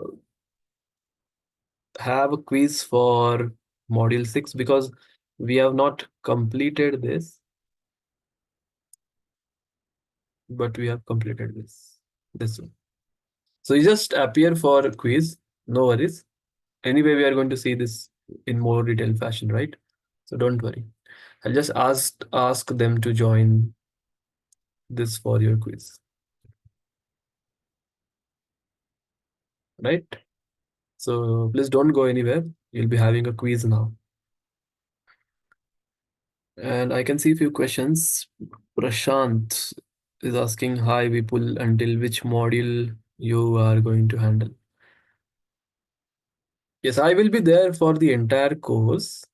have a quiz for module 6 because we have not completed this, but we have completed this one. So you just appear for a quiz, no worries. Anyway, we are going to see this in more detailed fashion, right? So don't worry. I'll just ask them to join this for your quiz, right? So please don't go anywhere. You'll be having a quiz now. And I can see a few questions. Prashant is asking, hi, Vipul, until which module you are going to handle? Yes, I will be there for the entire course,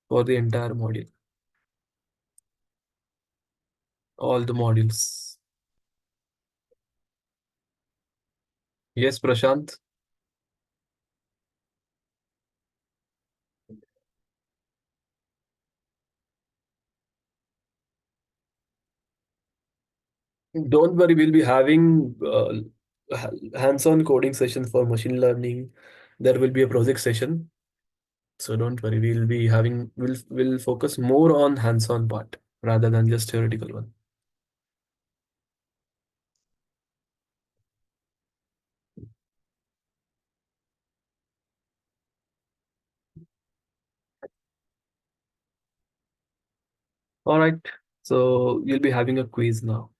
for the entire module, all the modules. Yes, Prashant. Don't worry, we'll be having hands-on coding sessions for machine learning. There will be a project session. So don't worry, we'll be having we'll focus more on hands-on part rather than just theoretical one. All right. So you'll be having a quiz now.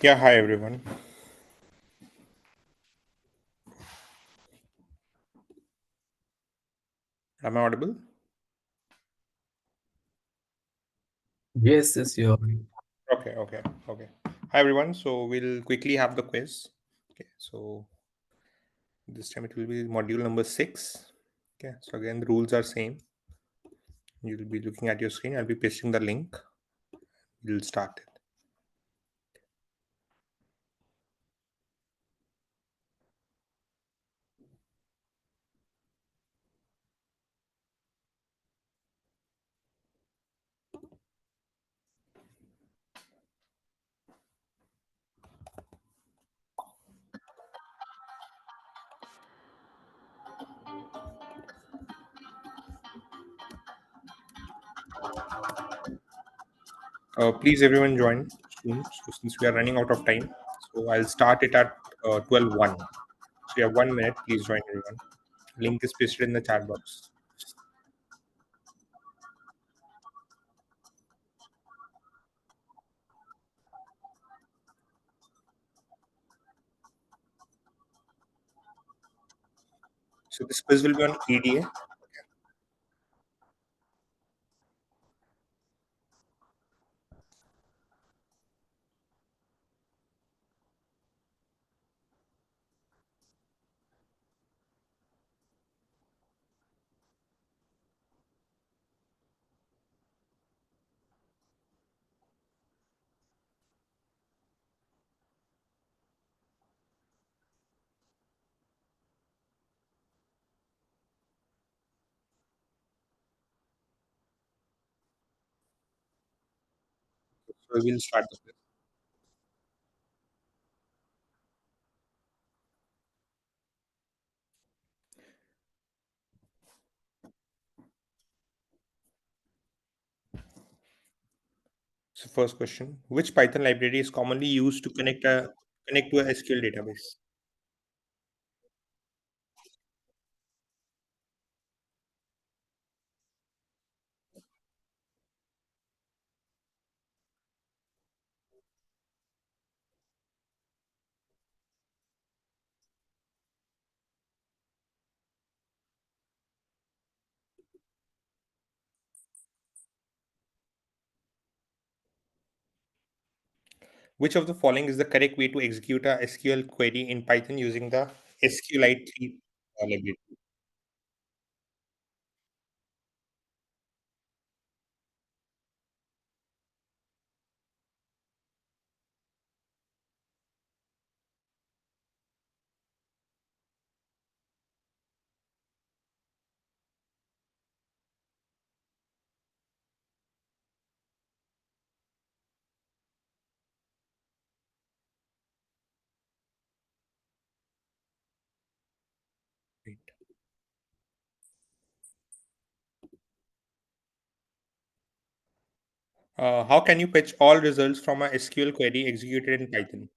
Yeah, hi everyone. Am I audible? Yes, yes, you're. Okay. Hi everyone. So we'll quickly have the quiz. Okay, so this time it will be module number 6. Okay, so again the rules are same. You'll be looking at your screen. I'll be pasting the link. We'll start it. Please everyone join soon. So since we are running out of time, so I'll start it at 12:01. So you have 1 minute. Please join everyone. Link is pasted in the chat box. So this quiz will be on EDA. So we'll start the quiz. So first question, which Python library is commonly used to connect to a SQL database? Which of the following is the correct way to execute a SQL query in Python using the SQLite 3 library? Right. How can you fetch all results from a SQL query executed in Python?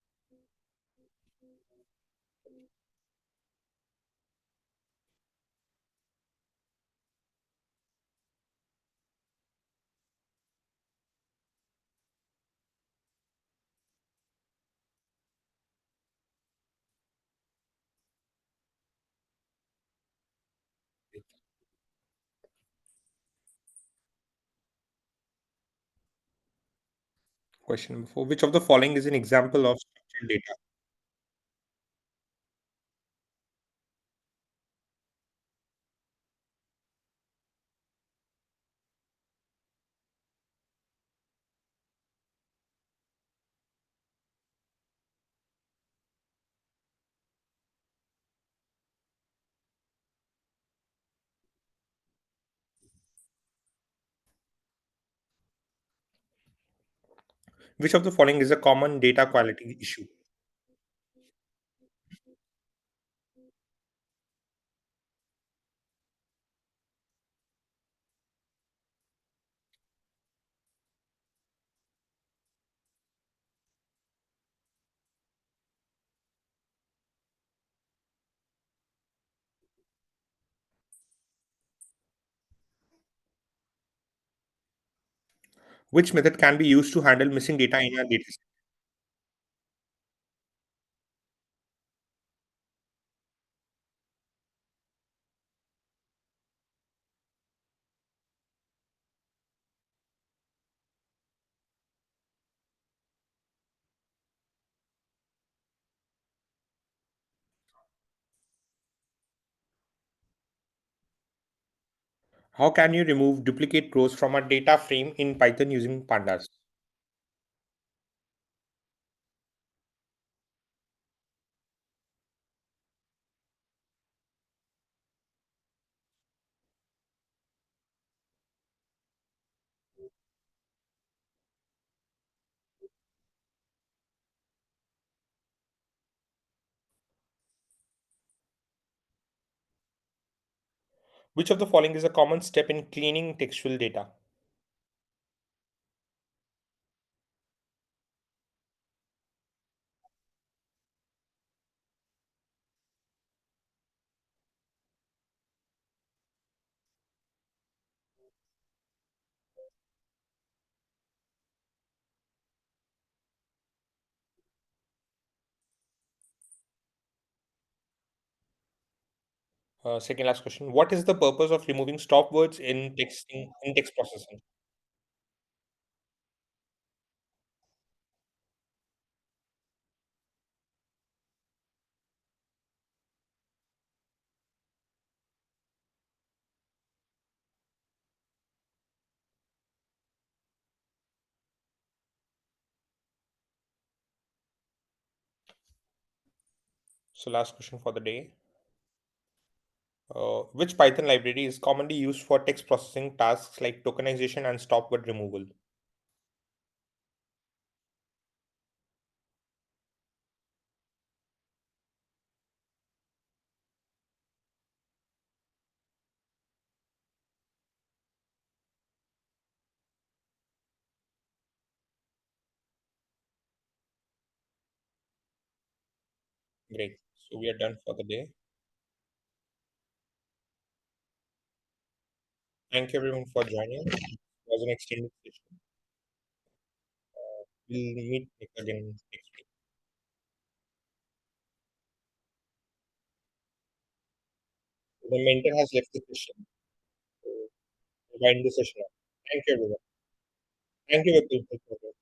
Question number 4. Which of the following is an example of structured data? Which of the following is a common data quality issue? Which method can be used to handle missing data in a dataset? How can you remove duplicate rows from a data frame in Python using pandas? Which of the following is a common step in cleaning textual data? Second last question. What is the purpose of removing stop words in text processing? So last question for the day. Which Python library is commonly used for text processing tasks like tokenization and stop word removal? Great. So we are done for the day. Thank you everyone for joining. It was an extended session. We'll meet again next week. The mentor has left the session. So wind the session up. Thank you everyone. Thank you, Vipul.